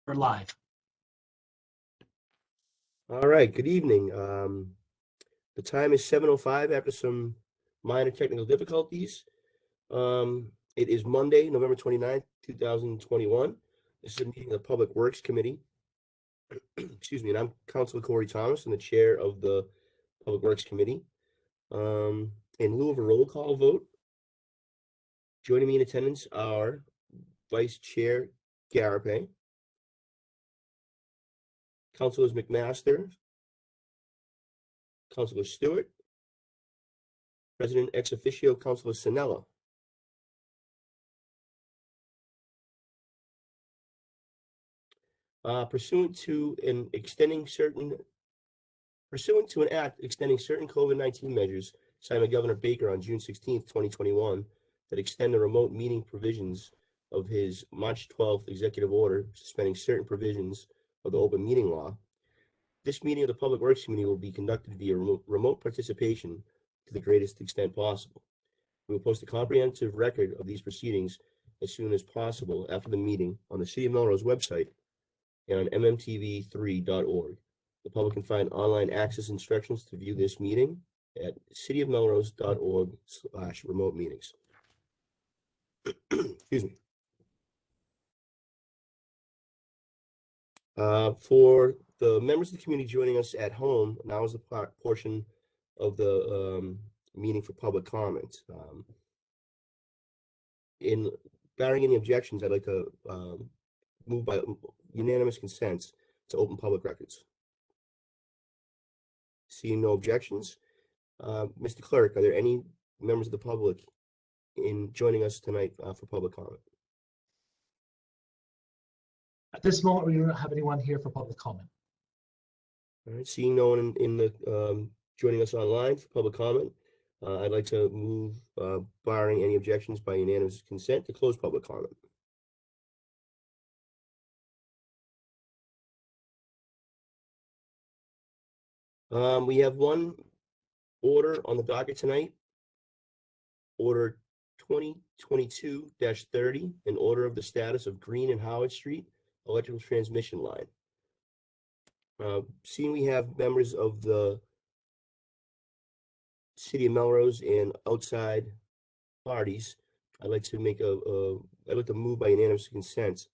We're live. All right, good evening. The time is 7:05 after some minor technical difficulties. It is Monday, November 29th, 2021. This is a meeting of the Public Works Committee. Excuse me, and I'm Councilor Corey Thomas, and the chair of the Public Works Committee. In lieu of a roll call vote, joining me in attendance are Vice Chair Garape, Councilors McMaster, Councilor Stewart, President ex officio Councilor Sinella. Pursuant to an act extending certain COVID-19 measures signed by Governor Baker on June 16th, 2021, that extend the remote meeting provisions of his March 12th executive order suspending certain provisions of the open meeting law. This meeting of the Public Works Committee will be conducted via remote participation to the greatest extent possible. We will post a comprehensive record of these proceedings as soon as possible after the meeting on the City of Melrose website and on mmtv3.org. The public can find online access instructions to view this meeting at cityofmelrose.org/remote meetings. Excuse me. For the members of the community joining us at home, now is the portion of the meeting for public comment. In barring any objections, I'd like to move by unanimous consent to open public records. Seeing no objections, Mr. Clerk, are there any members of the public in joining us tonight for public comment? At this moment, we don't have anyone here for public comment. All right, seeing no one in the joining us online for public comment, I'd like to move, barring any objections by unanimous consent, to close public comment. We have one order on the docket tonight. Order 2022-30, an order of the status of Green and Howard Street electrical transmission line. Seeing we have members of the City of Melrose and outside parties, I'd like to make I'd like to move by unanimous consent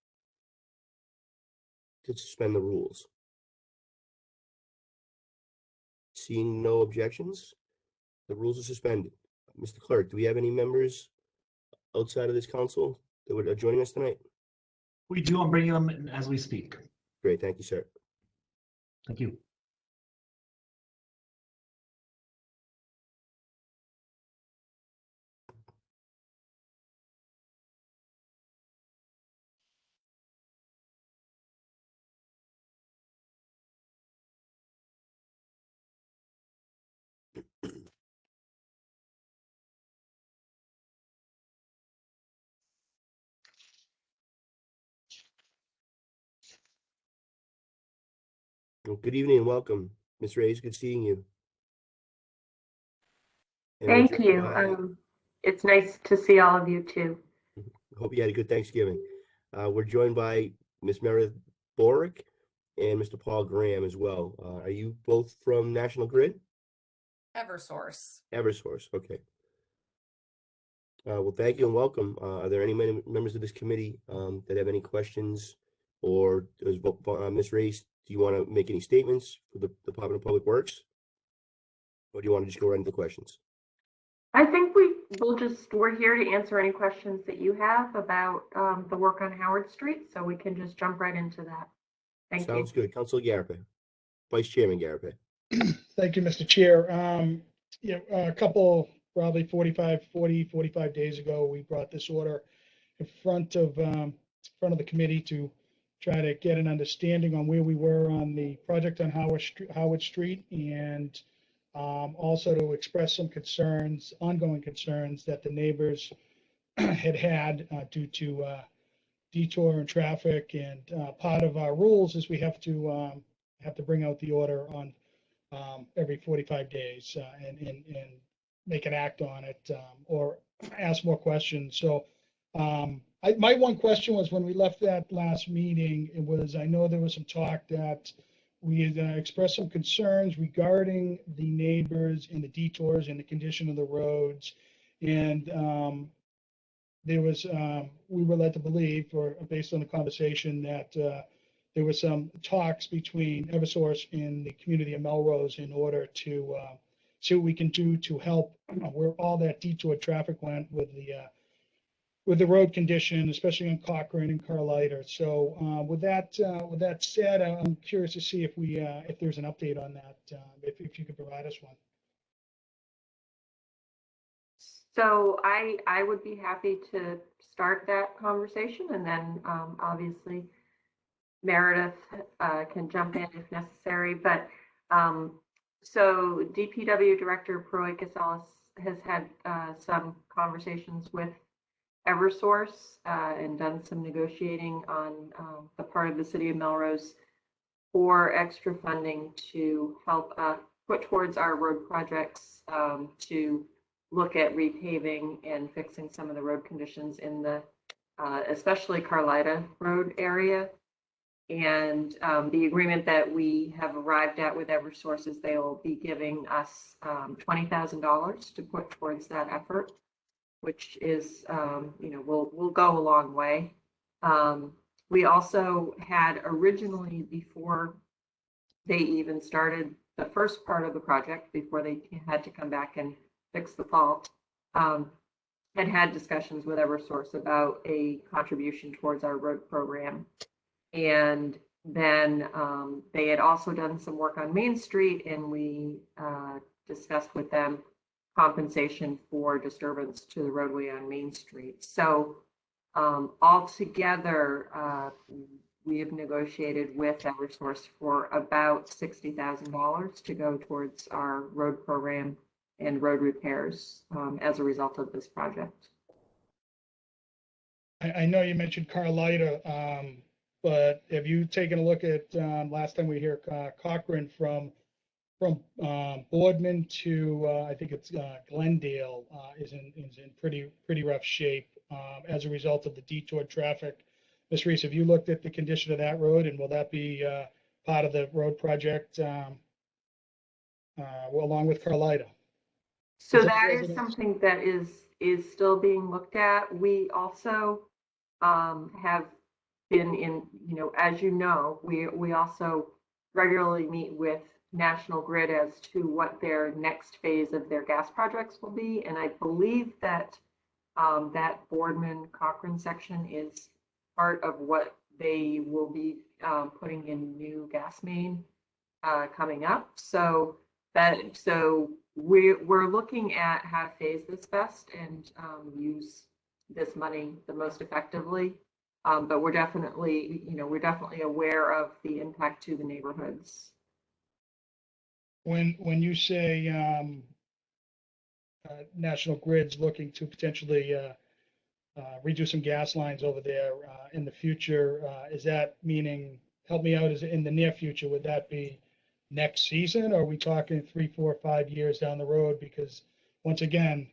to suspend the rules. Seeing no objections, the rules are suspended. Mr. Clerk, do we have any members outside of this council that are joining us tonight? We do. I'm bringing them in as we speak. Great, thank you, sir. Thank you. Well, good evening and welcome, Ms. Reyes. Good seeing you. And Thank you. It's nice to see all of you too. Hope you had a good Thanksgiving. We're joined by Ms. Meredith Borick and Mr. Paul Graham as well. Are you both from National Grid? Eversource. Eversource, okay. Well, thank you and welcome. Are there any members of this committee that have any questions, or does Ms. Reyes, do you want to make any statements for the Department of Public Works, or do you want to just go right into questions? I think we're here to answer any questions that you have about the work on Howard Street, so we can just jump right into that. Thank you. Sounds good. Councilor Garape, Vice Chairman Garape. Thank you, Mr. Chair. A couple, probably 45 days ago, we brought this order in front of the committee to try to get an understanding on where we were on the project on Howard Street, and also to express some concerns, ongoing concerns that the neighbors had due to detour and traffic. And part of our rules is we have to bring out the order on every 45 days and make an act on it, or ask more questions. So My one question was when we left that last meeting, it was, I know there was some talk that we had expressed some concerns regarding the neighbors and the detours and the condition of the roads. And there was, we were led to believe, or based on the conversation, that there was some talks between Eversource and the community of Melrose in order to see what we can do to help where all that detour traffic went with the road condition, especially on Cochrane and Carlita. So with that said, I'm curious to see if there's an update on that, if you could provide us one. So I would be happy to start that conversation, and then obviously Meredith can jump in if necessary. But so DPW Director Proy Casellas has had some conversations with Eversource and done some negotiating on the part of the city of Melrose for extra funding to help put towards our road projects to look at repaving and fixing some of the road conditions in the especially Carlita Road area. And the agreement that we have arrived at with Eversource is they will be giving us $20,000 to put towards that effort, which is, will go a long way. We also had originally, before they even started the first part of the project, before they had to come back and fix the fault, had discussions with Eversource about a contribution towards our road program. And then they had also done some work on Main Street, and we discussed with them compensation for disturbance to the roadway on Main Street. So altogether, we have negotiated with Eversource for about $60,000 to go towards our road program and road repairs as a result of this project. I know you mentioned Carlita, but have you taken a look at last time we hear Cochrane from Boardman to I think it's Glendale is in pretty rough shape as a result of the detour traffic. Ms. Reese, have you looked at the condition of that road, and will that be part of the road project along with Carlita? So that is something that is still being looked at. We also have been in, as you know, we also regularly meet with National Grid as to what their next phase of their gas projects will be. And I believe that that Boardman Cochrane section is part of what they will be putting in new gas main coming up. So we're looking at how to phase this best and use this money the most effectively. But we're definitely aware of the impact to the neighborhoods. When you say National Grid's looking to potentially redo some gas lines over there in the future, is that meaning, help me out, is it in the near future? Would that be next season, or are we talking 3, 4, 5 years down the road? Because once again,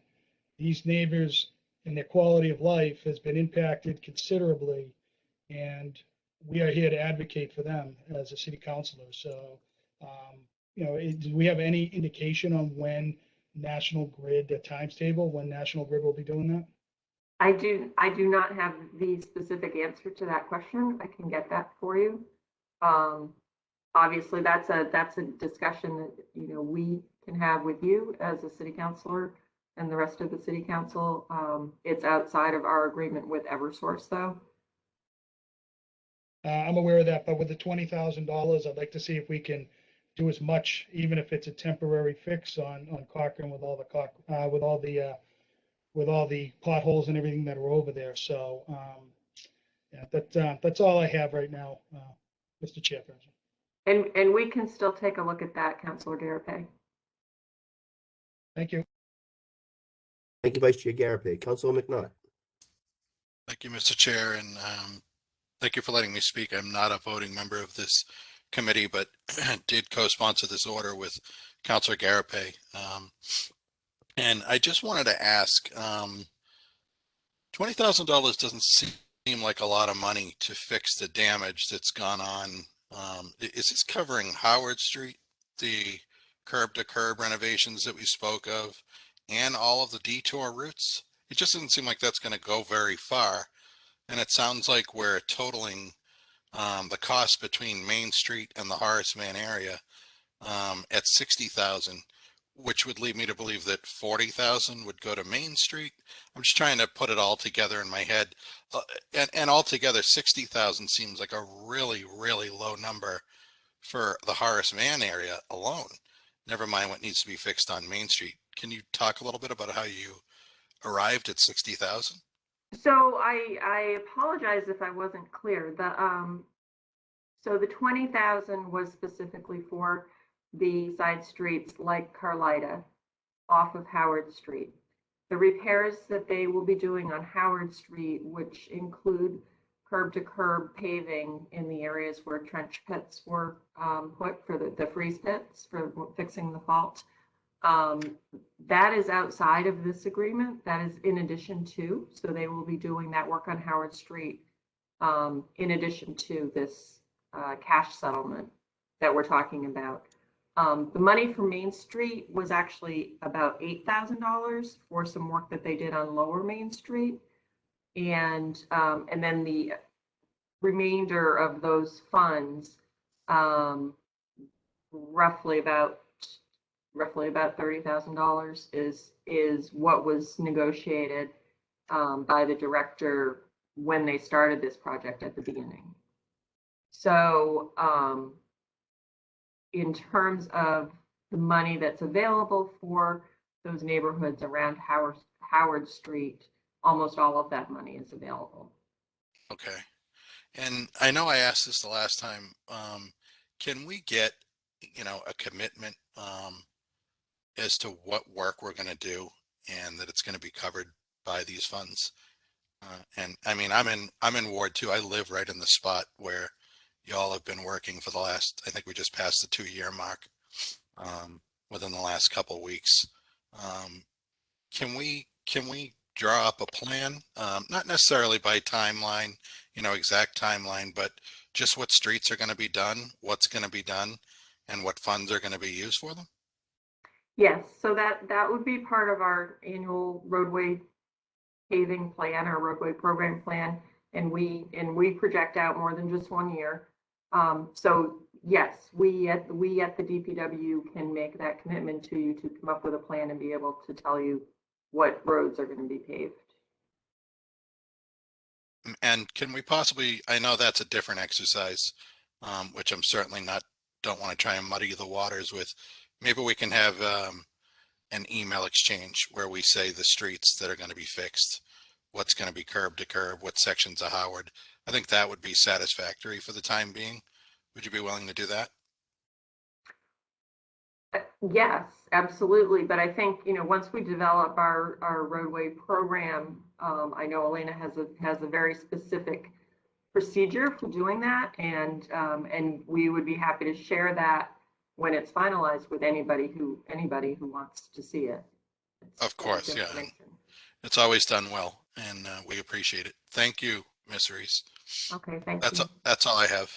these neighbors and their quality of life has been impacted considerably, and we are here to advocate for them as a city councilor. So, do we have any indication on when National Grid, the times table, when National Grid will be doing that? I do not have the specific answer to that question. I can get that for you. Obviously, that's a discussion that we can have with you as a city councilor and the rest of the city council. It's outside of our agreement with Eversource, though. I'm aware of that, but with the $20,000, I'd like to see if we can do as much, even if it's a temporary fix on Cochrane with all the potholes and everything that are over there. So that's all I have right now, Mr. Chairperson. And we can still take a look at that, Councilor Garapay. Thank you. Thank you, Vice Chair Garapay. Councilor McNaught. Thank you, Mr. Chair, and thank you for letting me speak. I'm not a voting member of this committee, but did co-sponsor this order with Councilor Garapay. And I just wanted to ask, $20,000 doesn't seem like a lot of money to fix the damage that's gone on. Is this covering Howard Street, the curb to curb renovations that we spoke of, and all of the detour routes? It just doesn't seem like that's going to go very far. And it sounds like we're totaling the cost between Main Street and the Horace Mann area at 60,000, which would lead me to believe that 40,000 would go to Main Street. I'm just trying to put it all together in my head. And altogether, 60,000 seems like a really, really low number for the Horace Mann area alone. Never mind what needs to be fixed on Main Street. Can you talk a little bit about how you arrived at 60,000? So I apologize if I wasn't clear. So the 20,000 was specifically for the side streets like Carlita off of Howard Street. The repairs that they will be doing on Howard Street, which include curb to curb paving in the areas where trench pits were put for the freeze pits for fixing the fault. That is outside of this agreement. That is in addition to, so they will be doing that work on Howard Street in addition to this cash settlement that we're talking about. The money for Main Street was actually about $8,000 for some work that they did on Lower Main Street. And then the remainder of those funds, roughly about $30,000 is what was negotiated by the director when they started this project at the beginning. So in terms of the money that's available for those neighborhoods around Howard Street, almost all of that money is available. Okay. And I know I asked this the last time. Can we get, a commitment as to what work we're going to do and that it's going to be covered by these funds? And I mean, I'm in Ward 2. I live right in the spot where y'all have been working for the last, I think we just passed the 2-year mark within the last couple of weeks. Can we draw up a plan, not necessarily by timeline, exact timeline, but just what streets are going to be done, what's going to be done, and what funds are going to be used for them? Yes, so that would be part of our annual roadway paving plan, our roadway program plan, and we project out more than just 1 year. So yes, we at the DPW can make that commitment to you to come up with a plan and be able to tell you what roads are going to be paved. And can we possibly, I know that's a different exercise, which I'm certainly don't want to try and muddy the waters with. Maybe we can have an email exchange where we say the streets that are going to be fixed, what's going to be curb to curb, what sections of Howard. I think that would be satisfactory for the time being. Would you be willing to do that? Yes, absolutely. But I think, once we develop our roadway program, I know Elena has a very specific procedure for doing that. And we would be happy to share that when it's finalized with anybody who wants to see it. Of course, yeah. It's always done well, and we appreciate it. Thank you, Ms. Reese. Okay, thank you. That's all I have.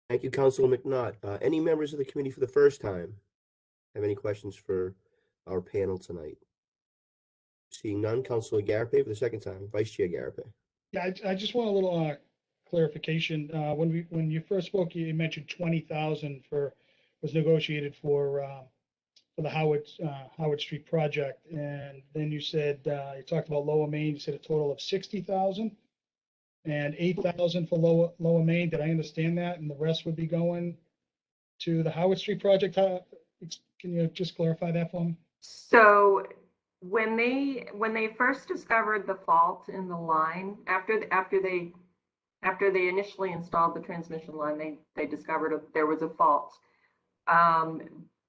Thank you, Councilor McNaught. Any members of the committee for the first time have any questions for our panel tonight? Seeing none, Councilor Garape for the second time. Vice Chair Garape. Yeah, I just want a little clarification. When you first spoke, you mentioned 20,000 was negotiated for the Howard Street project, and then you said you talked about Lower Main. You said a total of 60,000 and 8,000 for Lower Main. Did I understand that? And the rest would be going to the Howard Street project. Can you just clarify that for me? So when they first discovered the fault in the line, after they initially installed the transmission line, they discovered there was a fault.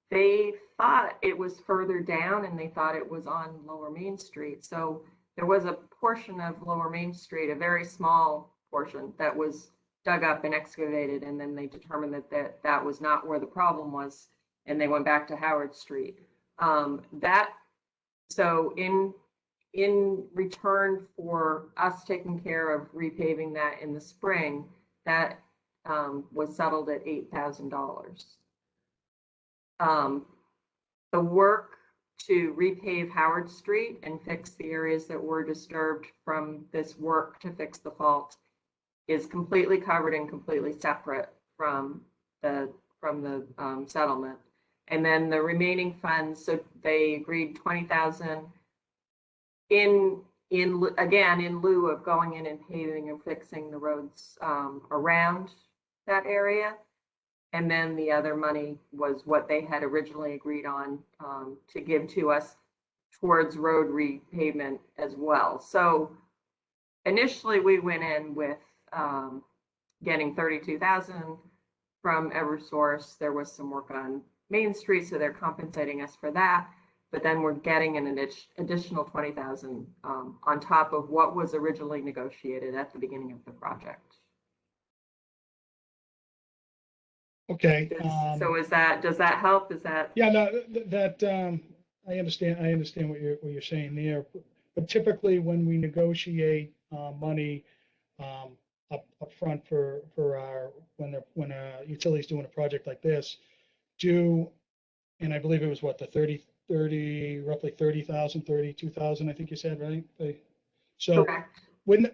They thought it was further down, and they thought it was on Lower Main Street. So there was a portion of Lower Main Street, a very small portion, that was dug up and excavated, and then they determined that was not where the problem was, and they went back to Howard Street. So in return for us taking care of repaving that in the spring, that was settled at $8,000. The work to repave Howard Street and fix the areas that were disturbed from this work to fix the fault is completely covered and completely separate from the settlement. And then the remaining funds, so they agreed 20,000 in lieu of going in and paving and fixing the roads around that area. And then the other money was what they had originally agreed on to give to us towards road repavement as well. So initially we went in with getting 32,000 from Eversource. There was some work on Main Street, so they're compensating us for that. But then we're getting an additional 20,000 on top of what was originally negotiated at the beginning of the project. Okay. So does that help? Is that? Yeah, no, I understand what you're saying there. But typically when we negotiate money up front for our, when a utility's doing a project like this, and I believe it was what, the roughly 30,000, 32,000, I think you said, right? So Correct. would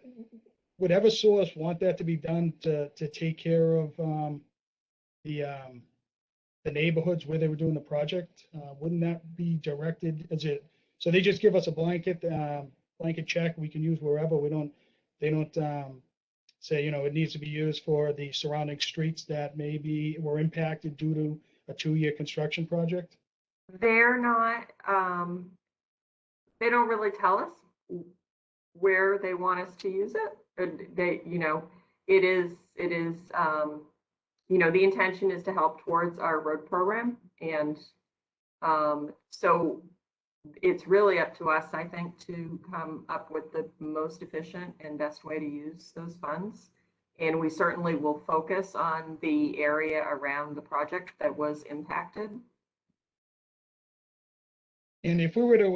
Eversource want that to be done to take care of the neighborhoods where they were doing the project? Wouldn't that be directed so they just give us a blanket check we can use wherever? They don't say, it needs to be used for the surrounding streets that maybe were impacted due to a 2-year construction project? They're not, they don't really tell us where they want us to use it. It is, the intention is to help towards our road program. And so it's really up to us, I think, to come up with the most efficient and best way to use those funds. And we certainly will focus on the area around the project that was impacted. And if we were to,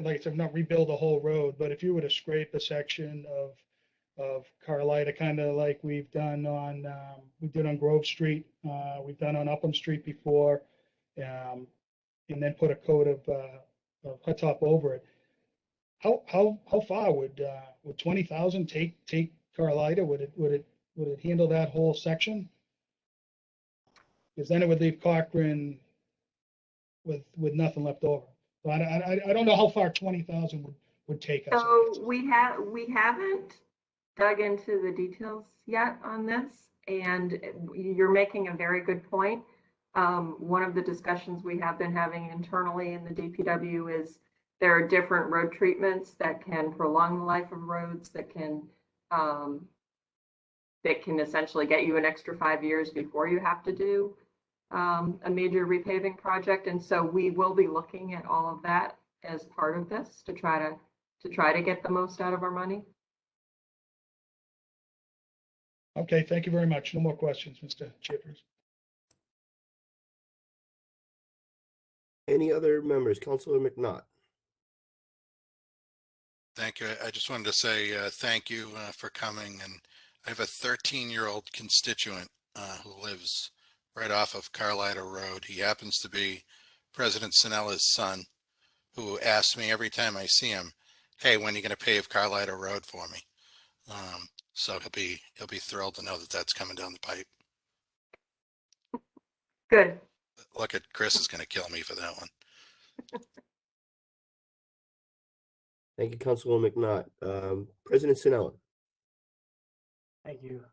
like I said, not rebuild the whole road, but if you were to scrape a section of Carlita, kind of like we did on Grove Street, we've done on Upham Street before, and then put a coat of hot top over it. How far would 20,000 take Carlita? Would it handle that whole section? Because then it would leave Cochran with nothing left over. So I don't know how far 20,000 would take us. So we haven't dug into the details yet on this, and you're making a very good point. One of the discussions we have been having internally in the DPW is there are different road treatments that can prolong the life of roads, that can essentially get you an extra 5 years before you have to do a major repaving project. And so we will be looking at all of that as part of this to try to get the most out of our money. Okay, thank you very much. No more questions, Mr. Chairperson. Any other members? Councilor McNaught. Thank you. I just wanted to say thank you for coming. And I have a 13-year-old constituent who lives right off of Carlita Road. He happens to be President Sinella's son, who asks me every time I see him, "Hey, when are you going to pave Carlita Road for me?" So he'll be thrilled to know that that's coming down the pipe. Good. Look at Chris is going to kill me for that one. Thank you, Councilor McNaught. President Sinella. Thank you,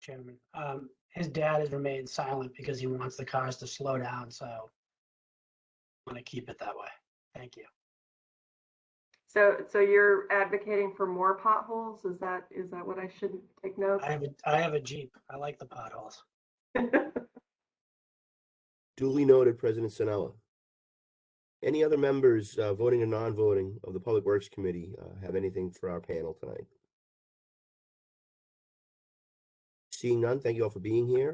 Chairman. His dad has remained silent because he wants the cars to slow down, so I want to keep it that way. Thank you. So you're advocating for more potholes? Is that what I should take note? I have a Jeep. I like the potholes. Duly noted, President Sinella. Any other members, voting or non-voting, of the Public Works Committee have anything for our panel tonight? Seeing none, thank you all for being here.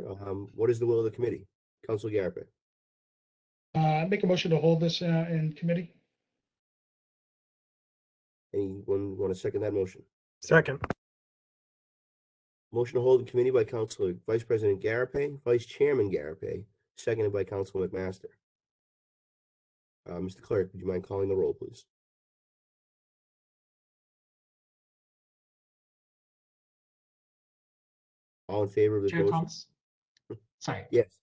What is the will of the committee? Councilor Garrett. Make a motion to hold this in committee. Anyone want to second that motion? Second. Motion to hold in committee by Councilor Vice President Garapay, Vice Chairman Garapay, seconded by Councilor McMaster. Mr. Clerk, would you mind calling the roll, please? All in favor of this Chair motion? Thomas? Sorry, Yes.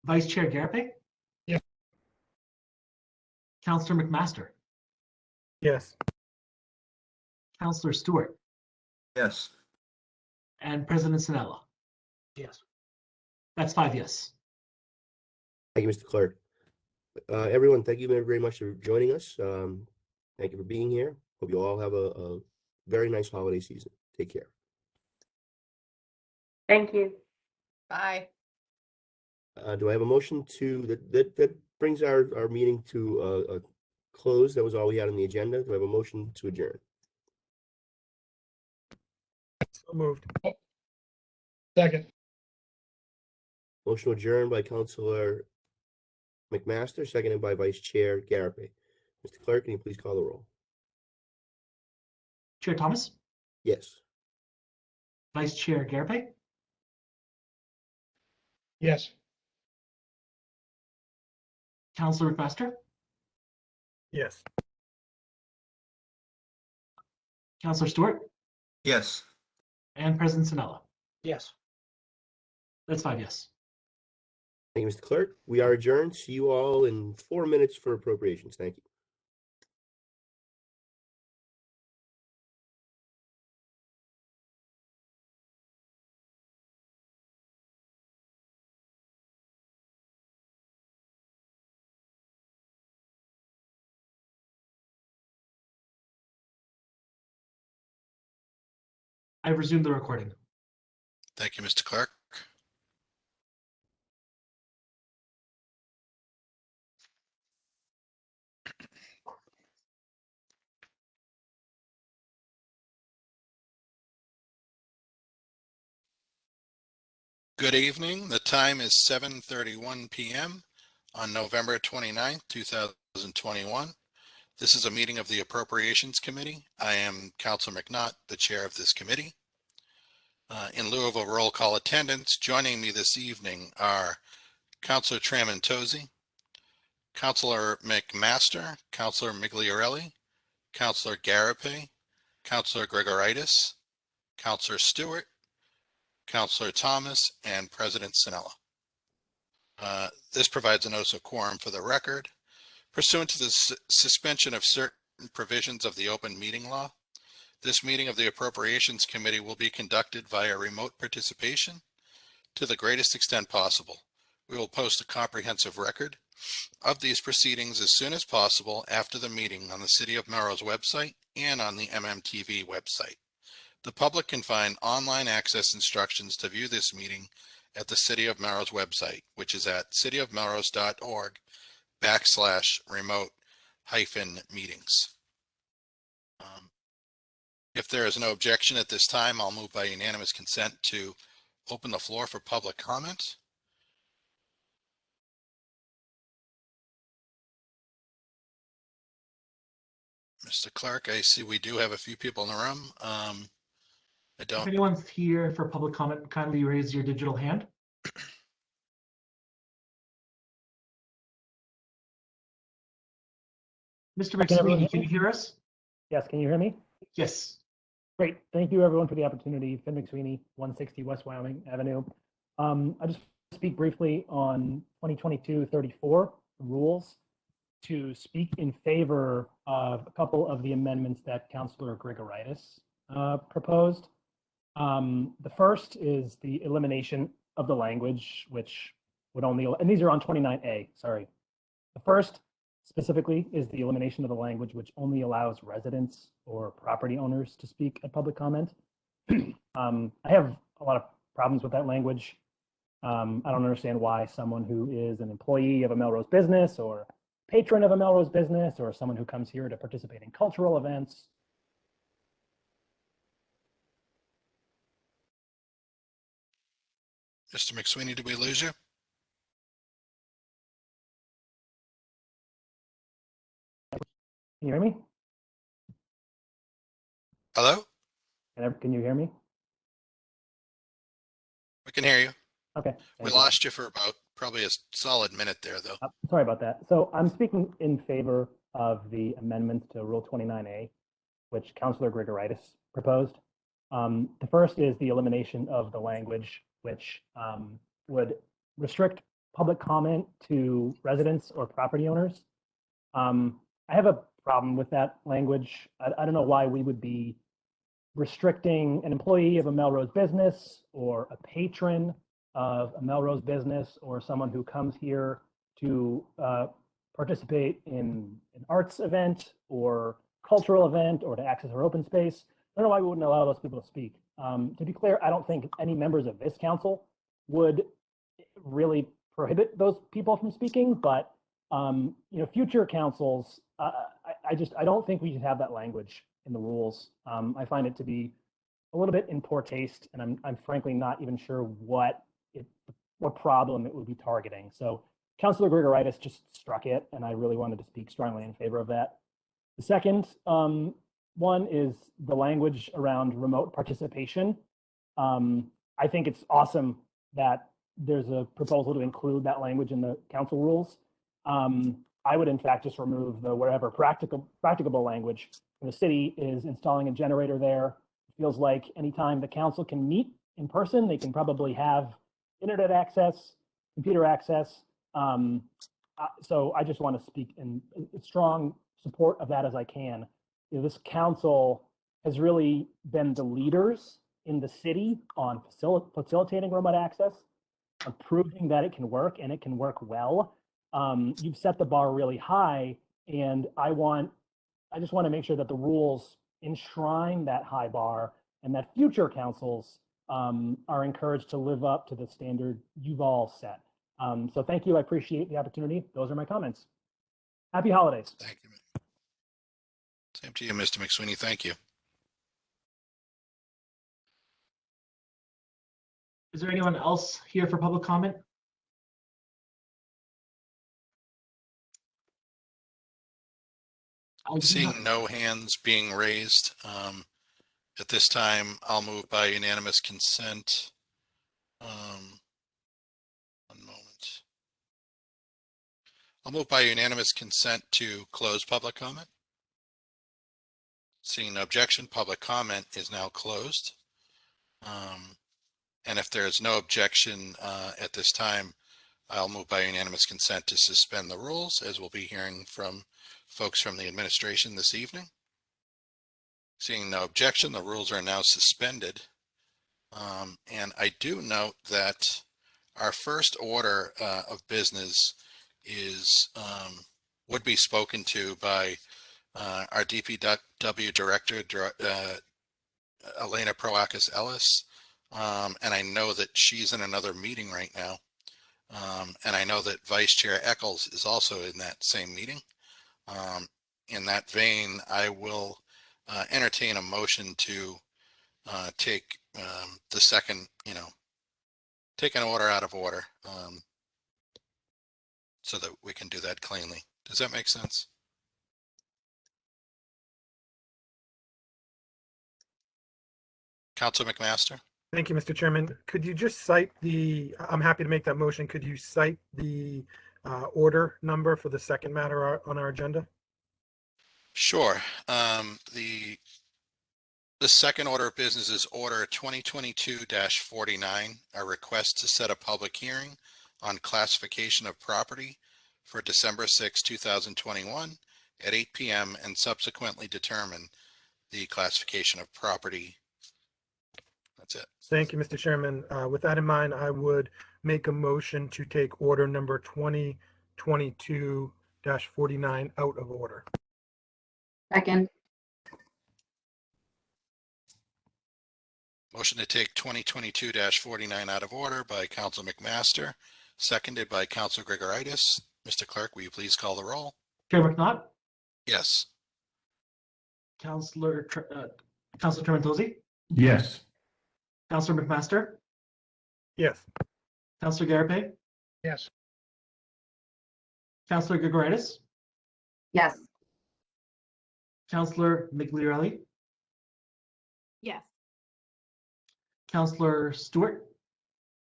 Vice Chair Garapay? Yeah. Councillor McMaster? Yes. Councillor Stewart? Yes. And President Sinella? Yes. That's 5 yes. Thank you, Mr. Clerk. Everyone, thank you very much for joining us. Thank you for being here. Hope you all have a very nice holiday season. Take care. Thank you. Bye. Do I have a motion to, that brings our meeting to a close? That was all we had on the agenda. Do I have a motion to adjourn? So moved. Second. Motion to adjourn by Councilor McMaster, seconded by Vice Chair Garapay. Mr. Clerk, can you please call the roll? Chair Thomas? Yes. Vice Chair Garapay? Yes. Councillor McMaster? Yes. Councillor Stewart? Yes. And President Sinella? Yes. That's 5 yes. Thank you, Mr. Clerk. We are adjourned. See you all in 4 minutes for appropriations. Thank you. I resume the recording. Thank you, Mr. Clerk. Good evening. The time is 7:31 p.m. on November 29th, 2021. This is a meeting of the Appropriations Committee. I am Councilor McNaught, the chair of this committee. In lieu of a roll call attendance, joining me this evening are Councilor Tramontosi, Councilor McMaster, Councilor Migliorelli, Councilor Garapay, Councilor Gregoritis, Councilor Stewart, Councilor Thomas, and President Sinella. This provides a notice of quorum for the record. Pursuant to the suspension of certain provisions of the open meeting law, this meeting of the Appropriations Committee will be conducted via remote participation to the greatest extent possible. We will post a comprehensive record of these proceedings as soon as possible after the meeting on the City of Melrose website and on the MMTV website. The public can find online access instructions to view this meeting at the City of Melrose website, which is at cityofmelrose.org/remote-meetings. If there is no objection at this time, I'll move by unanimous consent to open the floor for public comment. Mr. Clerk, I see we do have a few people in the room. If anyone's here for public comment, kindly raise your digital hand. Mr. Can everyone McSweeney, hear can me? you hear us? Yes, can you hear me? Yes. Great. Thank you, everyone, for the opportunity. Finn McSweeney, 160 West Wyoming Avenue. I just speak briefly on 2022-34 rules to speak in favor of a couple of the amendments that Councilor Gregoritis proposed. The first is the elimination of the language, which would only, and these are on 29A, sorry. The first specifically is the elimination of the language which only allows residents or property owners to speak at public comment. I have a lot of problems with that language. I don't understand why someone who is an employee of a Melrose business or patron of a Melrose business or someone who comes here to participate in cultural events. Mr. McSweeney, did we lose you? Can you hear me? Hello? Can you hear me? We can hear you. Okay. We thank you. lost you for about probably a solid minute there, though. Sorry about that. So I'm speaking in favor of the amendments to Rule 29A, which Councilor Grigoritis proposed. The first is the elimination of the language which would restrict public comment to residents or property owners. I have a problem with that language. I don't know why we would be restricting an employee of a Melrose business or a patron of a Melrose business or someone who comes here to participate in an arts event or cultural event or to access our open space. I don't know why we wouldn't allow those people to speak. To be clear, I don't think any members of this council would really prohibit those people from speaking, but future councils, I don't think we should have that language in the rules. I find it to be a little bit in poor taste, and I'm frankly not even sure what problem it would be targeting. So Councilor Grigoritis just struck it, and I really wanted to speak strongly in favor of that. The second one is the language around remote participation. I think it's awesome that there's a proposal to include that language in the council rules. I would in fact just remove the wherever practicable language. When the city is installing a generator there, it feels like anytime the council can meet in person, they can probably have internet access, computer access. So I just want to speak in strong support of that as I can. This council has really been the leaders in the city on facilitating remote access, on proving that it can work and it can work well. You've set the bar really high, and I just want to make sure that the rules enshrine that high bar and that future councils are encouraged to live up to the standard you've all set. So thank you. I appreciate the opportunity. Those are my comments. Happy holidays. Thank you. Same to you, Mr. McSweeney. Thank you. Is there anyone else here for public comment? Seeing no hands being raised, at this time, I'll move by unanimous consent. One moment. I'll move by unanimous consent to close public comment. Seeing no objection, public comment is now closed. And if there's no objection at this time, I'll move by unanimous consent to suspend the rules, as we'll be hearing from folks from the administration this evening. Seeing no objection, the rules are now suspended. And I do note that our first order of business is would be spoken to by our DPW director, Elena Proakis Ellis. And I know that she's in another meeting right now. And I know that Vice Chair Eccles is also in that same meeting. In that vein, I will entertain a motion to take the second, take an order out of order so that we can do that cleanly. Does that make sense? Councilor McMaster? Thank you, Mr. Chairman. Could you just cite I'm happy to make that motion. Could you cite the order number for the second matter on our agenda? Sure. The second order of business is order 2022-49, a request to set a public hearing on classification of property for December 6, 2021 at 8 p.m. and subsequently determine the classification of property. That's it. Thank you, Mr. Chairman. With that in mind, I would make a motion to take order number 2022-49 out of order. Second. Motion to take 2022-49 out of order by Councilor McMaster, seconded by Councilor Grigoritis. Mr. Clerk, will you please call the roll? Chair McNaught, Yes. Councilor Trementozzi, Yes. Councilor McMaster, Yes. Councilor Garape, Yes. Councilor Grigoritis, Yes. Councilor Migliarelli, Yes. Counselor Stewart,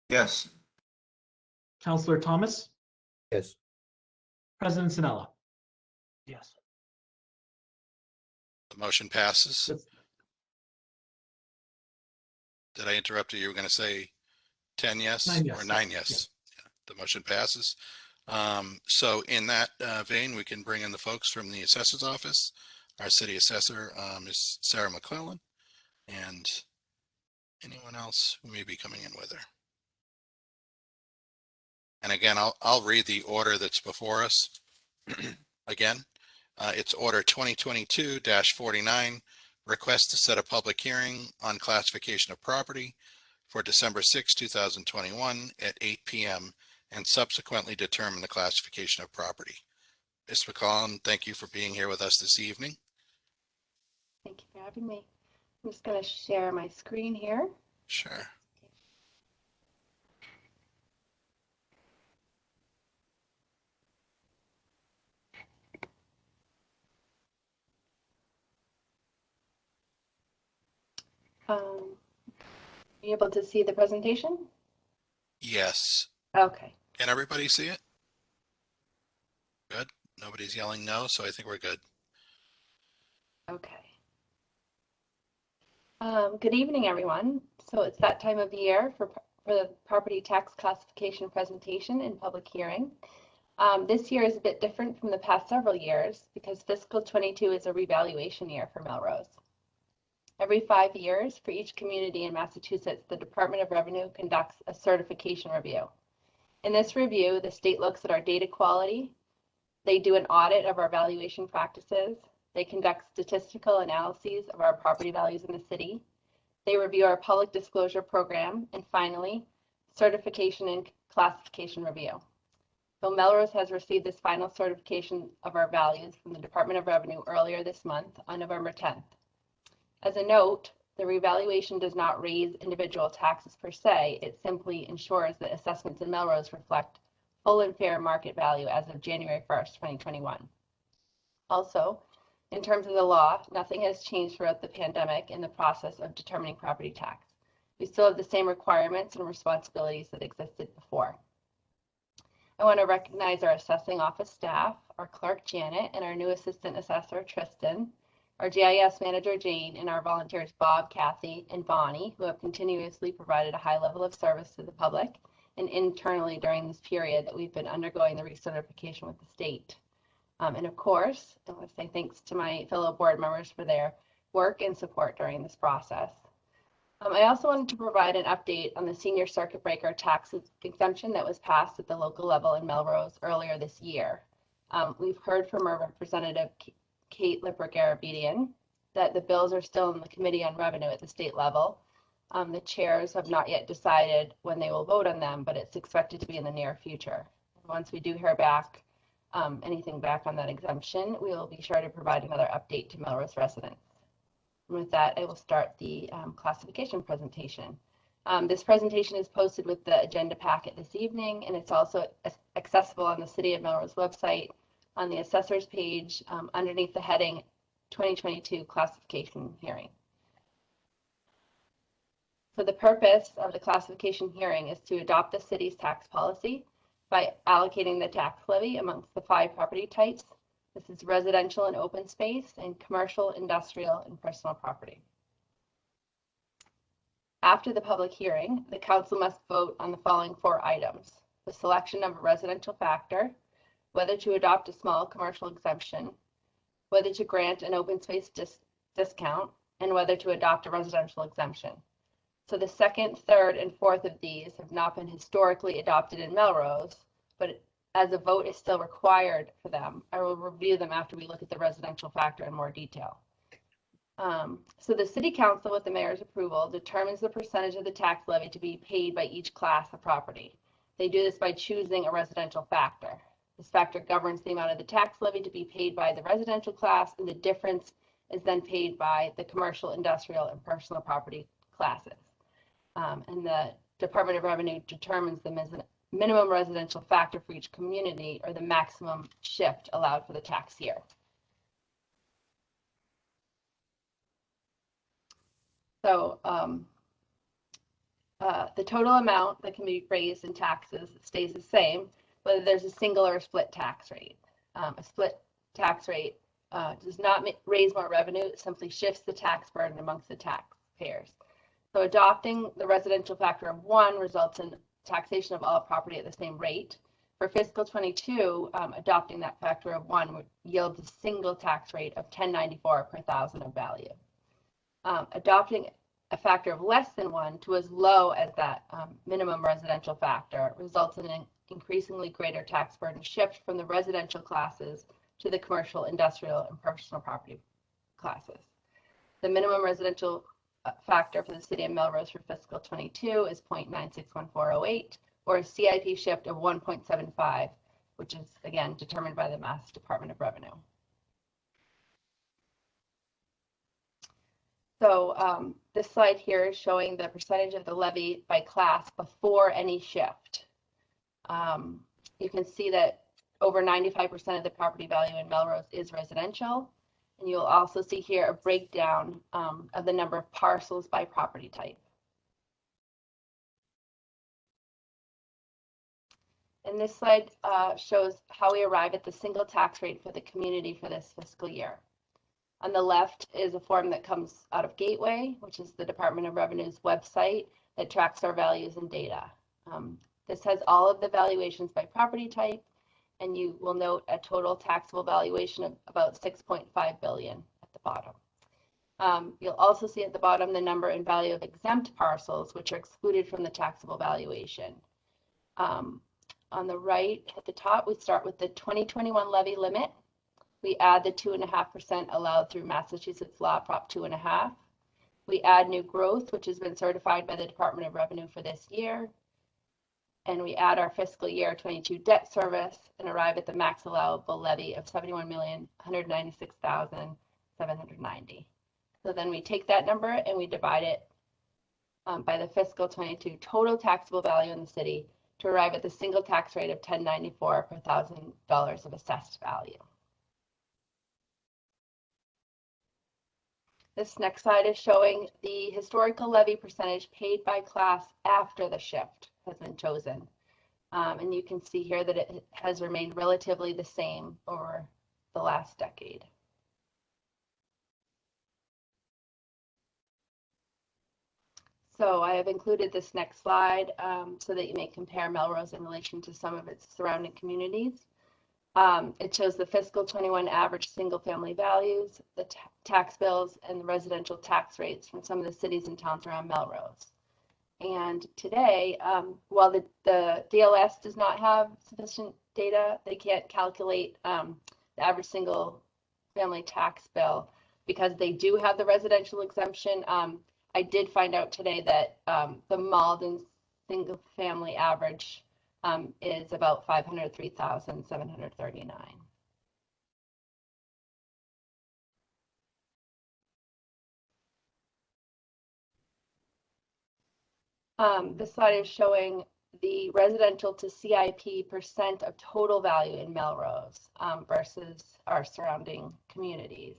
Yes. Counselor Thomas, Yes. President Sinella. Yes. The motion passes. Yes. Did I interrupt you? You were going to say 10 yes 9 yes, or 9 yes, yes? Yeah, the motion passes. So in that vein, we can bring in the folks from the assessor's office. Our city assessor is Sarah McClellan, and anyone else who may be coming in with her. And again, I'll read the order that's before us. Again, it's order 2022-49, request to set a public hearing on classification of property for December 6, 2021 at 8 p.m. and subsequently determine the classification of property. Ms. McClellan, thank you for being here with us this evening. Thank you for having me. I'm just going to share my screen here. Sure. Are you able to see the presentation? Yes. Okay. Can everybody see it? Good. Nobody's yelling no, so I think we're good. Okay. Good evening, everyone. So it's that time of year for the property tax classification presentation and public hearing. This year is a bit different from the past several years because fiscal 22 is a revaluation year for Melrose. Every 5 years for each community in Massachusetts, the Department of Revenue conducts a certification review. In this review, the state looks at our data quality. They do an audit of our valuation practices. They conduct statistical analyses of our property values in the city. They review our public disclosure program. And finally, certification and classification review. So Melrose has received this final certification of our values from the Department of Revenue earlier this month on November 10th. As a note, the revaluation does not raise individual taxes per se. It simply ensures that assessments in Melrose reflect full and fair market value as of January 1st, 2021. Also, in terms of the law, nothing has changed throughout the pandemic in the process of determining property tax. We still have the same requirements and responsibilities that existed before. I want to recognize our assessing office staff, our clerk Janet, and our new assistant assessor Tristan, our GIS manager Jane, and our volunteers Bob, Kathy, and Bonnie, who have continuously provided a high level of service to the public and internally during this period that we've been undergoing the recertification with the state. And of course, I want to say thanks to my fellow board members for their work and support during this process. I also wanted to provide an update on the senior circuit breaker tax exemption that was passed at the local level in Melrose earlier this year. We've heard from our representative, Kate Lippert-Garabedian, that the bills are still in the Committee on Revenue at the state level. The chairs have not yet decided when they will vote on them, but it's expected to be in the near future. Once we do hear back, anything back on that exemption, we will be sure to provide another update to Melrose residents. And with that, I will start the classification presentation. This presentation is posted with the agenda packet this evening, and it's also accessible on the City of Melrose website on the assessor's page underneath the heading 2022 classification hearing. So the purpose of the classification hearing is to adopt the city's tax policy by allocating the tax levy amongst the 5 property types. This is residential and open space, and commercial, industrial, and personal property. After the public hearing, the council must vote on the following 4 items: the selection of a residential factor, whether to adopt a small commercial exemption, whether to grant an open space discount, and whether to adopt a residential exemption. So the second, third, and fourth of these have not been historically adopted in Melrose, but as a vote is still required for them, I will review them after we look at the residential factor in more detail. So the City Council, with the mayor's approval, determines the percentage of the tax levy to be paid by each class of property. They do this by choosing a residential factor. This factor governs the amount of the tax levy to be paid by the residential class, and the difference is then paid by the commercial, industrial, and personal property classes. And the Department of Revenue determines the minimum residential factor for each community, or the maximum shift allowed for the tax year. So the total amount that can be raised in taxes stays the same, whether there's a single or a split tax rate. A split tax rate does not raise more revenue, it simply shifts the tax burden amongst the taxpayers. So adopting the residential factor of 1 results in taxation of all property at the same rate. For fiscal 22, adopting that factor of 1 would yield a single tax rate of $10.94 per thousand of value. Adopting a factor of less than 1 to as low as that minimum residential factor results in an increasingly greater tax burden shift from the residential classes to the commercial, industrial, and personal property classes. The minimum residential factor for the city of Melrose for fiscal 22 is 0.961408, or a CIP shift of 1.75, which is again determined by the Mass Department of Revenue. So this slide here is showing the percentage of the levy by class before any shift. You can see that over 95% of the property value in Melrose is residential. And you'll also see here a breakdown of the number of parcels by property type. And this slide shows how we arrive at the single tax rate for the community for this fiscal year. On the left is a form that comes out of Gateway, which is the Department of Revenue's website that tracks our values and data. This has all of the valuations by property type, and you will note a total taxable valuation of about $6.5 billion at the bottom. You'll also see at the bottom the number and value of exempt parcels, which are excluded from the taxable valuation. On the right at the top, we start with the 2021 levy limit. We add the 2.5% allowed through Massachusetts Law Prop 2.5. We add new growth, which has been certified by the Department of Revenue for this year. And we add our fiscal year 22 debt service and arrive at the max allowable levy of $71,196,790. So then we take that number and we divide it by the fiscal 22 total taxable value in the city to arrive at the single tax rate of $10.94 per $1,000 of assessed value. This next slide is showing the historical levy percentage paid by class after the shift has been chosen. And you can see here that it has remained relatively the same over the last decade. So I have included this next slide so that you may compare Melrose in relation to some of its surrounding communities. It shows the fiscal 21 average single family values, the tax bills, and the residential tax rates from some of the cities and towns around Melrose. And today, while the DLS does not have sufficient data, they can't calculate the average single family tax bill because they do have the residential exemption. I did find out today that the Malden single family average is about $503,739. This slide is showing the residential to CIP percent of total value in Melrose versus our surrounding communities.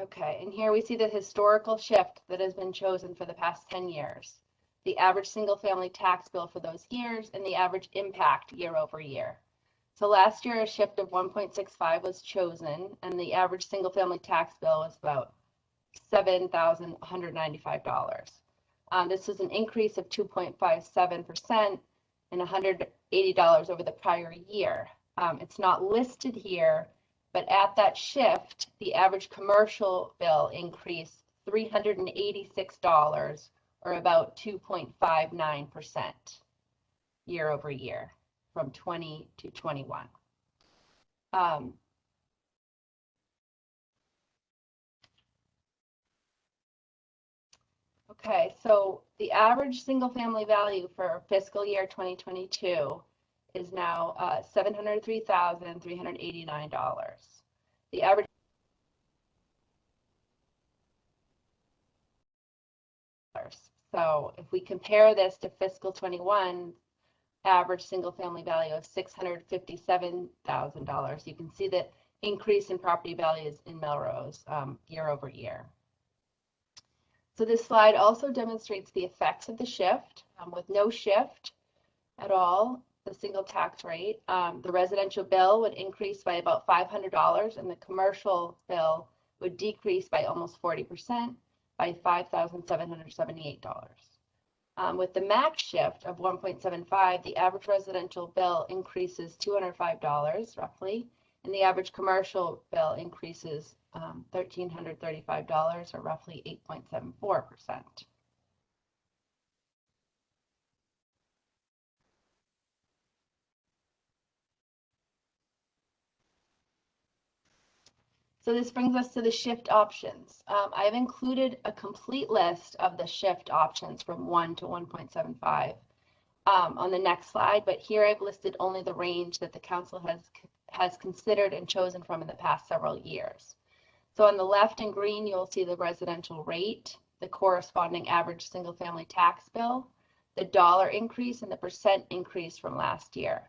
Okay, and here we see the historical shift that has been chosen for the past 10 years, the average single family tax bill for those years, and the average impact year over year. So last year, a shift of 1.65 was chosen, and the average single family tax bill was about $7,195. This was an increase of 2.57% and $180 over the prior year. It's not listed here, but at that shift, the average commercial bill increased $386, or about 2.59% year over year from 20 to 21. Okay, so the average single family value for fiscal year 2022 is now $703,389. The average so if we compare this to fiscal 21, average single-family value of $657,000. You can see the increase in property values in Melrose year over year. So this slide also demonstrates the effects of the shift. With no shift at all, the single tax rate, the residential bill would increase by about $500 and the commercial bill would decrease by almost 40% by $5,778. With the max shift of 1.75, the average residential bill increases $205 roughly, and the average commercial bill increases $1,335 or roughly 8.74%. So this brings us to the shift options. I've included a complete list of the shift options from 1 to 1.75 on the next slide, but here I've listed only the range that the council has considered and chosen from in the past several years. So on the left in green, you'll see the residential rate, the corresponding average single family tax bill, the dollar increase and the percent increase from last year.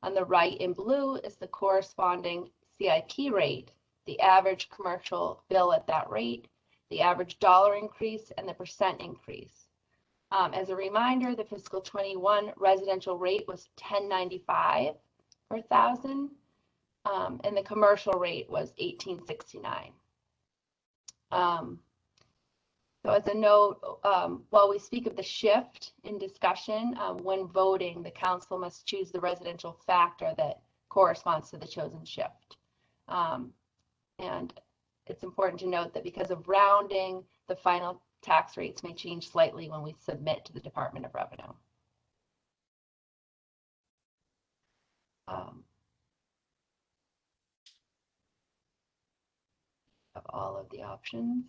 On the right in blue is the corresponding CIP rate, the average commercial bill at that rate, the average dollar increase, and the percent increase. As a reminder, the fiscal 21 residential rate was $10.95 per thousand, and the commercial rate was $18.69. So as a note, while we speak of the shift in discussion, when voting, the council must choose the residential factor that corresponds to the chosen shift. And it's important to note that because of rounding, the final tax rates may change slightly when we submit to the Department of Revenue. Of all of the options.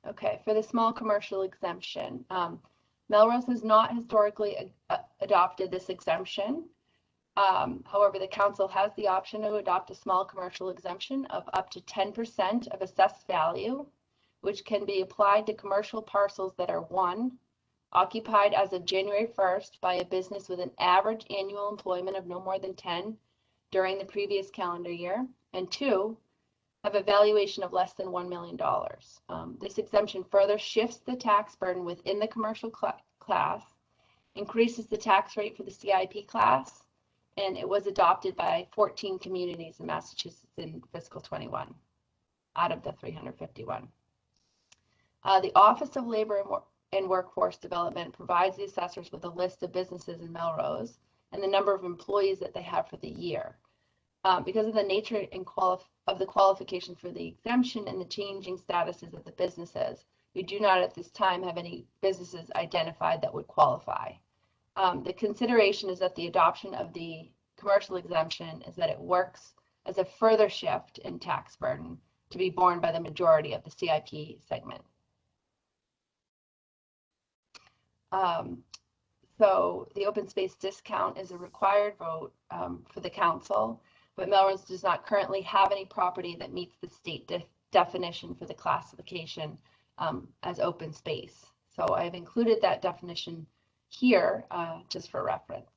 Okay, for the small commercial exemption, Melrose has not historically adopted this exemption. However, the council has the option to adopt a small commercial exemption of up to 10% of assessed value, which can be applied to commercial parcels that are 1, occupied as of January 1st by a business with an average annual employment of no more than 10 during the previous calendar year, and 2, have a valuation of less than $1 million. This exemption further shifts the tax burden within the commercial class, increases the tax rate for the CIP class, and it was adopted by 14 communities in Massachusetts in fiscal 21 out of the 351. The Office of Labor and Workforce Development provides the assessors with a list of businesses in Melrose and the number of employees that they have for the year. Because of the nature and of the qualification for the exemption and the changing statuses of the businesses, we do not at this time have any businesses identified that would qualify. The consideration is that the adoption of the commercial exemption is that it works as a further shift in tax burden to be borne by the majority of the CIP segment. So the open space discount is a required vote for the council, but Melrose does not currently have any property that meets the state definition for the classification as open space. So I've included that definition here just for reference.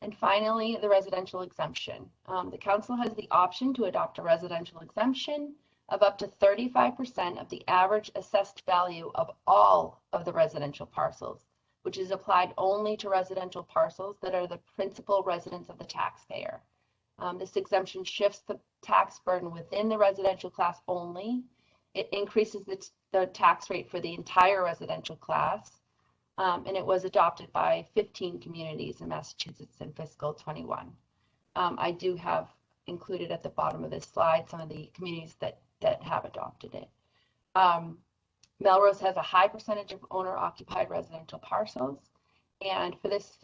And finally, the residential exemption. The council has the option to adopt a residential exemption of up to 35% of the average assessed value of all of the residential parcels, which is applied only to residential parcels that are the principal residence of the taxpayer. This exemption shifts the tax burden within the residential class only. It increases the tax rate for the entire residential class, and it was adopted by 15 communities in Massachusetts in fiscal 21. I do have included at the bottom of this slide some of the communities that have adopted it. Melrose has a high percentage of owner-occupied residential parcels, and for this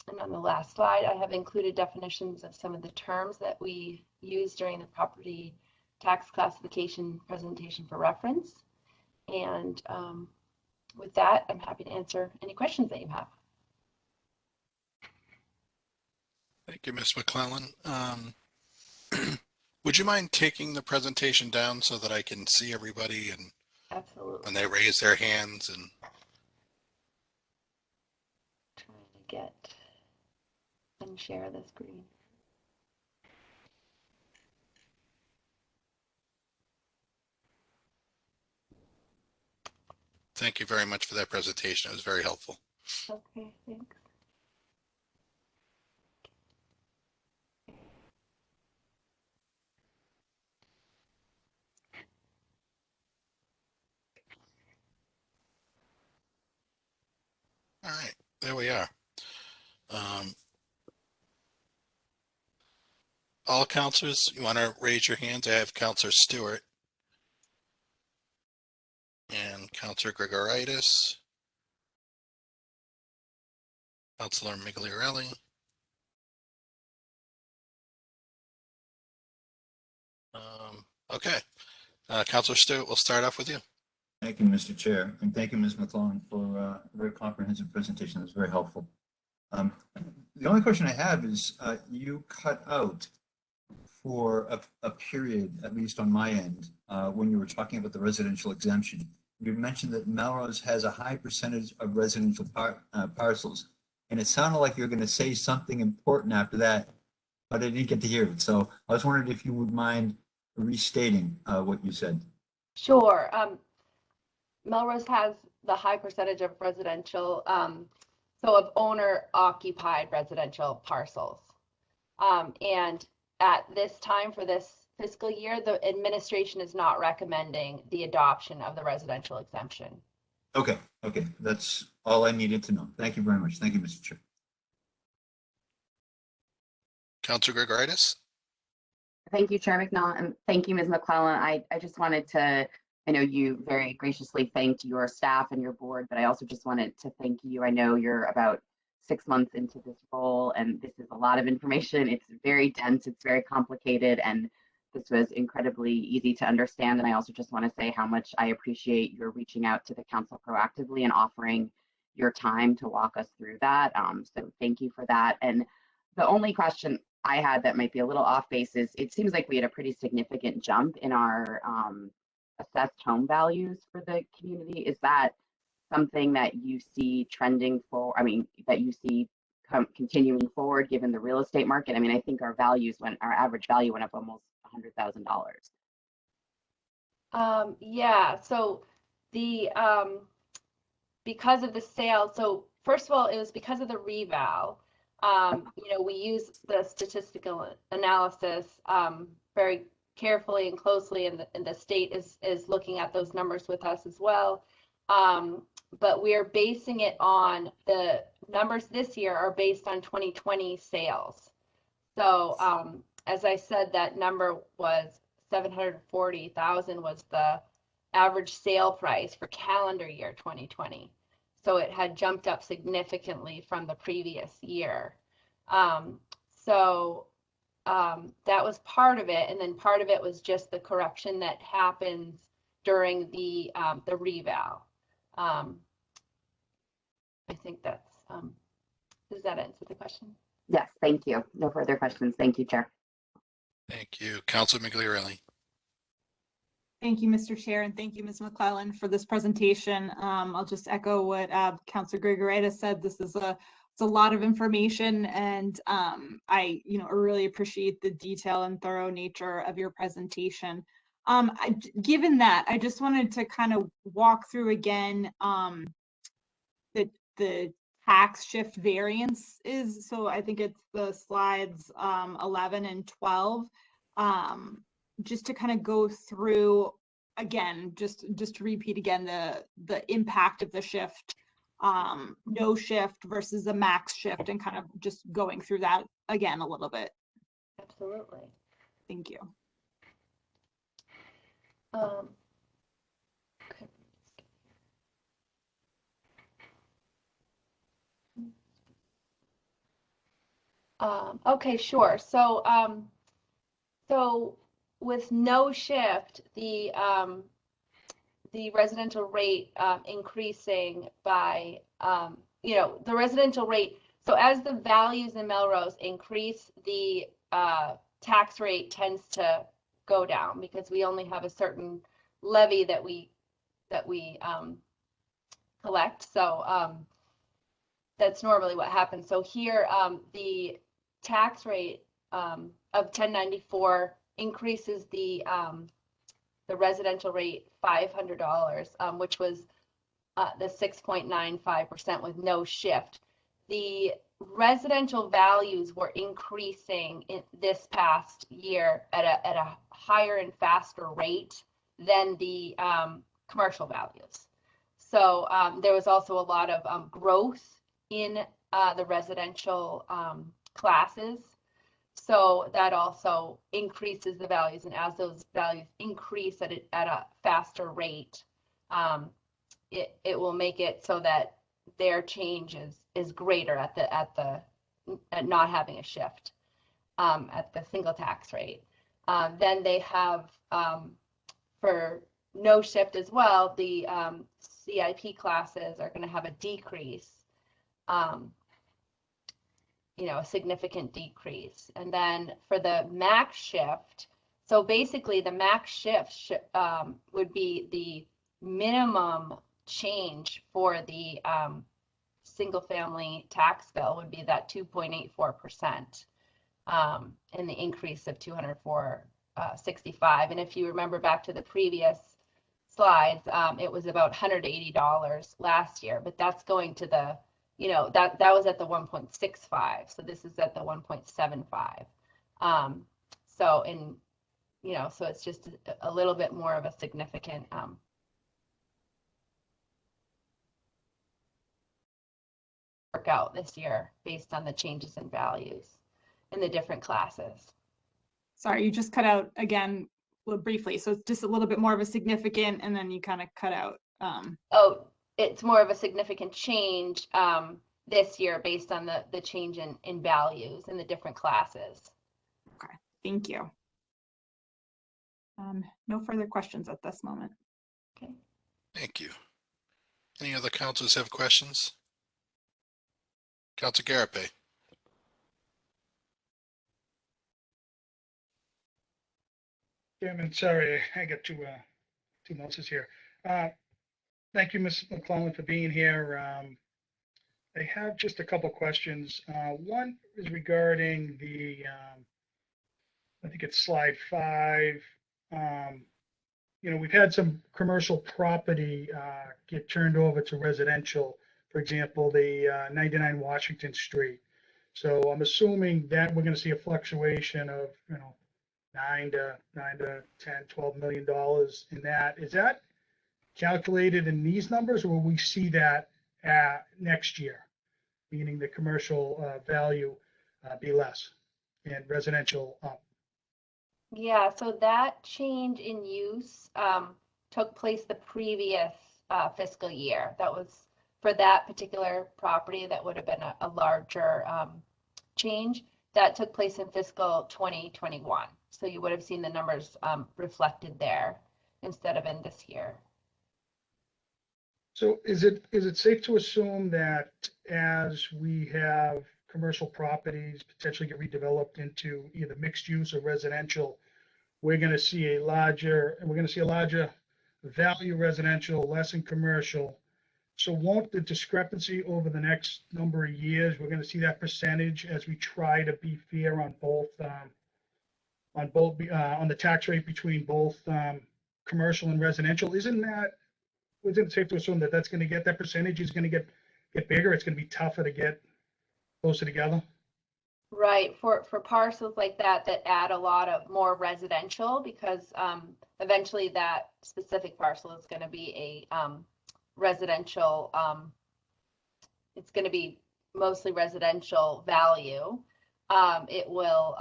and on the last slide, I have included definitions of some of the terms that we used during the property tax classification presentation for reference. And with that, I'm happy to answer any questions that you have. Thank you, Ms. McClellan. Would you mind taking the presentation down so that I can see everybody and Absolutely. when they raise their hands? And Trying to get and share the screen. thank you very much for that presentation. It was very helpful. Okay, thanks. All right, there we are. All counselors, you want to raise your hands? I have Counselor Stewart and Counselor Gregoritis, Counselor Migliorelli. Okay, Counselor Stewart, we'll start off with you. Thank you, Mr. Chair, and thank you, Ms. McClellan, for a very comprehensive presentation. It was very helpful. The only question I have is you cut out for a period, at least on my end, when you were talking about the residential exemption. You mentioned that Melrose has a high percentage of residential parcels, and it sounded like you were going to say something important after that, but I didn't get to hear it. So I was wondering if you would mind restating what you said. Sure. Melrose has the high percentage of residential, so of owner-occupied residential parcels. And at this time for this fiscal year, the administration is not recommending the adoption of the residential exemption. Okay, that's all I needed to know. Thank you very much. Thank you, Mr. Chair. Counselor Gregoritis. Thank you, Chair McNaught, and thank you, Ms. McClellan. I just wanted to, I know you very graciously thanked your staff and your board, but I also just wanted to thank you. I know you're about 6 months into this role, and this is a lot of information. It's very dense, it's very complicated, and this was incredibly easy to understand. And I also just want to say how much I appreciate your reaching out to the council proactively and offering your time to walk us through that. So thank you for that. And the only question I had that might be a little off base is it seems like we had a pretty significant jump in our assessed home values for the community. Is that something that you see trending for, that you see continuing forward given the real estate market? I mean, I think our average value went up almost $100,000. Yeah, so the because of the sale, so first of all, it was because of the reval. We use the statistical analysis very carefully and closely, and the state is looking at those numbers with us as well. But we are basing it on the numbers this year are based on 2020 sales. So as I said, that number was 740,000 was the average sale price for calendar year 2020. So it had jumped up significantly from the previous year. That was part of it, and then part of it was just the correction that happens during the reval. I think that's, does that answer the question? Yes, thank you. No further questions. Thank you, Chair. Thank you. Counselor Migliorelli. Thank you, Mr. Chair, and thank you, Ms. McClellan, for this presentation. I'll just echo what Counselor Gregoritis said. This is it's a lot of information, and I really appreciate the detail and thorough nature of your presentation. Given that, I just wanted to kind of walk through again the tax shift variance is. So I think it's the slides 11 and 12. Just to kind of go through again, just to repeat again the impact of the shift, no shift versus a max shift, and kind of just going through that again a little bit. Absolutely. Thank you. Okay, sure. So with no shift, the residential rate increasing by, the residential rate So as the values in Melrose increase, the tax rate tends to go down because we only have a certain levy that we collect. So that's normally what happens. So here, the tax rate of 1094 increases the residential rate $500, which was the 6.95% with no shift. The residential values were increasing in this past year at a higher and faster rate than the commercial values. So there was also a lot of growth in the residential classes. So that also increases the values, and as those values increase at a faster rate, it will make it so that their change is greater at not having a shift at the single tax rate. Then they have for no shift as well, the CIP classes are going to have a decrease, a significant decrease. And then for the max shift, so basically the max shift would be the minimum change for the single family tax bill would be that 2.84%, and the increase of 204.65. And if you remember back to the previous slides, it was about $180 last year, but that's going to the, that was at the 1.65. So this is at the 1.75. So so it's just a little bit more of a significant work out this year based on the changes in values in the different classes. Sorry, you just cut out again briefly. So it's just a little bit more of a significant, and then you kind of cut out. Oh, it's more of a significant change this year based on the change in values in the different classes. Okay, thank you. No further questions at this moment. Okay. Thank you. Any other councilors have questions? Councilor Garape. Chairman, sorry, I got two notices here. Thank you, Ms. McClellan, for being here. I have just a couple questions. One is regarding the, I think it's slide 5. We've had some commercial property get turned over to residential, for example, the 99 Washington Street. So I'm assuming that we're going to see a fluctuation of, $9 to $10, $12 million in that. Is that calculated in these numbers, or will we see that next year, meaning the commercial value be less and residential up? Yeah, so that change in use took place the previous fiscal year. That was for that particular property. That would have been a larger change. That took place in fiscal 2021. So you would have seen the numbers reflected there instead of in this year. So is it safe to assume that as we have commercial properties potentially get redeveloped into either mixed use or residential, we're going to see a larger value residential, less in commercial? So won't the discrepancy over the next number of years, we're going to see that percentage as we try to be fair on both on the tax rate between both commercial and residential? Isn't it safe to assume that that's going to get, that percentage is going to get bigger? It's going to be tougher to get closer together? Right, for parcels like that add a lot of more residential, because eventually that specific parcel is going to be a residential, it's going to be mostly residential value. It will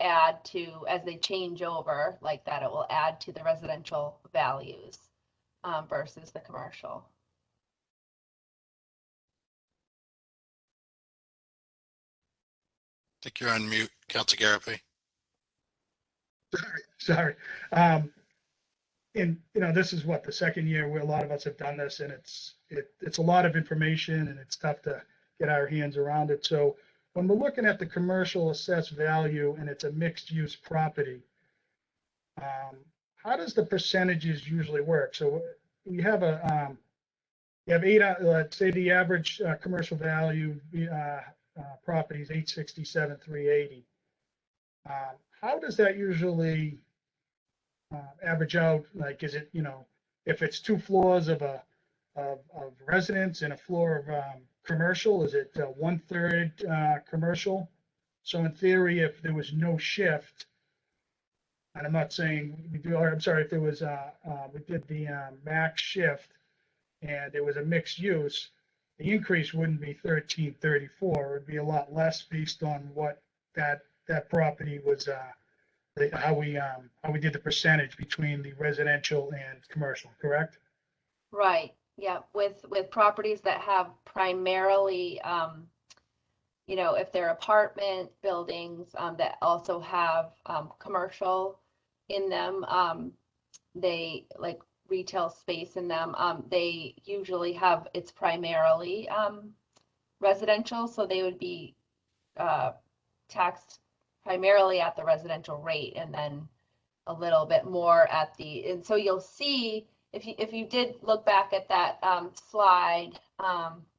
add to, as they change over like that, it will add to the residential values versus the commercial. I think you're on mute, Councilor Garape. Sorry. And this is what, the second year where a lot of us have done this, and it's a lot of information, and it's tough to get our hands around it. So when we're looking at the commercial assessed value and it's a mixed use property, how does the percentages usually work? So you have you have let's say the average commercial value property is 867,380. How does that usually average out? Like, is it, if it's 2 floors of residence and a floor of commercial, is it 1/3 commercial? So in theory, if there was no shift, and I'm not saying we do, or I'm sorry, if there was we did the max shift and it was a mixed use, the increase wouldn't be 1334. It would be a lot less based on what that property was, how we did the percentage between the residential and commercial, correct? Right. Yeah. With properties that have primarily, if they're apartment buildings that also have commercial in them, they like retail space in them, they usually have, it's primarily residential, so they would be taxed primarily at the residential rate and then a little bit more at and so you'll see, if you did look back at that slide,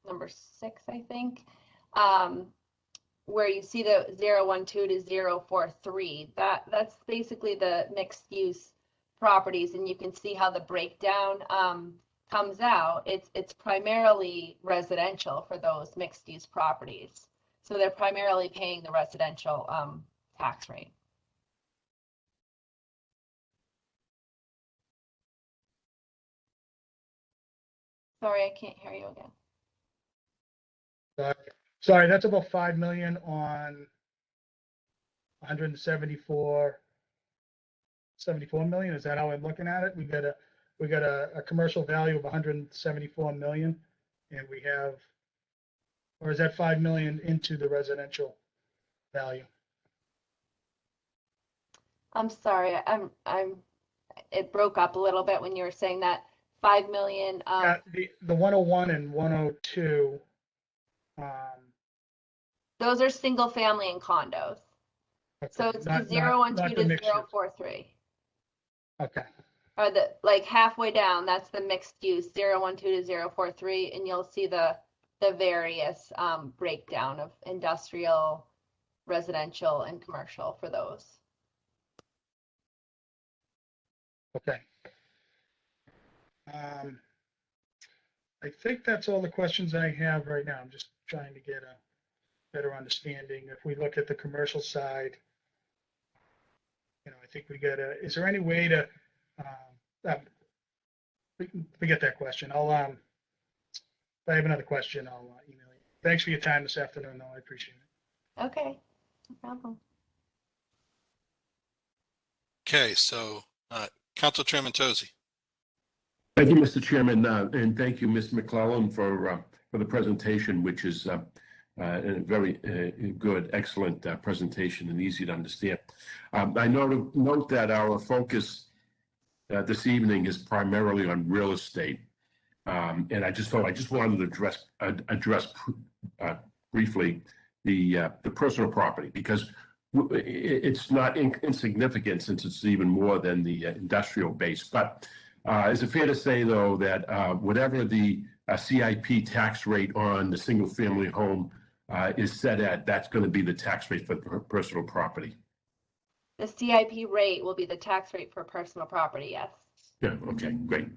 number 6, I think, where you see the 012 to 043, that's basically the mixed use properties, and you can see how the breakdown comes out. It's primarily residential for those mixed use properties, so they're primarily paying the residential tax rate. Sorry, I can't hear you again. Sorry, that's about 5 million on 174 million. Is that how I'm looking at it? We got a commercial value of 174 million, and we have, or is that 5 million into the residential value? I'm sorry, it broke up a little bit when you were saying that. 5 million. Yeah, the 101 and 102. Those are single family and condos. Okay, So it's not- the 012 not the to mixed use. 043. Okay, Or the like halfway down, that's the mixed use 012 to 043, and you'll see the various breakdown of industrial, residential, and commercial for those. okay. I think that's all the questions I have right now. I'm just trying to get a better understanding. If we look at the commercial side, I think we got is there any way to, forget that question. I'll, if I have another question, I'll email you. Thanks for your time this afternoon, though. I appreciate it. Okay, no problem. Okay, so Council Chairman Tozy. Thank you, Mr. Chairman, and thank you, Ms. McClellan, for the presentation, which is a very good, excellent presentation and easy to understand. I note that our focus this evening is primarily on real estate, and I just wanted to address briefly the personal property, because it's not insignificant, since it's even more than the industrial base. But is it fair to say, though, that whatever the CIP tax rate on the single family home is set at, that's going to be the tax rate for personal property? The CIP rate will be the tax rate for personal property, yes. Yeah, okay, great.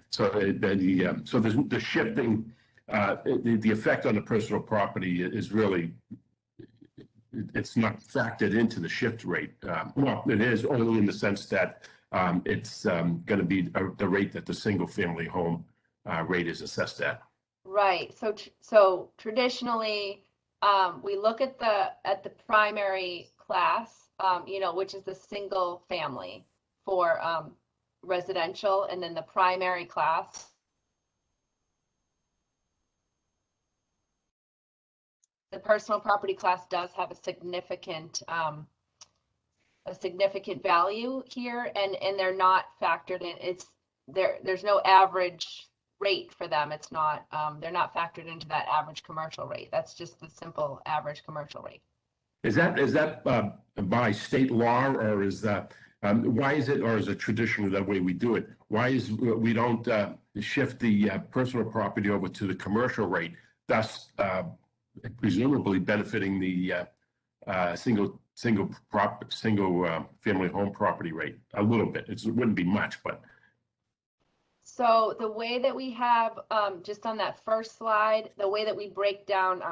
So the shifting, the effect on the personal property is really, it's not factored into the shift rate. Well, it is only in the sense that it's going to be the rate that the single family home rate is assessed at. Right. So traditionally, we look at the primary class, which is the single family for residential, and then the primary class. The personal property class does have a significant value here, and they're not factored in. There's no average rate for them. It's not, they're not factored into that average commercial rate. That's just the simple average commercial rate. Is that by state law, or is that, why is it, or is it traditionally the way we do it? Why is we don't shift the personal property over to the commercial rate, thus presumably benefiting the single family home property rate a little bit? It wouldn't be much, but. So the way that we have, just on that first slide, the way that we break down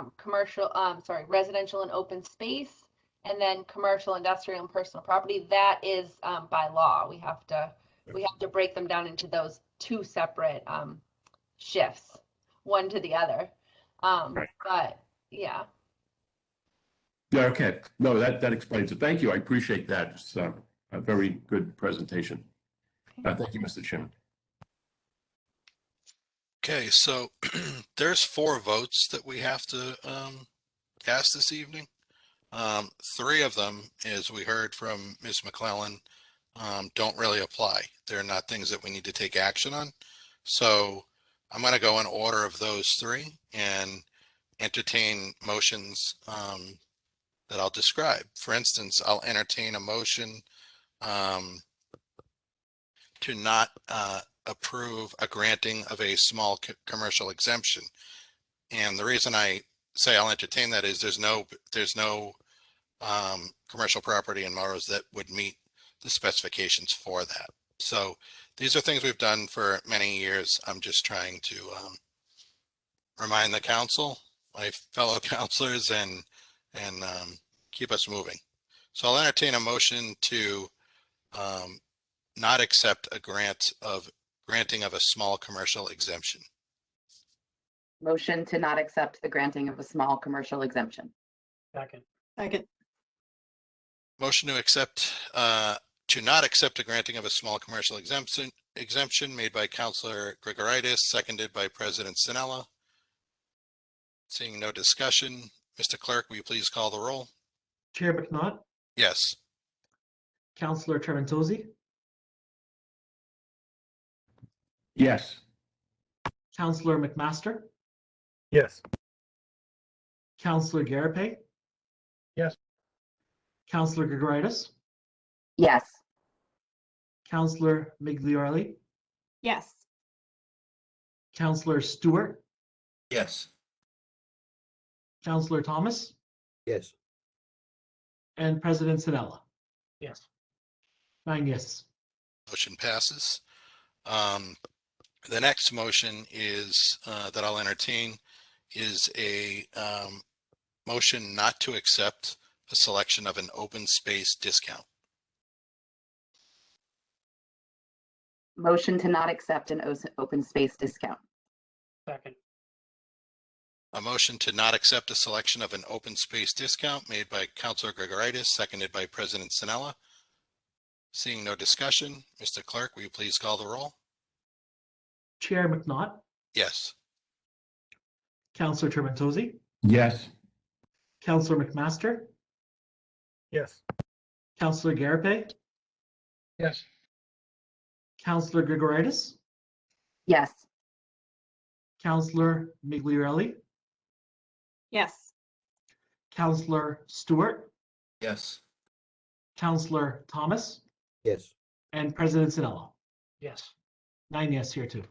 residential and open space, and then commercial, industrial, and personal property, that is by law. We have to break them down into those two separate shifts, one to the other. Right. But yeah. Yeah, okay. No, that explains it. Thank you. I appreciate that. It's a very good presentation. Thank you, Mr. Chairman. Okay, so there's 4 votes that we have to cast this evening. 3 of them, as we heard from Ms. McClellan, don't really apply. They're not things that we need to take action on. So I'm going to go in order of those 3 and entertain motions that I'll describe. For instance, I'll entertain a motion to not approve a granting of a small commercial exemption. And the reason I say I'll entertain that is there's no commercial property in Melrose that would meet the specifications for that. So these are things we've done for many years. I'm just trying to remind the council, my fellow councilors, and keep us moving. So I'll entertain a motion to not accept a granting of a small commercial exemption. Motion to not accept the granting of a small commercial exemption. Second. Second. Motion to accept, to not accept a granting of a small commercial exemption made by Councilor Grigoritis, seconded by President Sinella. Seeing no discussion, Mr. Clerk, will you please call the roll? Chair McNaught, Yes. Councillor Tremantozzi, Yes. Councillor McMaster, Yes. Councillor Garapay. Yes. Councillor Grigoritis, Yes. Councillor Migliorelli, Yes. Councillor Stewart, Yes. Councillor Thomas, Yes. and President Sinella. Yes. 9 yes. Motion passes. The next motion is that I'll entertain is a motion not to accept a selection of an open space discount. Motion to not accept an open space discount. Second. A motion to not accept a selection of an open space discount made by Councilor Grigoritis, seconded by President Sinella. Seeing no discussion, Mr. Clerk, will you please call the roll? Chair McNaught, Yes. Councillor Tremantozzi, Yes. Councillor McMaster, Yes. Councillor Garapay, Yes. Councillor Grigoritis, Yes. Councillor Migliorelli, Yes. Councillor Stewart, Yes. Councillor Thomas, Yes. and President Sinella. Yes. 9 yes here too.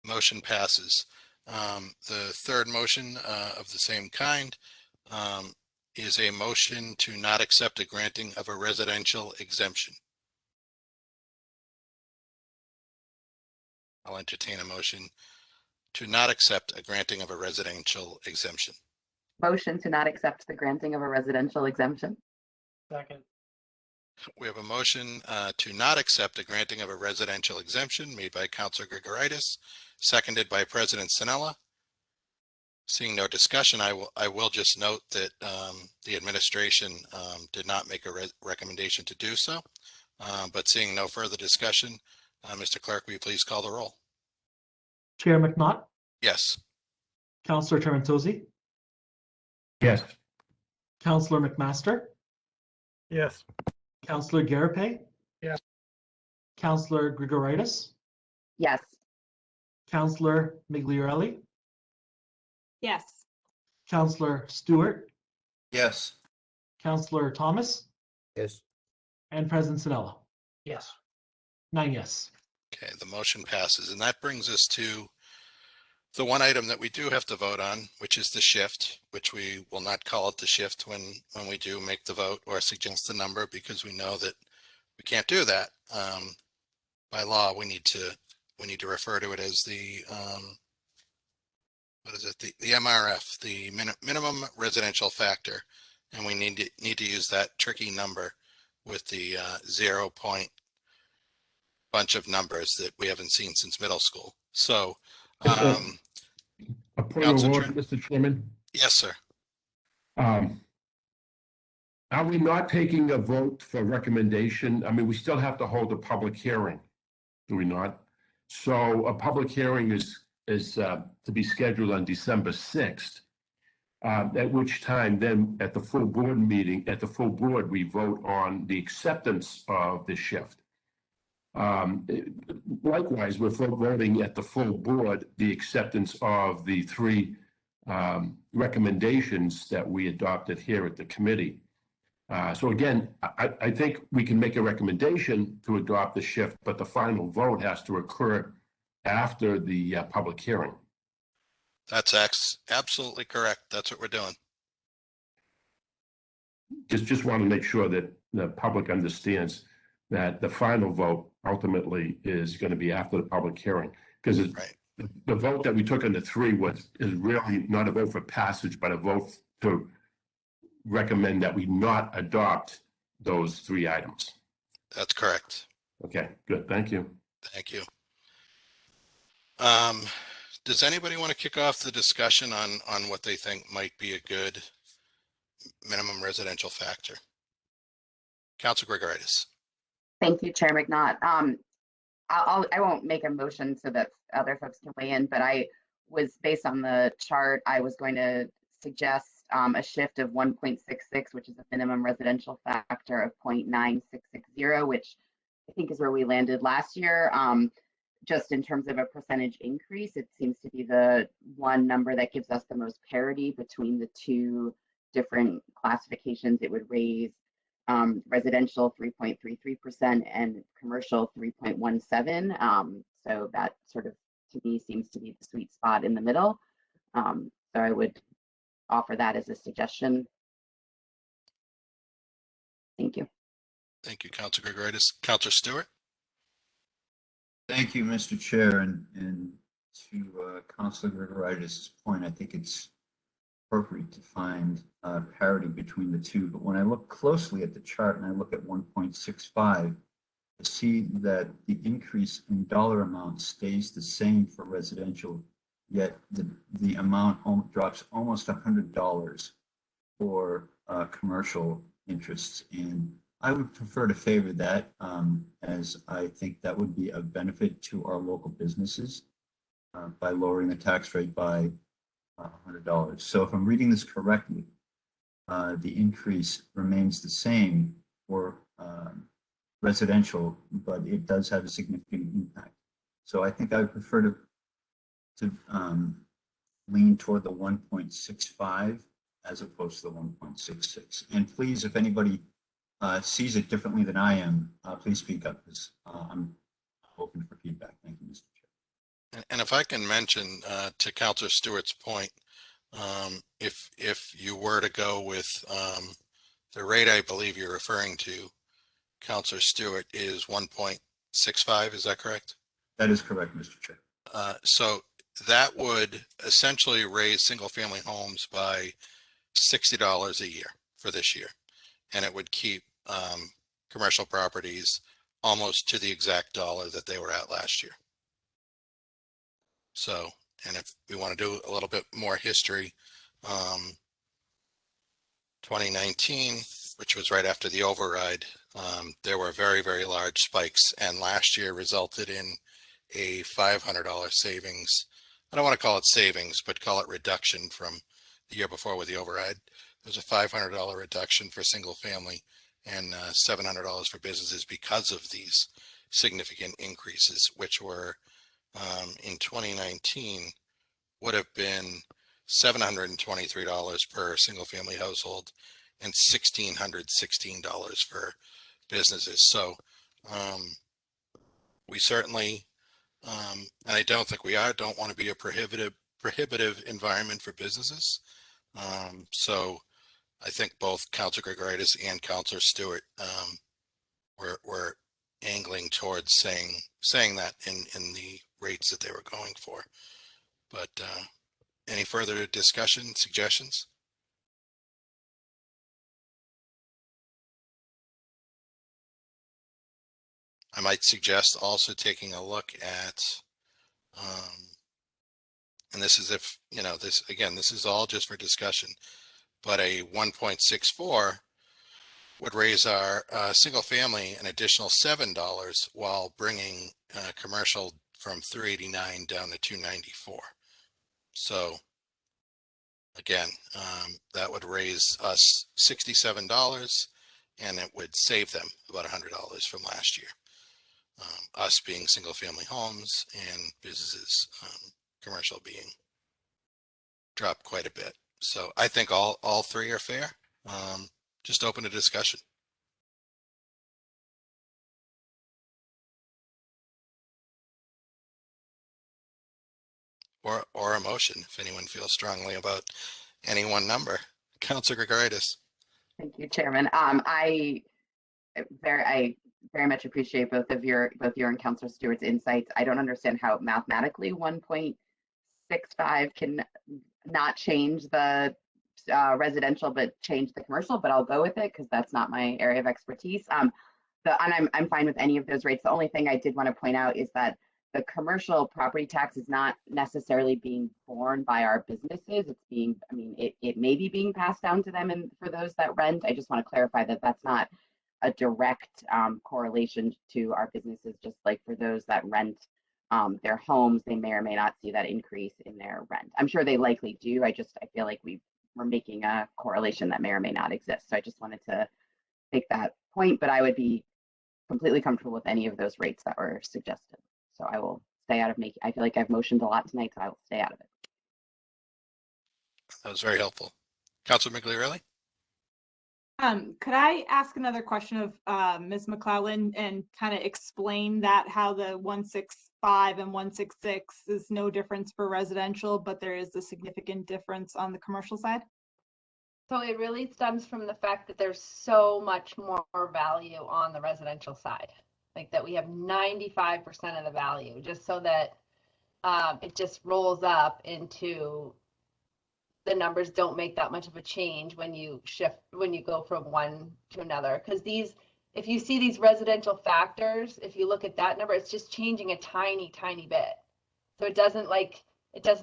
Motion passes. The third motion of the same kind is a motion to not accept a granting of a residential exemption. I'll entertain a motion to not accept a granting of a residential exemption. Motion to not accept the granting of a residential exemption. Second. We have a motion to not accept a granting of a residential exemption made by Councilor Grigoritis, seconded by President Sinella. Seeing no discussion, I will just note that the administration did not make a recommendation to do so. But seeing no further discussion, Mr. Clerk, will you please call the roll? Chair McNaught, Yes. Councillor Tremantozzi, Yes. Councillor McMaster, Yes. Councillor Garapay, Yes. Councillor Grigoritis, Yes. Counselor Migliorelli, Yes. Counselor Stewart, Yes. Counselor Thomas, Yes. and President Sanella. Yes. 9 yes. Okay, the motion passes. And that brings us to the one item that we do have to vote on, which is the shift, which we will not call it the shift when we do make the vote or suggest the number, because we know that we can't do that. By law, we need to refer to it as the what is it? The MRF, the minimum residential factor, and we need to use that tricky number with the 0 point bunch of numbers that we haven't seen since middle school. So, A point of Councilor order, Mr. Chairman. yes, sir. Are we not taking a vote for recommendation? I mean, we still have to hold a public hearing, do we not? So a public hearing is to be scheduled on December 6th, at which time then at the full board meeting, at the full board, we vote on the acceptance of the shift. Likewise, we're voting at the full board, the acceptance of the three recommendations that we adopted here at the committee. So again, I think we can make a recommendation to adopt the shift, but the final vote has to occur after the public hearing. That's absolutely correct. That's what we're doing. Just want to make sure that the public understands that the final vote ultimately is going to be after the public hearing, because Right. the vote that we took on the three is really not a vote for passage, but a vote to recommend that we not adopt those three items. That's correct. Okay, good. Thank you. Thank you. Does anybody want to kick off the discussion on what they think might be a good minimum residential factor? Councilor Gregoritis. Thank you, Chair McNaught. I won't make a motion so that other folks can weigh in, but I was, based on the chart, I was going to suggest a shift of 1.66, which is a minimum residential factor of 0.9660, which I think is where we landed last year. Just in terms of a percentage increase, it seems to be the one number that gives us the most parity between the two different classifications. It would raise residential 3.33% and commercial 3.17%. So that sort of, to me, seems to be the sweet spot in the middle. So I would offer that as a suggestion. Thank you. Thank you, Councilor Gregoritis. Councilor Stewart. Thank you, Mr. Chair, and to Councilor Gregoritis' point, I think it's appropriate to find parity between the two. But when I look closely at the chart and I look at 1.65, I see that the increase in dollar amount stays the same for residential, yet the amount drops almost $100 for commercial interests. And I would prefer to favor that, as I think that would be of benefit to our local businesses by lowering the tax rate by $100. So if I'm reading this correctly, the increase remains the same for residential, but it does have a significant impact. So I think I would prefer to lean toward the 1.65 as opposed to the 1.66. And please, if anybody sees it differently than I am, please speak up, because I'm open for feedback. Thank you, Mr. Chair. And if I can mention to Councilor Stewart's point, if you were to go with the rate I believe you're referring to, Councilor Stewart, is 1.65, is that correct? That is correct, Mr. Chair. So that would essentially raise single family homes by $60 a year for this year. And it would keep commercial properties almost to the exact dollar that they were at last year. So, and if we want to do a little bit more history, 2019, which was right after the override, there were very, very large spikes, and last year resulted in a $500 savings. I don't want to call it savings, but call it reduction from the year before with the override. There's a $500 reduction for single family and $700 for businesses because of these significant increases, which were in 2019 would have been $723 per single family household and $1,616 for businesses. So we certainly, and I don't think we don't want to be a prohibitive environment for businesses. So I think both Councilor Gregoritis and Councilor Stewart were angling towards saying that in the rates that they were going for. But any further discussion, suggestions? I might suggest also taking a look at, and this is if, you know, this, again, this is all just for discussion, but a 1.64 would raise our single family an additional $7 while bringing commercial from 389 down to 294. So again, that would raise us $67 and it would save them about $100 from last year. Us being single family homes and businesses, commercial being dropped quite a bit. So I think all three are fair. Just open a discussion. Or a motion if anyone feels strongly about any one number. Councilor Gregoritis. Thank you, Chairman. I very much appreciate both your and Councilor Stewart's insights. I don't understand how mathematically 1.65 can not change the residential but change the commercial, but I'll go with it because that's not my area of expertise. And I'm fine with any of those rates. The only thing I did want to point out is that the commercial property tax is not necessarily being borne by our businesses. It's being, I mean, it may be being passed down to them, and for those that rent, I just want to clarify that that's not a direct correlation to our businesses. Just like for those that rent their homes, they may or may not see that increase in their rent. I'm sure they likely do. I feel like we're making a correlation that may or may not exist. So I just wanted to make that point, but I would be completely comfortable with any of those rates that were suggested. So I will stay out of making, I feel like I've motioned a lot tonight, so I will stay out of it. That was very helpful. Councilor Migliarelli? Could I ask another question of Ms. McClellan and kind of explain that how the 165 and 166 is no difference for residential, but there is a significant difference on the commercial side? So it really stems from the fact that there's so much more value on the residential side. Like that we have 95% of the value, just so that it just rolls up into the numbers don't make that much of a change when you go from one to another. Because if you see these residential factors, if you look at that number, it's just changing a tiny bit. So it doesn't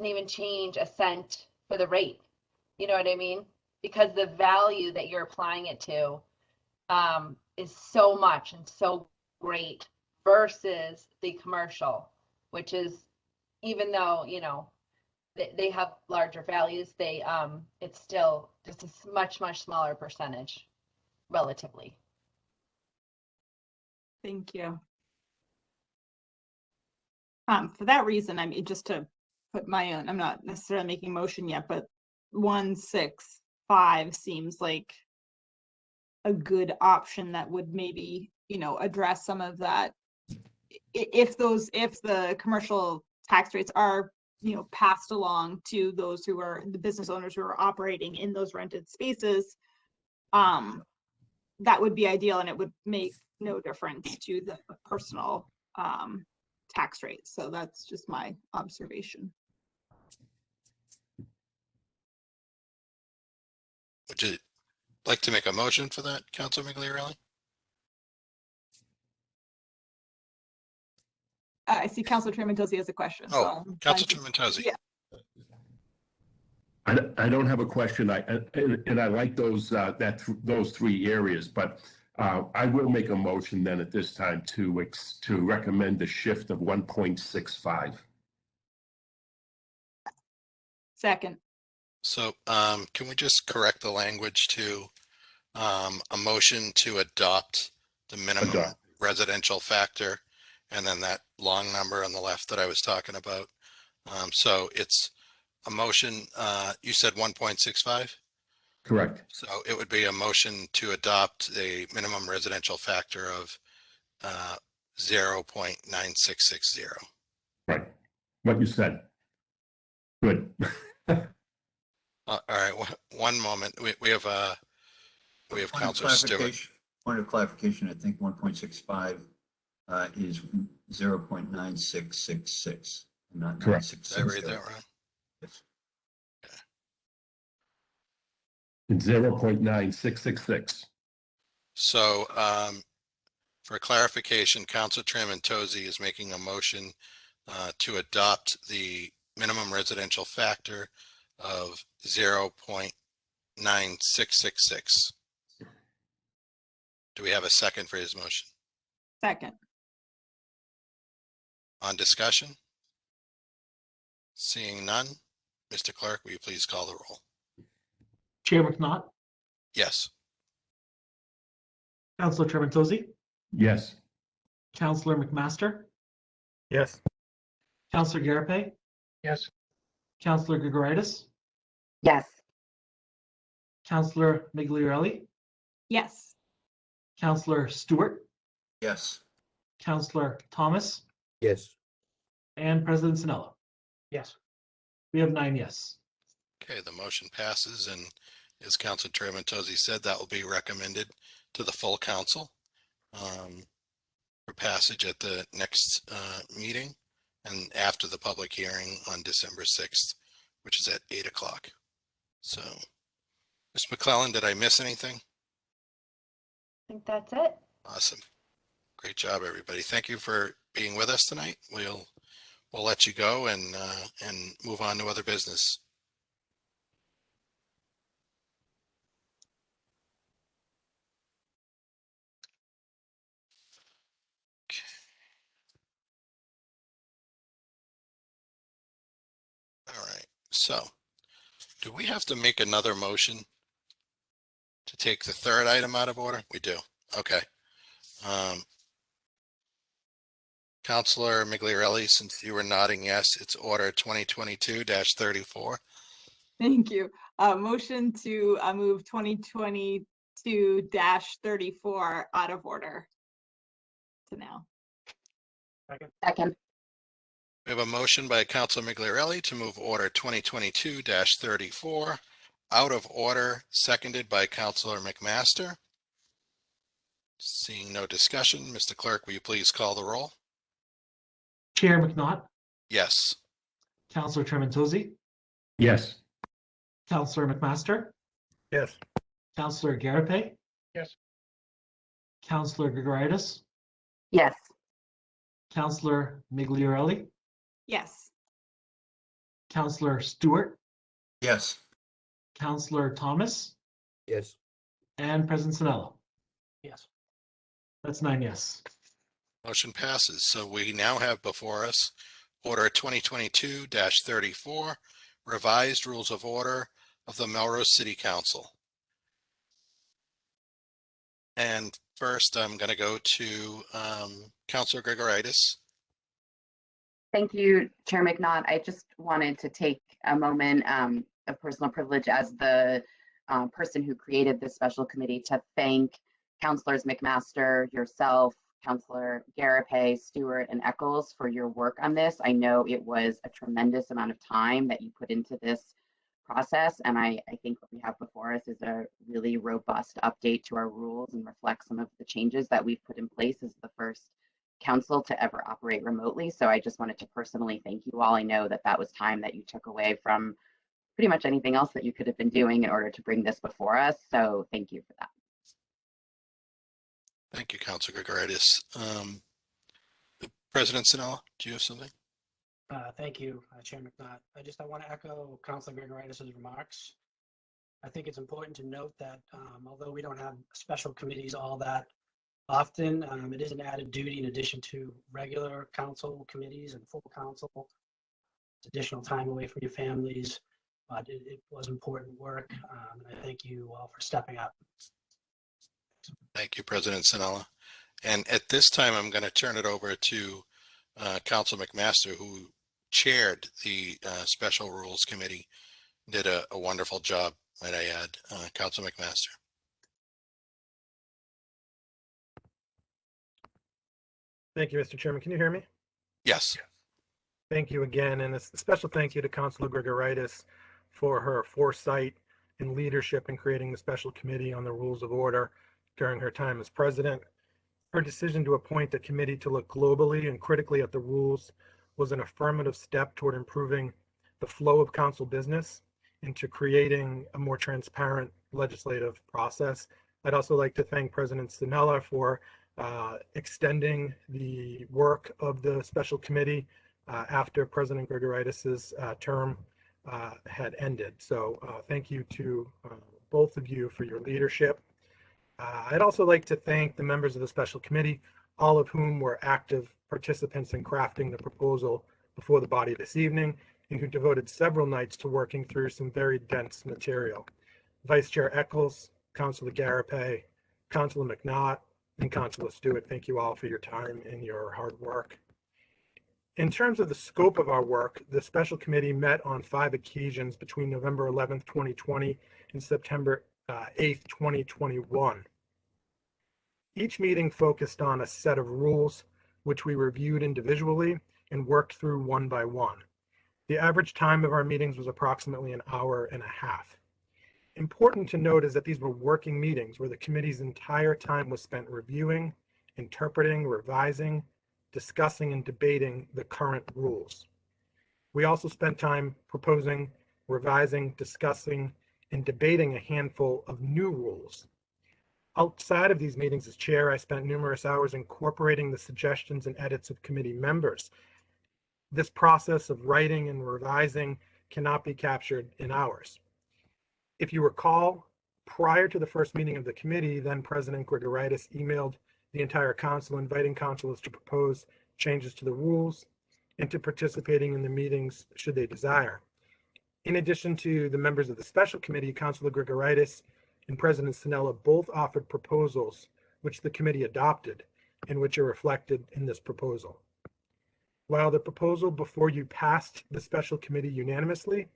even change a cent for the rate. You know what I mean? Because the value that you're applying it to is so much and so great versus the commercial, which is, even though, you know, they have larger values, it's still just a much smaller percentage relatively. Thank you. For that reason, I mean, just to put my own, I'm not necessarily making motion yet, but 165 seems like a good option that would maybe, you know, address some of that. If the commercial tax rates are, you know, passed along to those who are the business owners who are operating in those rented spaces, that would be ideal, and it would make no difference to the personal tax rate. So that's just my observation. Would you like to make a motion for that, Councilor Migliarelli? I see Councilor Trementozzi has a question. Oh, so Councilor Trementozzi. Yeah. I don't have a question. And I like those those three areas, but I will make a motion then at this time to recommend the shift of 1.65. Second. So can we just correct the language to a motion to adopt the minimum residential factor and then that long number on the left that I was talking about. So it's a motion, you said 1.65? Correct. So it would be a motion to adopt a minimum residential factor of 0.9660. Right. What you said. Good. All right, one moment. We have Councilor Stewart. Point of clarification, I think 1.65 is 0.9666, not Correct. 966. Did I read that wrong? Yes. It's 0.9666. So for clarification, Council Chairman Tozy is making a motion to adopt the minimum residential factor of 0.9666. Do we have a second for his motion? Second. On discussion? Seeing none, Mr. Clerk, will you please call the roll? Chair McNaught, Yes. Councilor Trementozzi, Yes. Councilor McMaster, Yes. Councilor Garapay, Yes. Councilor Gregoritis, Yes. Councilor Migliarelli, Yes. Councilor Stewart, Yes. Councilor Thomas, Yes. and President Sinella. Yes. We have 9 yes. Okay, the motion passes, and as Council Chairman Tozy said, that will be recommended to the full council for passage at the next meeting and after the public hearing on December 6th, which is at 8 o'clock. So, Ms. McClellan, did I miss anything? I think that's it. Awesome. Great job, everybody. Thank you for being with us tonight. We'll let you go and move on to other business. All right. So, do we have to make another motion to take the third item out of order? We do. Okay. Councilor Migliarelli, since you were nodding yes, it's order 2022-34. Thank you. Motion to move 2022-34 out of order to now. Second. We have a motion by Councilor Migliarelli to move order 2022-34 out of order, seconded by Councilor McMaster. Seeing no discussion, Mr. Clerk, will you please call the roll? Chair McNaught, Yes. Councilor Trementozzi, Yes. Councilor McMaster, Yes. Councilor Garapay, Yes. Councilor Gregoritis, Yes. Councilor Migliarelli, Yes. Councilor Stewart, Yes. Councilor Thomas, Yes. and President Sinella. Yes. That's 9 yes. Motion passes. So we now have before us order 2022-34, revised rules of order of the Melrose City Council. And first, I'm going to go to Councilor Gregoritis. Thank you, Chair McNaught. I just wanted to take a moment of personal privilege as the person who created this special committee to thank Councilors McMaster, yourself, Councilor Garapay, Stewart, and Eccles for your work on this. I know it was a tremendous amount of time that you put into this process, and I think what we have before us is a really robust update to our rules and reflects some of the changes that we've put in place as the first council to ever operate remotely. So I just wanted to personally thank you all. I know that that was time that you took away from pretty much anything else that you could have been doing in order to bring this before us. So thank you for that. Thank you, Councilor Gregoritis. President Sinella, do you have something? Thank you, Chair McNaught. I want to echo Councilor Gregoritis' remarks. I think it's important to note that although we don't have special committees all that often, it is an added duty in addition to regular council committees and full council. It's additional time away from your families, but it was important work. And I thank you all for stepping up. Thank you, President Sinella. And at this time, I'm going to turn it over to Council McMaster, who chaired the Special Rules Committee. Did a wonderful job, might I add. Council McMaster. Thank you, Mr. Chairman. Can you hear me? Yes. Thank you again, and a special thank you to Councilor Grigoritis for her foresight and leadership in creating the special committee on the rules of order during her time as president. Her decision to appoint a committee to look globally and critically at the rules was an affirmative step toward improving the flow of council business into creating a more transparent legislative process. I'd also like to thank President Stanella for extending the work of the special committee after President Grigoritis's term had ended. So thank you to both of you for your leadership. I'd also like to thank the members of the special committee, all of whom were active participants in crafting the proposal before the body this evening, and who devoted several nights to working through some very dense material. Vice Chair Eccles, Councilor Garapay, Councilor McNaught, and Councilor Stewart, thank you all for your time and your hard work. In terms of the scope of our work, the special committee met on 5 occasions between November 11th, 2020 and September 8th, 2021. Each meeting focused on a set of rules, which we reviewed individually and worked through one by one. The average time of our meetings was approximately an hour and a half. Important to note is that these were working meetings where the committee's entire time was spent reviewing, interpreting, revising, discussing, and debating the current rules. We also spent time proposing, revising, discussing, and debating a handful of new rules. Outside of these meetings as chair, I spent numerous hours incorporating the suggestions and edits of committee members. This process of writing and revising cannot be captured in hours. If you recall, prior to the first meeting of the committee, then President Grigoritis emailed the entire council inviting councilors to propose changes to the rules and to participating in the meetings should they desire. In addition to the members of the special committee, Councilor Grigoritis and President Stanella both offered proposals which the committee adopted and which are reflected in this proposal. While the proposal before you passed the special committee unanimously,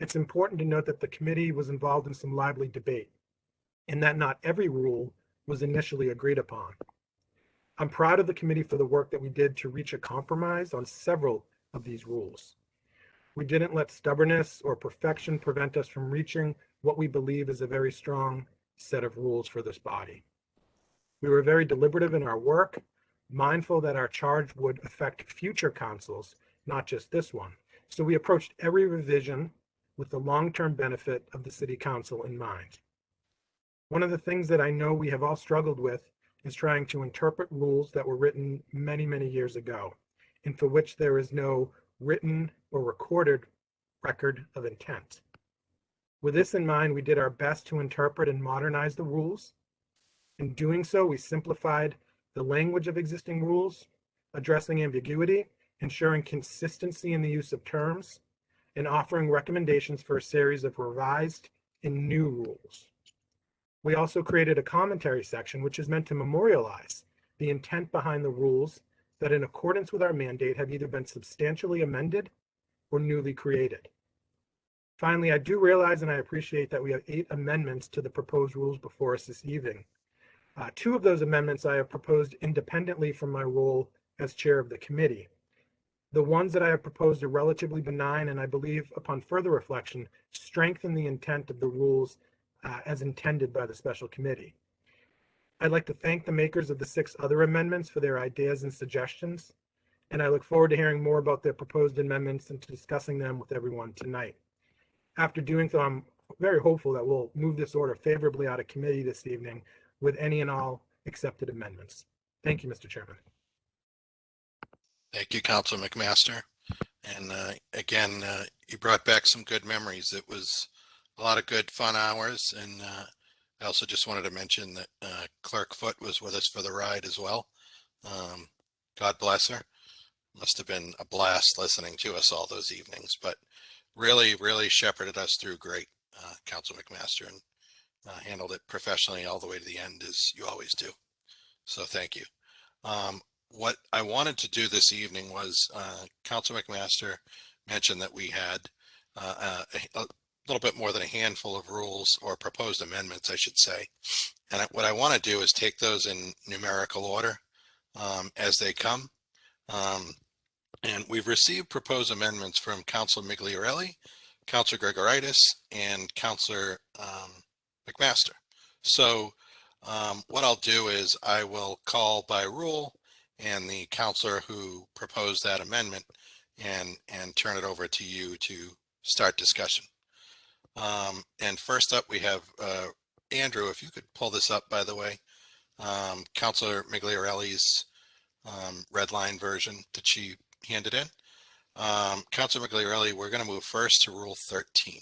it's important to note that the committee was involved in some lively debate and that not every rule was initially agreed upon. I'm proud of the committee for the work that we did to reach a compromise on several of these rules. We didn't let stubbornness or perfection prevent us from reaching what we believe is a very strong set of rules for this body. We were very deliberative in our work, mindful that our charge would affect future councils, not just this one. So we approached every revision with the long-term benefit of the city council in mind. One of the things that I know we have all struggled with is trying to interpret rules that were written many, many years ago, and for which there is no written or recorded record of intent. With this in mind, we did our best to interpret and modernize the rules. In doing so, we simplified the language of existing rules, addressing ambiguity, ensuring consistency in the use of terms, and offering recommendations for a series of revised and new rules. We also created a commentary section, which is meant to memorialize the intent behind the rules that, in accordance with our mandate, have either been substantially amended or newly created. Finally, I do realize and I appreciate that we have 8 amendments to the proposed rules before us this evening. 2 of those amendments I have proposed independently from my role as chair of the committee. The ones that I have proposed are relatively benign and I believe, upon further reflection, strengthen the intent of the rules as intended by the special committee. I'd like to thank the makers of the 6 other amendments for their ideas and suggestions, and I look forward to hearing more about their proposed amendments and to discussing them with everyone tonight. After doing so, I'm very hopeful that we'll move this order favorably out of committee this evening with any and all accepted amendments. Thank you, Mr. Chairman. Thank you, Councilor McMaster. And again, you brought back some good memories. It was a lot of good fun hours. And I also just wanted to mention that Clerk Foote was with us for the ride as well. God bless her. Must have been a blast listening to us all those evenings, but really, really shepherded us through great, Councilor McMaster, and handled it professionally all the way to the end, as you always do. So thank you. What I wanted to do this evening was, Council McMaster mentioned that we had a little bit more than a handful of rules, or proposed amendments, I should say. And what I want to do is take those in numerical order as they come. And we've received proposed amendments from Councilor Migliarelli, Councilor Gregoritis, and Councilor McMaster. So what I'll do is I will call by rule and the counselor who proposed that amendment, and turn it over to you to start discussion. And first up, we have Andrew, if you could pull this up, by the way, Councilor Migliarelli's red line version that she handed in. Councilor Migliarelli, we're going to move first to Rule 13.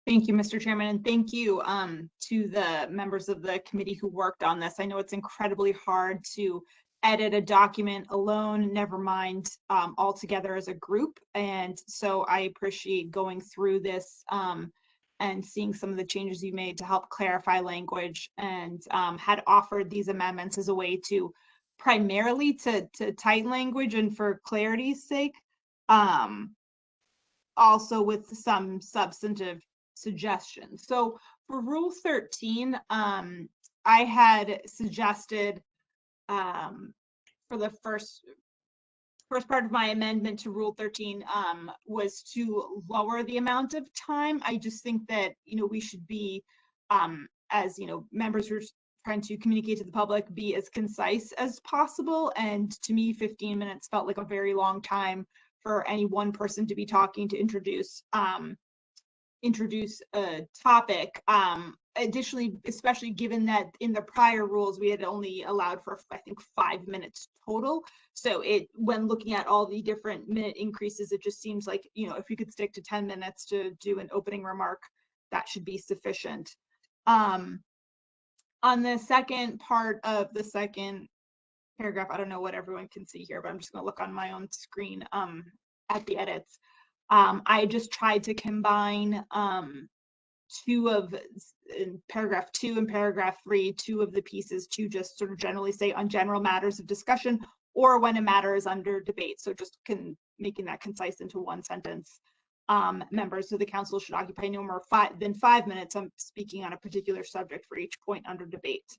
Thank you, Mr. Chairman, and thank you to the members of the committee who worked on this. I know it's incredibly hard to edit a document alone, never mind all together as a group. And so I appreciate going through this and seeing some of the changes you made to help clarify language, and had offered these amendments as a way to primarily to tighten language and for clarity's sake, also with some substantive suggestions. So for Rule 13, I had suggested for the first part of my amendment to Rule 13 was to lower the amount of time. I just think that, we should be, as members who are trying to communicate to the public, be as concise as possible. And to me, 15 minutes felt like a very long time for any one person to be talking to introduce a topic. Additionally, especially given that in the prior rules, we had only allowed for, I think, 5 minutes total. So when looking at all the different minute increases, it just seems like, if you could stick to 10 minutes to do an opening remark, that should be sufficient. On the second part of the second paragraph, I don't know what everyone can see here, but I'm just going to look on my own screen at the edits. I just tried to combine in paragraph 2 and paragraph 3, two of the pieces to just sort of generally say on general matters of discussion, or when a matter is under debate. So just making that concise into one sentence. Members of the council should occupy no more than 5 minutes on speaking on a particular subject for each point under debate.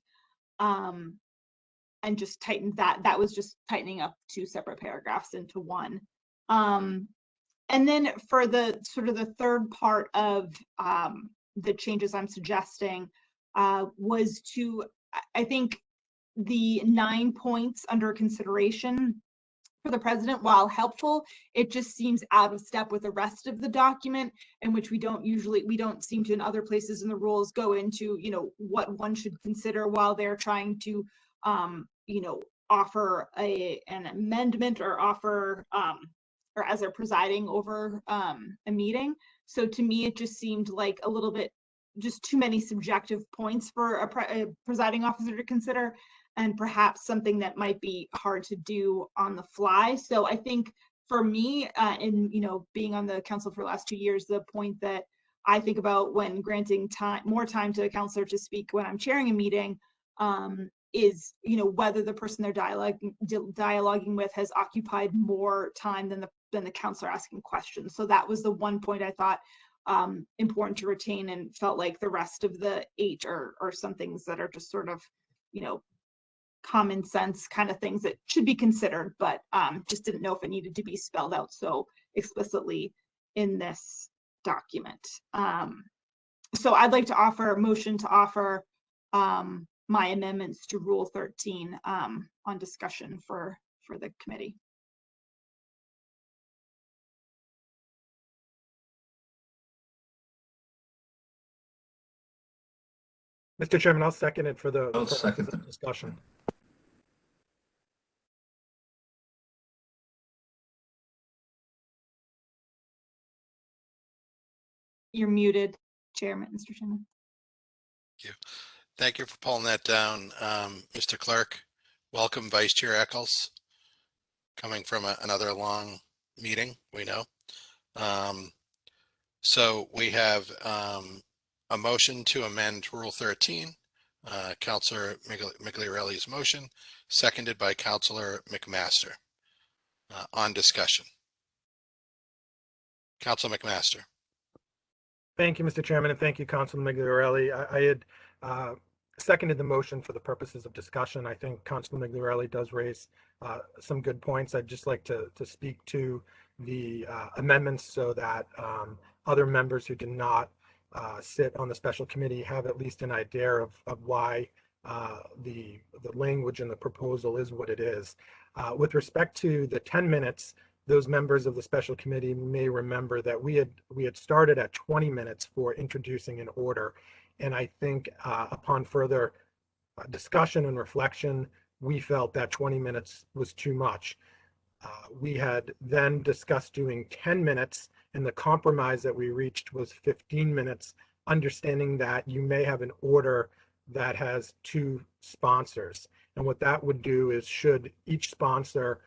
And just tighten that. That was just tightening up 2 separate paragraphs into one. And then for the sort of the third part of the changes I'm suggesting was to, I think the 9 points under consideration for the president, while helpful, it just seems out of step with the rest of the document, in which we don't seem to in other places in the rules go into, what one should consider while they're trying to, offer an amendment or offer, or as they're presiding over a meeting. So to me, it just seemed like a little bit, just too many subjective points for a presiding officer to consider, and perhaps something that might be hard to do on the fly. So I think for me, being on the council for the last 2 years, the point that I think about when granting more time to a counselor to speak when I'm chairing a meeting is, whether the person they're dialoguing with has occupied more time than the counselor asking questions. So that was the one point I thought important to retain, and felt like the rest of the 8 are some things that are just sort of, common sense kind of things that should be considered, but just didn't know if it needed to be spelled out so explicitly in this document. So I'd like to offer a motion to offer my amendments to Rule 13 on discussion for the committee. Mr. Chairman, I'll second it for the I'll purposes second of it. discussion. You're muted, Mr. Chairman. Thank you for pulling that down, Mr. Clerk. Welcome, Vice Chair Eccles, coming from another long meeting, we know. So we have a motion to amend Rule 13 Counselor Migliarelli's motion, seconded by Counselor McMaster. On discussion. Counselor McMaster. Thank you, Mr. Chairman, and thank you, Councilman Migliarelli. I had seconded the motion for the purposes of discussion. I think Councilman Migliarelli does raise some good points. I'd just like to speak to the amendments so that other members who did not sit on the special committee have at least an idea of why the language in the proposal is what it is. With respect to the 10 minutes, those members of the special committee may remember that we had started at 20 minutes for introducing an order. And I think upon further discussion and reflection, we felt that 20 minutes was too much. We had then discussed doing 10 minutes, and the compromise that we reached was 15 minutes, understanding that you may have an order that has two sponsors. And what that would do is, should each sponsor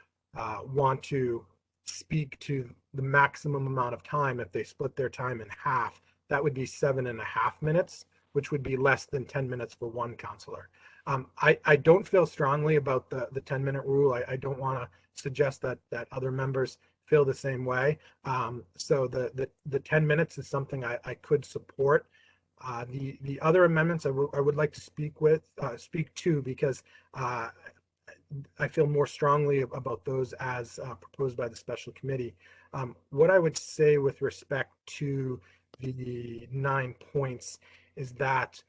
want to speak to the maximum amount of time, if they split their time in half, that would be 7.5 minutes, which would be less than 10 minutes for one counselor. I don't feel strongly about the 10-minute rule. I don't want to suggest that other members feel the same way. So the 10 minutes is something I could support. The other amendments I would like to speak to because I feel more strongly about those as proposed by the special committee. What I would say with respect to the 9 points is that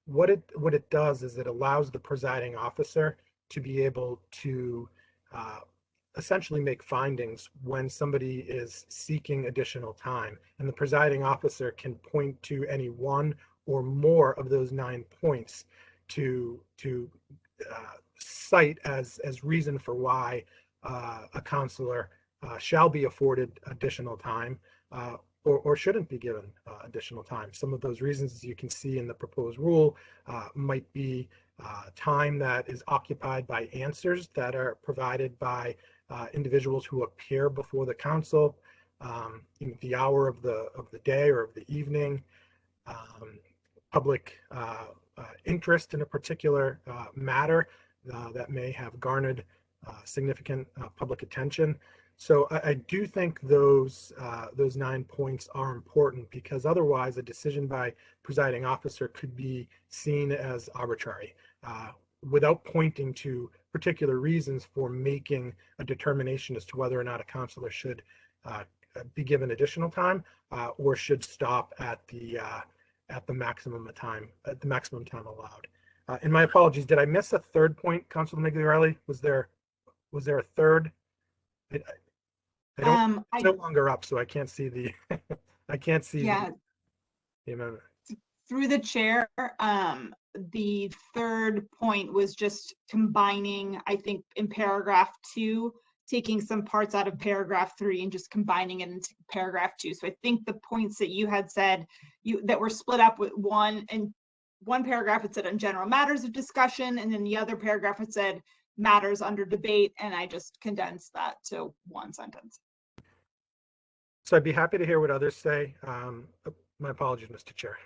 what it does is it allows the presiding officer to be able to essentially make findings when somebody is seeking additional time, and the presiding officer can point to any one or more of those 9 points to cite as reason for why a counselor shall be afforded additional time or shouldn't be given additional time. Some of those reasons, as you can see in the proposed rule, might be time that is occupied by answers that are provided by individuals who appear before the council, the hour of the day or of the evening, public interest in a particular matter that may have garnered significant public attention. So I do think those 9 points are important, because otherwise a decision by presiding officer could be seen as arbitrary without pointing to particular reasons for making a determination as to whether or not a counselor should be given additional time or should stop at the maximum time allowed. And my apologies, did I miss a third point, Councilor Migliarelli? Was there a third? I don't. It's no longer up, so I can't see the. I can't see the amendment. Through the chair, the third point was just combining, I think, in paragraph 2, taking some parts out of paragraph 3 and just combining it into paragraph 2. So I think the points that you had said that were split up with one paragraph, it said on general matters of discussion, and then the other paragraph it said matters under debate, and I just condensed that to one sentence. So I'd be happy to hear what others say. My apologies, Mr. Chair.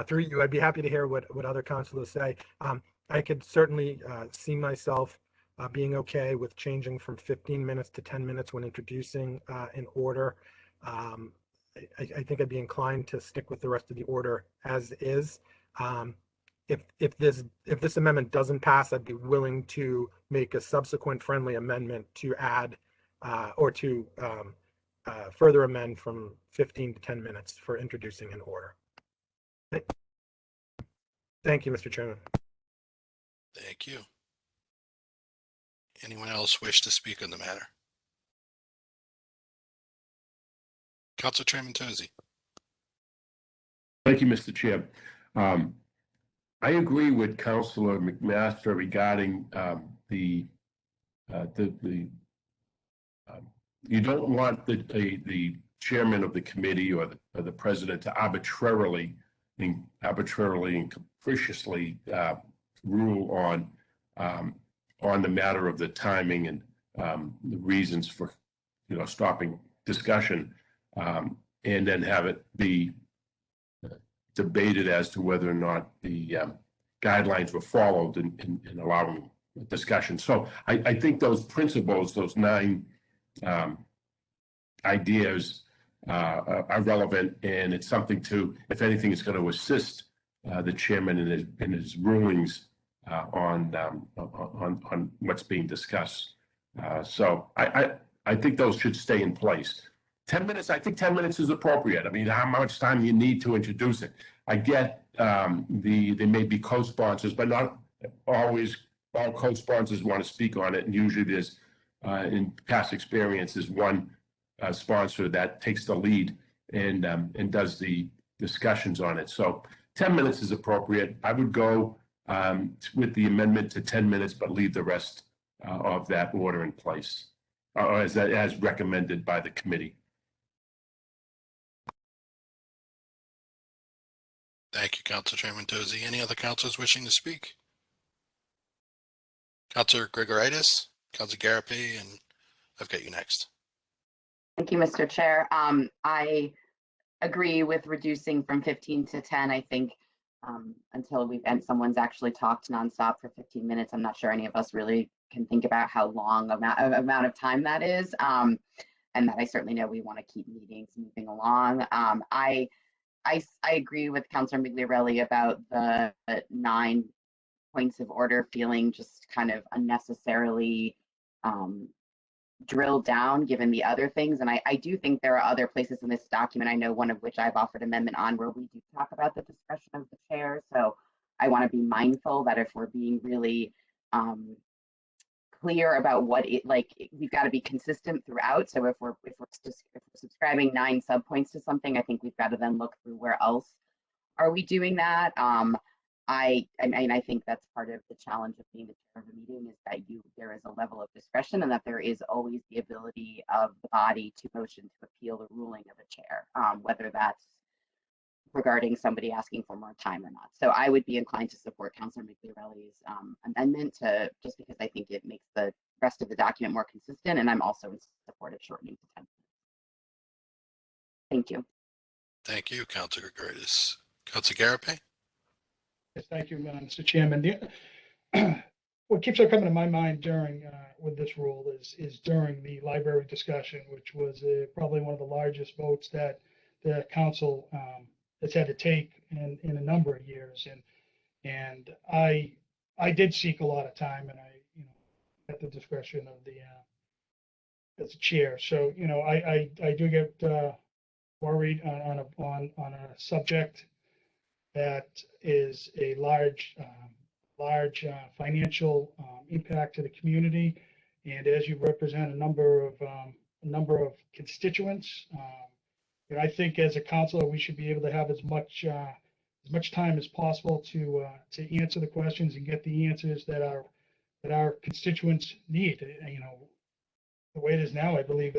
Through you, I'd be happy to hear what other councilors say. I could certainly see myself being okay with changing from 15 minutes to 10 minutes when introducing an order. I think I'd be inclined to stick with the rest of the order as is. If this amendment doesn't pass, I'd be willing to make a subsequent friendly amendment to add or to further amend from 15 to 10 minutes for introducing an order. Thank you, Mr. Chairman. Thank you. Anyone else wish to speak on the matter? Councilor Trementozzi. Thank you, Mr. Chair. I agree with Councilor McMaster regarding you don't want the chairman of the committee or the president to arbitrarily and capriciously rule on the matter of the timing and the reasons for stopping discussion, and then have it be debated as to whether or not the guidelines were followed in allowing discussion. So I think those principles, those 9 ideas are relevant, and it's something to, if anything, is going to assist the chairman in his rulings on what's being discussed. So I think those should stay in place. 10 minutes, I think 10 minutes is appropriate. I mean, how much time you need to introduce it? I get there may be co-sponsors, but not always all co-sponsors want to speak on it. And usually there's, in past experience, there's one sponsor that takes the lead and does the discussions on it. So 10 minutes is appropriate. I would go with the amendment to 10 minutes, but leave the rest of that order in place, or as recommended by the committee. Thank you, Council Chairman Tozy. Any other councilors wishing to speak? Councilor Grigoritis, Councilor Garapi, and I've got you next. Thank you, Mr. Chair. I agree with reducing from 15 to 10. I think until someone's actually talked nonstop for 15 minutes, I'm not sure any of us really can think about how long amount of time that is. And that I certainly know we want to keep meetings moving along. I agree with Councilor Migliarelli about the 9 points of order feeling just kind of unnecessarily drilled down given the other things. And I do think there are other places in this document, I know one of which I've offered amendment on, where we do talk about the discretion of the chair. So I want to be mindful that if we're being really clear about what it, like, we've got to be consistent throughout. So if we're subscribing 9 subpoints to something, I think we've got to then look through where else are we doing that. I mean, I think that's part of the challenge of being the chair of the meeting, is that there is a level of discretion, and that there is always the ability of the body to motion to appeal the ruling of a chair, whether that's regarding somebody asking for more time or not. So I would be inclined to support Councilor Migliarelli's amendment, just because I think it makes the rest of the document more consistent, and I'm also in support of shortening to 10 minutes. Thank you. Thank you, Councilor Grigoritis. Councilor Garapi? Yes, thank you, Mr. Chairman. What keeps on coming to my mind during with this rule is during the library discussion, which was probably one of the largest votes that the council has had to take in a number of years, and I did seek a lot of time, and I at the discretion of the as a chair. So I do get worried on a subject that is a large financial impact to the community, and as you represent a number of constituents, I think as a councilor we should be able to have as much time as possible to answer the questions and get the answers that our constituents need. The way it is now, I believe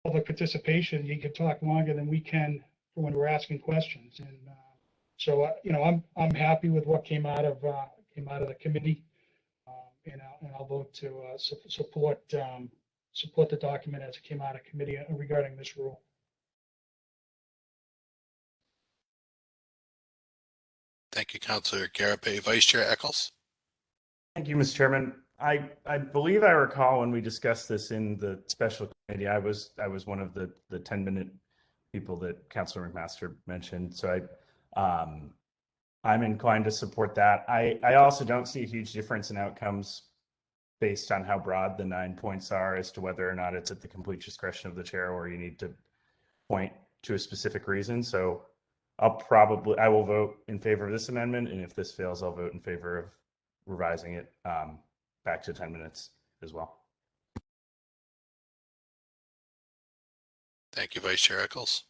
public participation, you can talk longer than we can when we're asking questions, and so I'm happy with what came out of the committee, and I'll vote to support the document as it came out of committee regarding this rule. Thank you, Councilor Garapi. Vice Chair Eccles? Thank you, Mr. Chairman. I believe I recall when we discussed this in the special committee, I was one of the 10-minute people that Councilor McMaster mentioned. So I'm inclined to support that. I also don't see a huge difference in outcomes based on how broad the 9 points are as to whether or not it's at the complete discretion of the chair or you need to point to a specific reason. So I will vote in favor of this amendment, and if this fails, I'll vote in favor of revising it back to 10 minutes as well. Thank you, Vice Chair Eccles.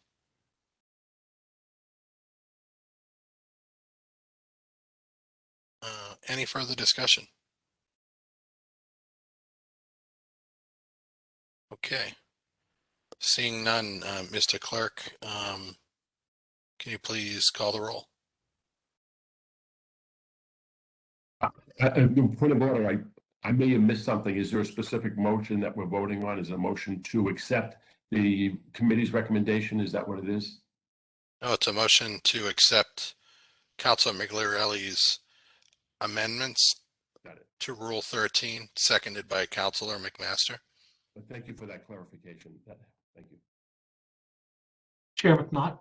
Any further discussion? Okay. Seeing none, Mr. Clerk, can you please call the roll? Point of order, I may have missed something. Is there a specific motion that we're voting on? Is it a motion to accept the committee's recommendation? Is that what it is? No, it's a motion to accept Councilor Migliarelli's amendments Got it. to Rule 13, seconded by Councilor McMaster. But thank you for that clarification. Thank you. Chair McNaught,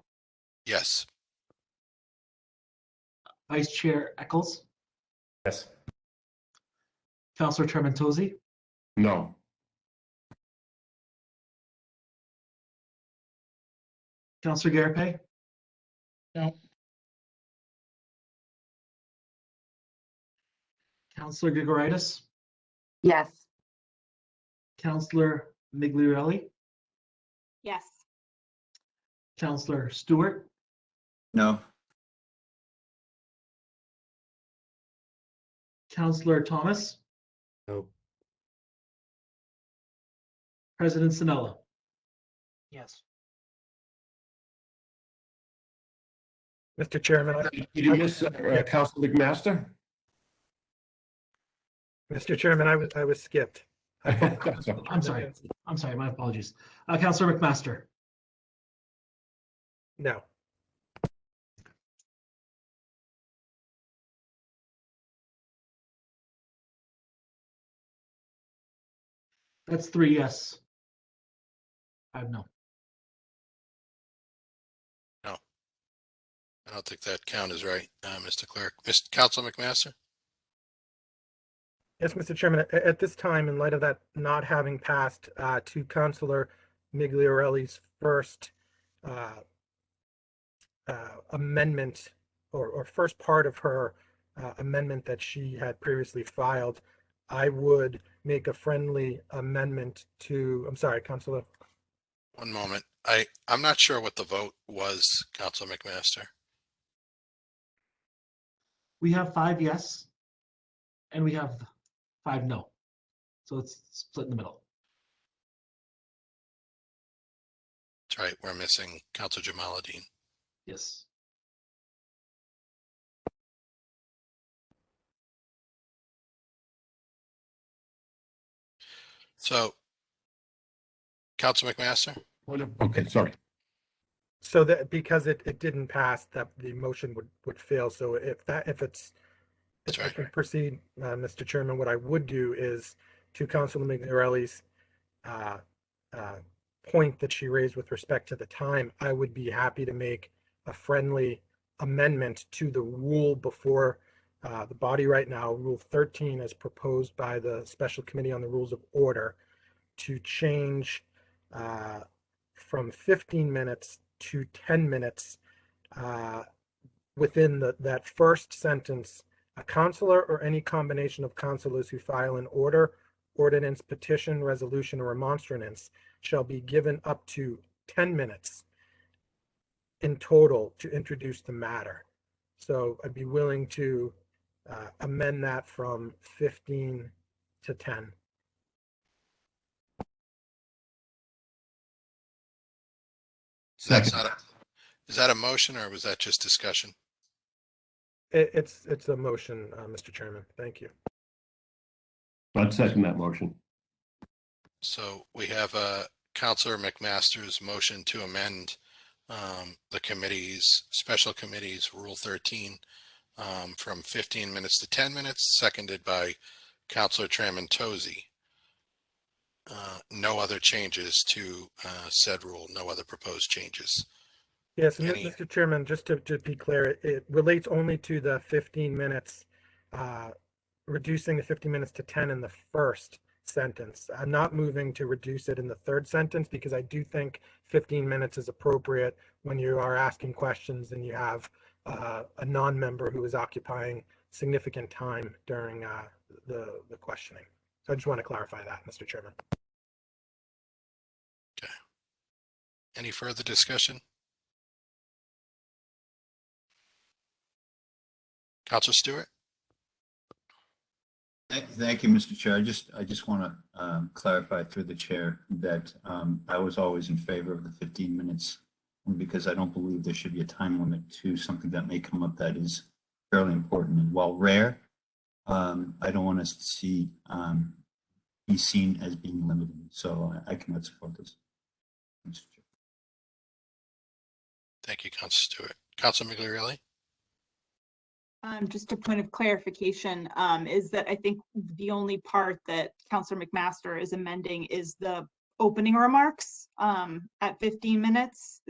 Yes. Vice Chair Eccles, Yes. Councilor Trementozzi, No. Councilor Garapay, No. Councilor Gregoritis, Yes. Councilor Migliarelli, Yes. Councilor Stewart, No. Councilor Thomas, No. President Sinella. Yes. Mr. Chairman, Did you miss Councilor McMaster? Mr. Chairman, I was skipped. I'm sorry. I'm sorry. My apologies. Councilor McMaster, No. that's 3 yes. 5 no. No. I don't think that count is right, Mr. Clerk. Mr. Councilor McMaster? Yes, Mr. Chairman, at this time, in light of that not having passed, to Councilor Migliarelli's first amendment or first part of her amendment that she had previously filed, I would make a friendly amendment to, I'm sorry, Councilor. One moment. I'm not sure what the vote was, Councilor McMaster. We have 5 yes, and we have 5 no. So it's split in the middle. That's right. We're missing Councilor Jamaluddin. Yes. So, Councilor McMaster? Okay, sorry. So that because it didn't pass, that the motion would fail. So if I can proceed, Mr. Chairman, what I would do is to Councilor Migliarelli's point that she raised with respect to the time, I would be happy to make a friendly amendment to the rule before the body right now, Rule 13, as proposed by the Special Committee on the Rules of Order, to change from 15 minutes to 10 minutes within that first sentence. A councilor or any combination of councilors who file an order, ordinance, petition, resolution, or remonstrance shall be given up to 10 minutes in total to introduce the matter. So I'd be willing to amend that from 15 to 10. Is that a motion or was that just discussion? It's a motion, Mr. Chairman. Thank you. I'd second that motion. So we have Councilor McMaster's motion to amend the special committee's Rule 13 from 15 minutes to 10 minutes, seconded by Councilor Trementozzi. No other changes to said rule, no other proposed changes. Yes, Mr. Chairman, just to be clear, it relates only to the 15 minutes, reducing the 15 minutes to 10 in the first sentence. I'm not moving to reduce it in the third sentence because I do think 15 minutes is appropriate when you are asking questions and you have a non-member who is occupying significant time during the questioning. So I just want to clarify that, Mr. Chairman. Okay. Any further discussion? Councilor Stewart? Thank you, Mr. Chair. I just want to clarify through the chair that I was always in favor of the 15 minutes because I don't believe there should be a time limit to something that may come up that is fairly important. And while rare, I don't want us to be seen as being limited. So I cannot support this. Mr. Chair. Thank you, Councilor Stewart. Councilor Migliarelli? Just a point of clarification, is that I think the only part that Councilor McMaster is amending is the opening remarks at 15 minutes,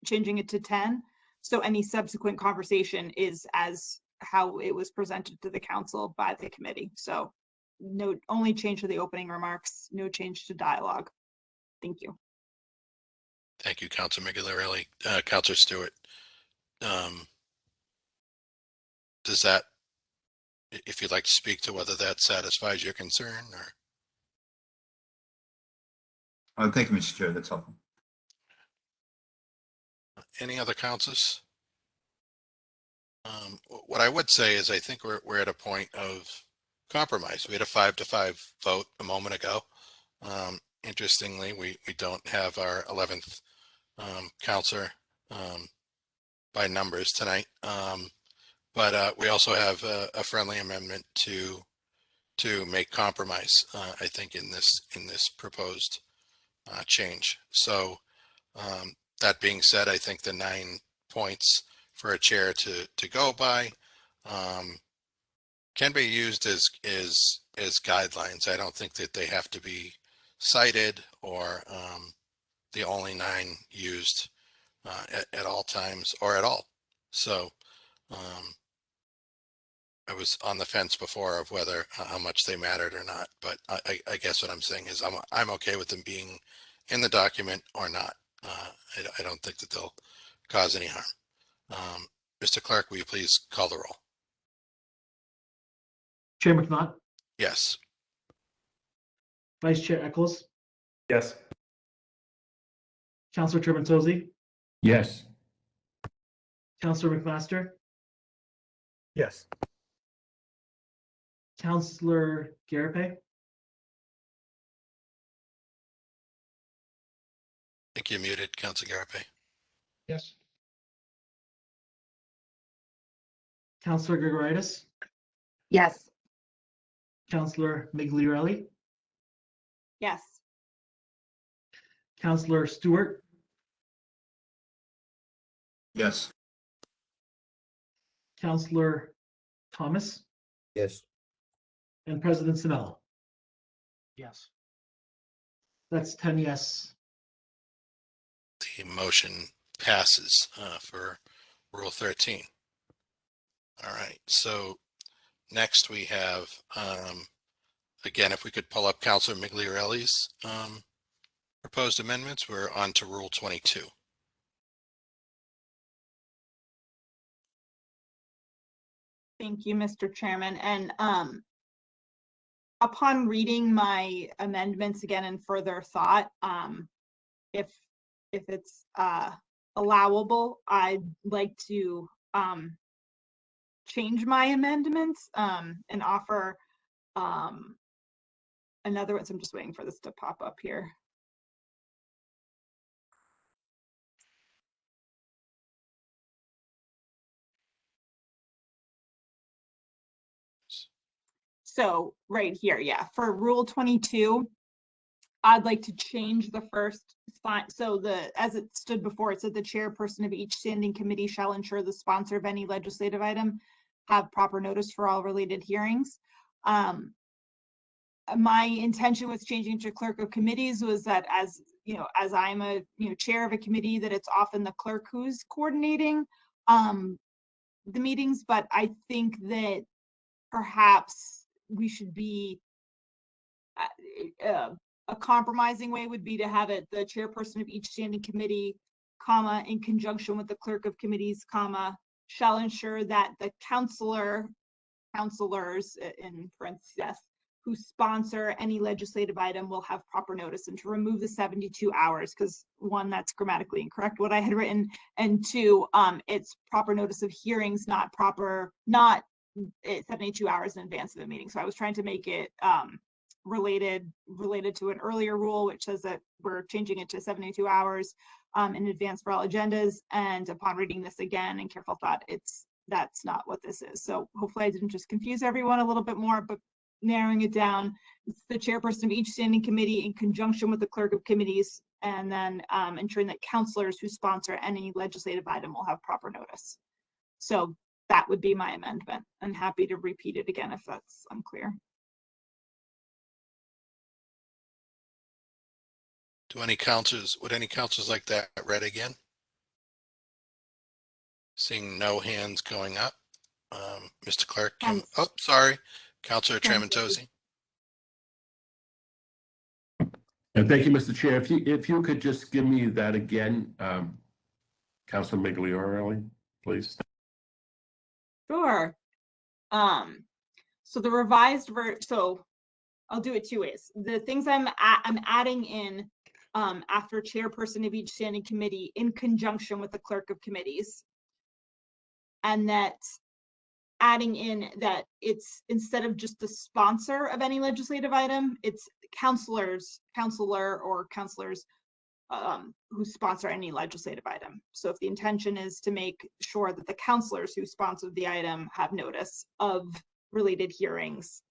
changing it to 10. So any subsequent conversation is as how it was presented to the council by the committee. So no, only change to the opening remarks, no change to dialogue. Thank you. Thank you, Councilor Migliarelli. Councilor Stewart. Does that, if you'd like to speak to whether that satisfies your concern, or Thank you, Mr. Chair. That's helpful. any other councils? What I would say is I think we're at a point of compromise. We had a 5-5 vote a moment ago. Interestingly, we don't have our 11th counselor by numbers tonight. But we also have a friendly amendment to make compromise, I think, in this proposed change. So that being said, I think the 9 points for a chair to go by can be used as guidelines. I don't think that they have to be cited or the only 9 used at all times or at all. So I was on the fence before of whether how much they mattered or not, but I guess what I'm saying is I'm okay with them being in the document or not. I don't think that they'll cause any harm. Mr. Clerk, will you please call the roll? Chair McNaught, Yes. Vice Chair Eccles, Yes. Councilor Trementozzi, Yes. Councilor McMaster, Yes. Councilor Garape, I think you're muted, Councilor Garape. Yes. Councilor Gregoritis, Yes. Councilor Migliarelli, Yes. Councilor Stewart, Yes. Councilor Thomas, Yes. and President Sinella. Yes. That's 10 yes. The motion passes for Rule 13. All right, so next we have, again, if we could pull up Councilor Migliarelli's proposed amendments, we're on to Rule 22. Thank you, Mr. Chairman. And upon reading my amendments again and further thought, if it's allowable, I'd like to change my amendments and offer another one. So I'm just waiting for this to pop up here. So right here, yeah, for Rule 22, I'd like to change the first spot. So as it stood before, it said the chairperson of each standing committee shall ensure the sponsor of any legislative item have proper notice for all related hearings. My intention with changing to clerk of committees was that as I'm a chair of a committee, that it's often the clerk who's coordinating the meetings, but I think that perhaps we should be a compromising way would be to have it the chairperson of each standing committee, comma, in conjunction with the clerk of committees, comma, shall ensure that the counselors in parentheses who sponsor any legislative item will have proper notice, and to remove the 72 hours because 1, that's grammatically incorrect what I had written, and 2, it's proper notice of hearings, not 72 hours in advance of the meeting. So I was trying to make it related to an earlier rule, which says that we're changing it to 72 hours in advance for all agendas. And upon reading this again and careful thought, that's not what this is. So hopefully I didn't just confuse everyone a little bit more, but narrowing it down, it's the chairperson of each standing committee in conjunction with the clerk of committees, and then ensuring that counselors who sponsor any legislative item will have proper notice. So that would be my amendment. I'm happy to repeat it again if that's unclear. Would any councilors like that read again? Seeing no hands going up. Mr. Clerk, oh, sorry, Councilor Tremontosi. And thank you, Mr. Chair. If you could just give me that again, Councilor Migliorelli, please. Sure. So the revised so I'll do it two ways. The things I'm adding in after chairperson of each standing committee in conjunction with the clerk of committees. And that adding in that it's instead of just the sponsor of any legislative item, it's counselor or counselors who sponsor any legislative item. So if the intention is to make sure that the counselors who sponsored the item have notice of related hearings,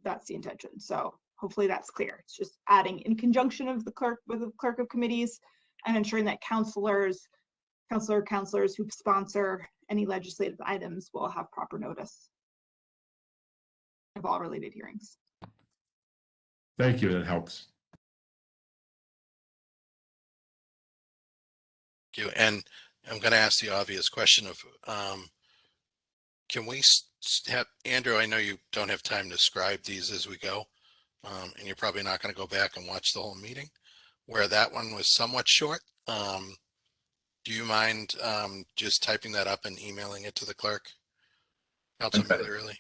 that's the intention. So hopefully that's clear. It's just adding in conjunction of the clerk with the clerk of committees and ensuring that counselors who sponsor any legislative items will have proper notice of all related hearings. Thank you, that helps. Thank you. And I'm going to ask the obvious question of, can we have, Andrew, I know you don't have time to scribe these as we go, and you're probably not going to go back and watch the whole meeting, where that one was somewhat short. Do you mind just typing that up and emailing it to the clerk? Councilman Migliorelli?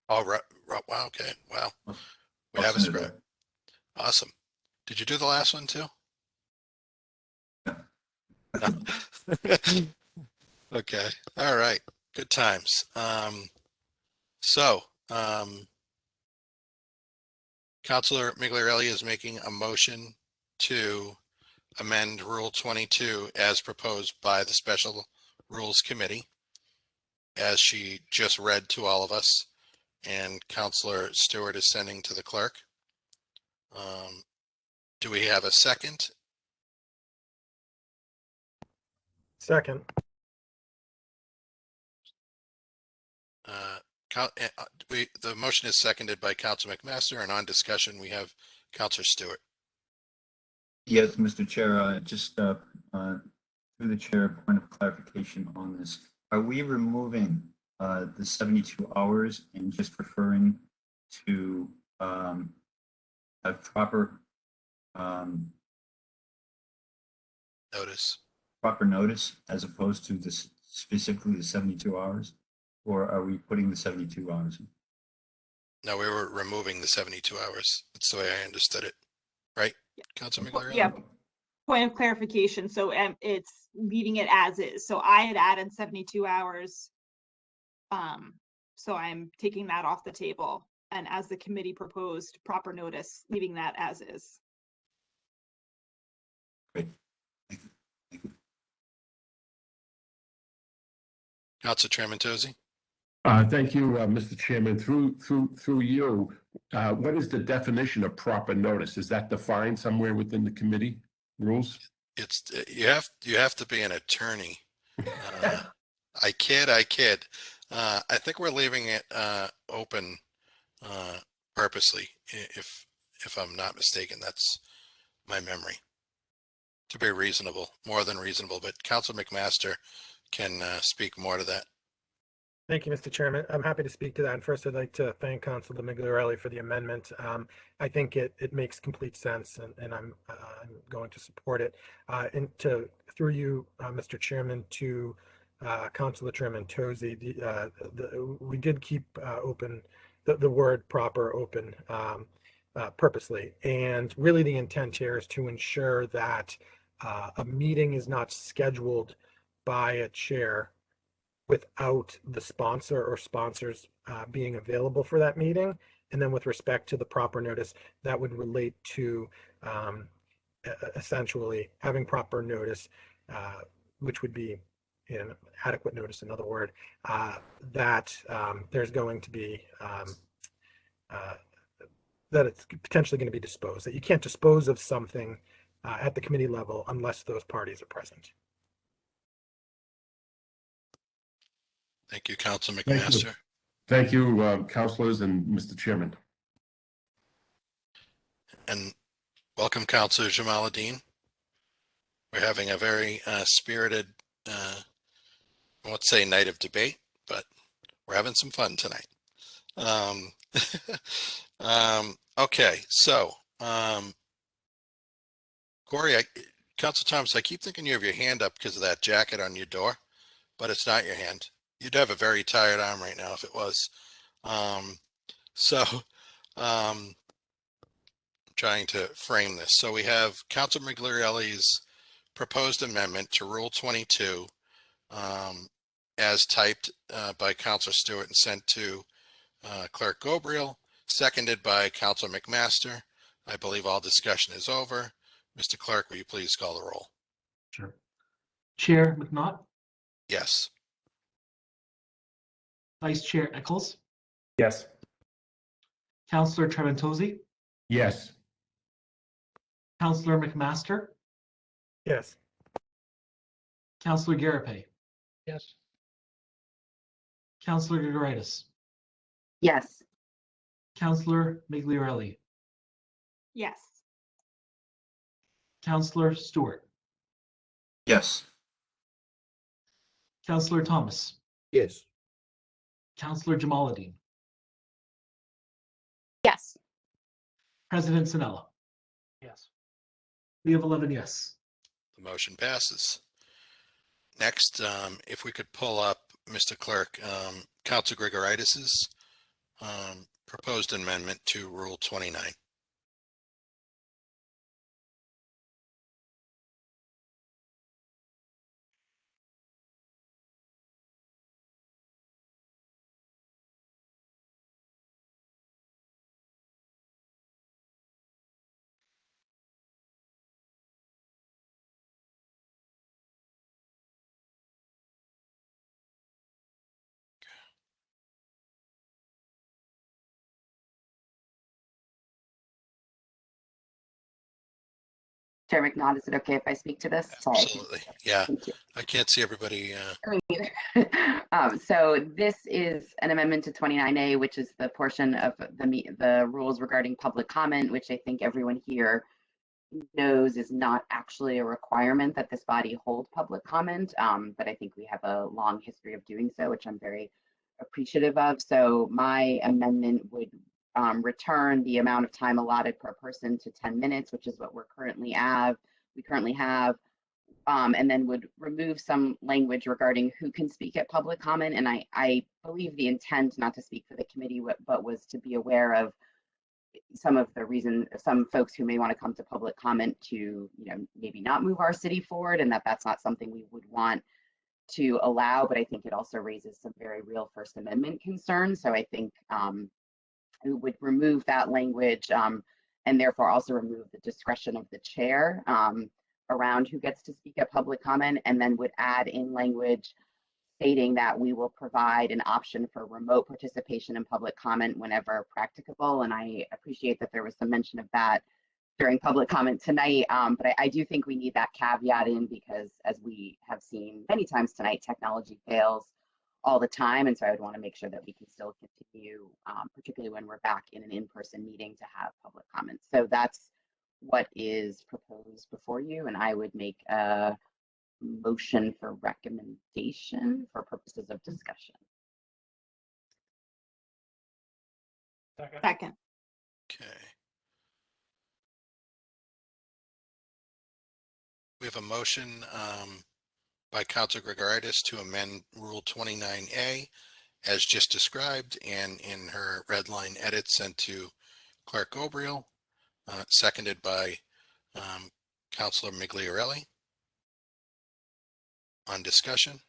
Oh, right. Wow. Okay. Wow. We have a script. Awesome. Did you do the last one too? No. Okay. All right. Good times. Councilor Migliorelli is making a motion to amend Rule 22 as proposed by the Special Rules Committee, as she just read to all of us, and Councilor Stewart is sending to the clerk. Do we have a second? Second. The motion is seconded by Councilor McMaster, and on discussion, we have Councilor Stewart. Yes, Mr. Chair, just through the chair, point of clarification on this. Are we removing the 72 hours and just referring to a proper notice as opposed to this specifically the 72 hours? Or are we putting the 72 hours in? No, we were removing the 72 hours. That's the way I understood it. Right, Councilor Migliorelli? Yeah, point of clarification. So it's leaving it as is. So I had added 72 hours. So I'm taking that off the table. And as the committee proposed, proper notice, leaving that as is. Great. Thank you. Councilor Tremontosi? Thank you, Mr. Chairman. Through you, what is the definition of proper notice? Is that defined somewhere within the committee rules? It's you have to be an attorney. I kid. I think we're leaving it open purposely, if I'm not mistaken. That's my memory. To be reasonable, more than reasonable, but Councilor McMaster can speak more to that. Thank you, Mr. Chairman. I'm happy to speak to that. And first, I'd like to thank Councilor Migliorelli for the amendment. I think it makes complete sense, and I'm going to support it. And through you, Mr. Chairman, to Councilor Tremontosi, we did keep open the word proper open purposely. And really the intent here is to ensure that a meeting is not scheduled by a chair without the sponsor or sponsors being available for that meeting. And then with respect to the proper notice, that would relate to essentially having proper notice, which would be an adequate notice, another word, that there's going to be, that it's potentially going to be disposed, that you can't dispose of something at the committee level unless those parties are present. Thank you, Council Thank you. McMaster. Thank you, councilors and Mr. Chairman. And welcome, Councilor Jamaluddin. We're having a very spirited, I won't say night of debate, but we're having some fun tonight. Okay, so Corey, Council Thomas, I keep thinking you have your hand up because of that jacket on your door, but it's not your hand. You'd have a very tired arm right now if it was. Trying to frame this. So we have Councilor Migliarelli's proposed amendment to Rule 22 as typed by Councilor Stewart and sent to Clerk Gabriel, seconded by Councilor McMaster. I believe all discussion is over. Mr. Clerk, will you please call the roll? Sure. Chair McNaught, Yes. Vice Chair Eccles, Yes. Councillor Treventozzi, Yes. Councillor McMaster, Yes. Councillor Garapay, Yes. Councillor Gregoritis, Yes. Councillor Migliarelli, Yes. Councillor Stewart, Yes. Councillor Thomas, Yes. Councillor Jamaluddin, Yes. President Sinella. Yes. We have 11 yes. The motion passes. Next, if we could pull up, Mr. Clerk, Councilor Gregoritis's proposed amendment to Rule 29. Chair McNaught, is it okay if I speak to this? Sorry. Absolutely. Yeah. Thank you. I can't see everybody. Me neither. So this is an amendment to 29A, which is the portion of the rules regarding public comment, which I think everyone here knows is not actually a requirement that this body hold public comment, but I think we have a long history of doing so, which I'm very appreciative of. So my amendment would return the amount of time allotted per person to 10 minutes, which is what we currently have, and then would remove some language regarding who can speak at public comment. And I believe the intent, not to speak for the committee, but was to be aware of some of the reason, some folks who may want to come to public comment to, maybe not move our city forward, and that's not something we would want to allow. But I think it also raises some very real First Amendment concerns. So I think we would remove that language and therefore also remove the discretion of the chair around who gets to speak at public comment, and then would add in language stating that we will provide an option for remote participation in public comment whenever practicable. And I appreciate that there was some mention of that during public comment tonight, but I do think we need that caveat in, because as we have seen many times tonight, technology fails all the time. And so I would want to make sure that we can still continue, particularly when we're back in an in-person meeting, to have public comment. So that's what is proposed before you, and I would make a motion for recommendation for purposes of discussion. Second. Okay. We have a motion by Councilor Gregoritis to amend Rule 29A as just described, and in her red line edit sent to Clerk Gabriel, seconded by Councilor Migliarelli. On discussion.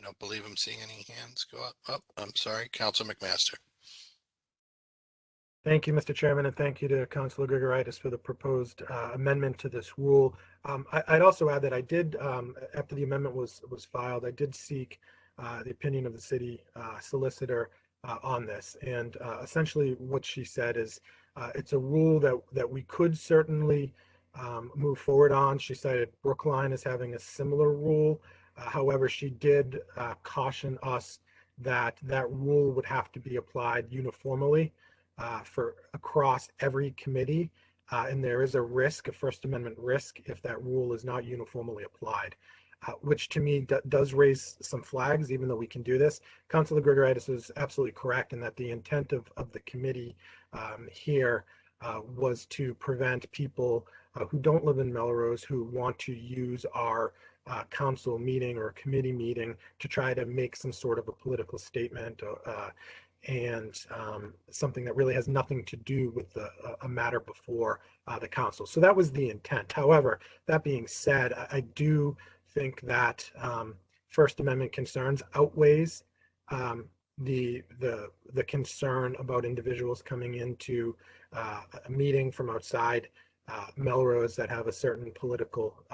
I don't believe I'm seeing any hands go up. Oh, I'm sorry, Councilor McMaster. Thank you, Mr. Chairman, and thank you to Councilor Gregoritis for the proposed amendment to this rule. I'd also add that I did, after the amendment was filed, I did seek the opinion of the city solicitor on this. And essentially what she said is it's a rule that we could certainly move forward on. She cited Brookline as having a similar rule. However, she did caution us that that rule would have to be applied uniformly for across every committee. And there is a risk, a First Amendment risk, if that rule is not uniformly applied, which to me does raise some flags, even though we can do this. Councilor Grigoritis is absolutely correct in that the intent of the committee here was to prevent people who don't live in Melrose who want to use our council meeting or committee meeting to try to make some sort of a political statement and something that really has nothing to do with a matter before the council. So that was the intent. However, that being said, I do think that First Amendment concerns outweighs the concern about individuals coming into a meeting from outside Melrose that have a certain political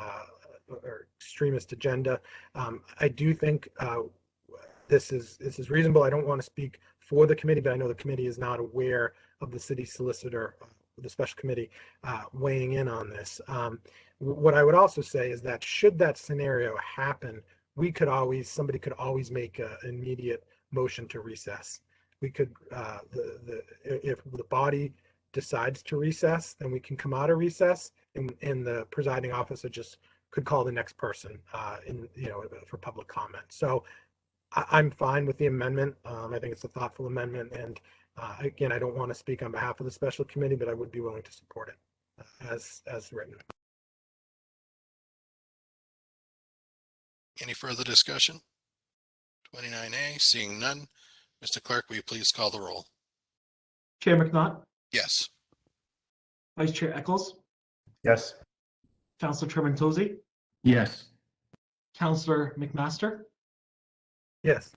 or extremist agenda. I do think this is reasonable. I don't want to speak for the committee, but I know the committee is not aware of the city solicitor, the special committee weighing in on this. What I would also say is that should that scenario happen, somebody could always make an immediate motion to recess. We could, if the body decides to recess, then we can come out of recess, and the presiding officer just could call the next person for public comment. So I'm fine with the amendment. I think it's a thoughtful amendment, and again, I don't want to speak on behalf of the special committee, but I would be willing to support it as written. Any further discussion? 29A, seeing none. Mr. Clerk, will you please call the roll? Chair McNaught, Yes. Vice Chair Eccles, Yes. Councilor Trementozzi, Yes. Councilor McMaster, Yes.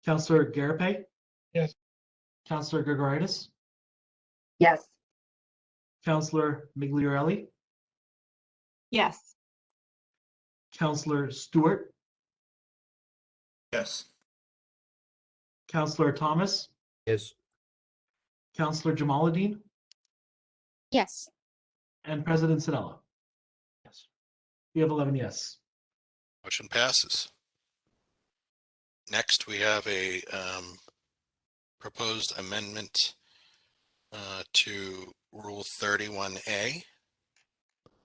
Councilor Garapay, Yes. Councilor Grigoritis, Yes. Councilor Migliorelli, Yes. Councilor Stewart, Yes. Councilor Thomas, Yes. Councilor Jamaluddin, Yes. and President Sinella. Yes. We have 11 yes. Motion passes. Next, we have a proposed amendment to Rule 31A,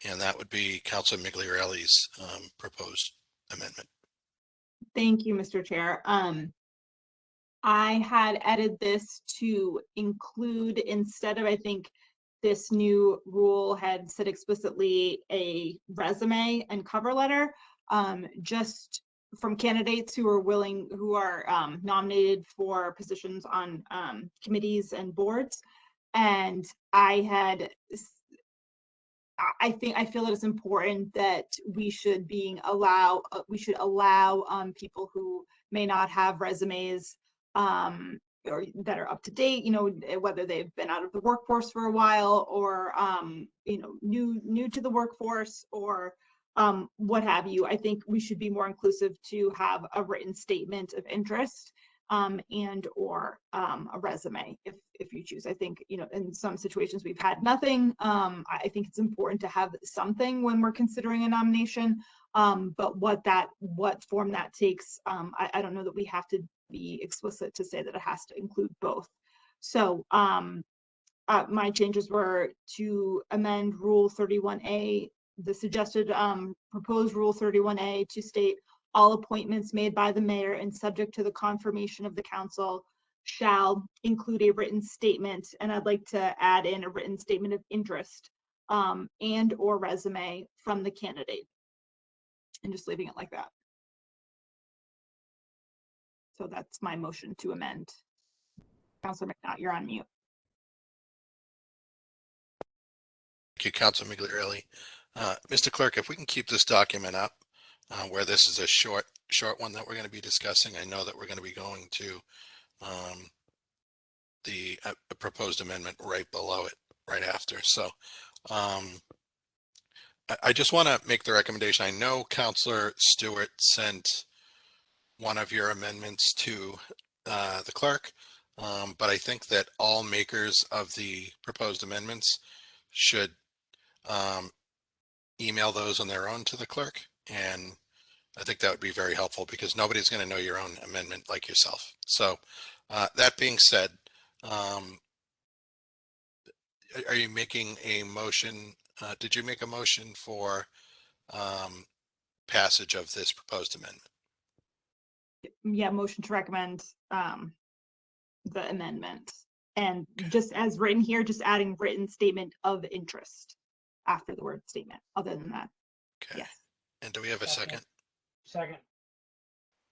and that would be Councilor Migliorelli's proposed amendment. Thank you, Mr. Chair. I had added this to include, instead of, I think, this new rule had said explicitly a resume and cover letter, just from candidates who are nominated for positions on committees and boards. And I feel that it's important that we should allow people who may not have resumes or that are up to date, whether they've been out of the workforce for a while or new to the workforce or what have you. I think we should be more inclusive to have a written statement of interest and or a resume if you choose. I think, in some situations we've had nothing. I think it's important to have something when we're considering a nomination, but what form that takes, I don't know that we have to be explicit to say that it has to include both. So my changes were to amend Rule 31A, the suggested proposed Rule 31A to state all appointments made by the mayor and subject to the confirmation of the council shall include a written statement. And I'd like to add in a written statement of interest and or resume from the candidate, and just leaving it like that. So that's my motion to amend. Councilor McNaught, you're on mute. Thank you, Councilor Migliorelli. Mr. Clerk, if we can keep this document up, where this is a short one that we're going to be discussing. I know that we're going to be going to the proposed amendment right below it, right after. So I just want to make the recommendation. I know Councilor Stewart sent one of your amendments to the clerk, but I think that all makers of the proposed amendments should email those on their own to the clerk. And I think that would be very helpful because nobody's going to know your own amendment like yourself. So that being said, are you making a motion? Did you make a motion for passage of this proposed amendment? Yeah, motion to recommend the amendment. And just as written here, just adding written statement of interest after the word statement. Other than that, Okay. yes. And do we have a second? Second.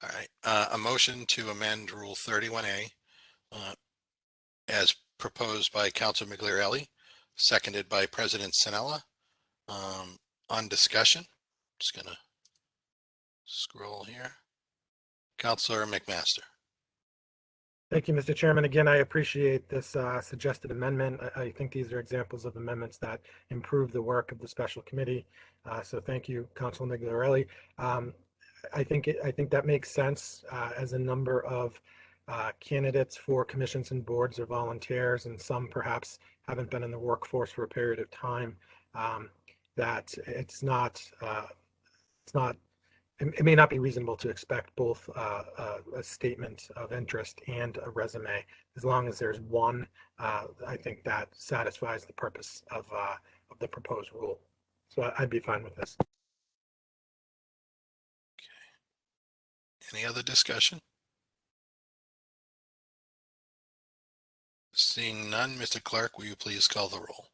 All right. A motion to amend Rule 31A as proposed by Councilor Migliarelli, seconded by President Sinella. On discussion, just gonna scroll here. Councilor McMaster. Thank you, Mr. Chairman. Again, I appreciate this suggested amendment. I think these are examples of amendments that improve the work of the special committee. So thank you, Councilor Migliarelli. I think that makes sense as a number of candidates for commissions and boards are volunteers, and some perhaps haven't been in the workforce for a period of time. That it may not be reasonable to expect both a statement of interest and a resume. As long as there's one, I think that satisfies the purpose of the proposed rule. So I'd be fine with this. Any other discussion? Seeing none, Mr. Clerk, will you please call the roll?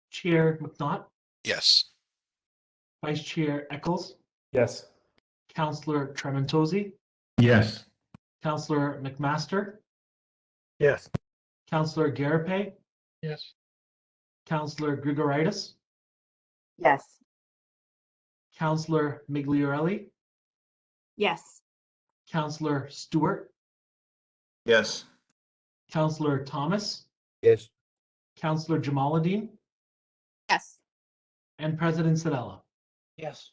Chair McNaught, Yes. Vice Chair Eccles, Yes. Councillor Trementosi, Yes. Councillor McMaster, Yes. Councillor Garapay, Yes. Councillor Grigoritis, Yes. Councillor Migliarelli, Yes. Councillor Stewart, Yes. Councillor Thomas, Yes. Councillor Jamaluddin, Yes. and President Sedella. Yes.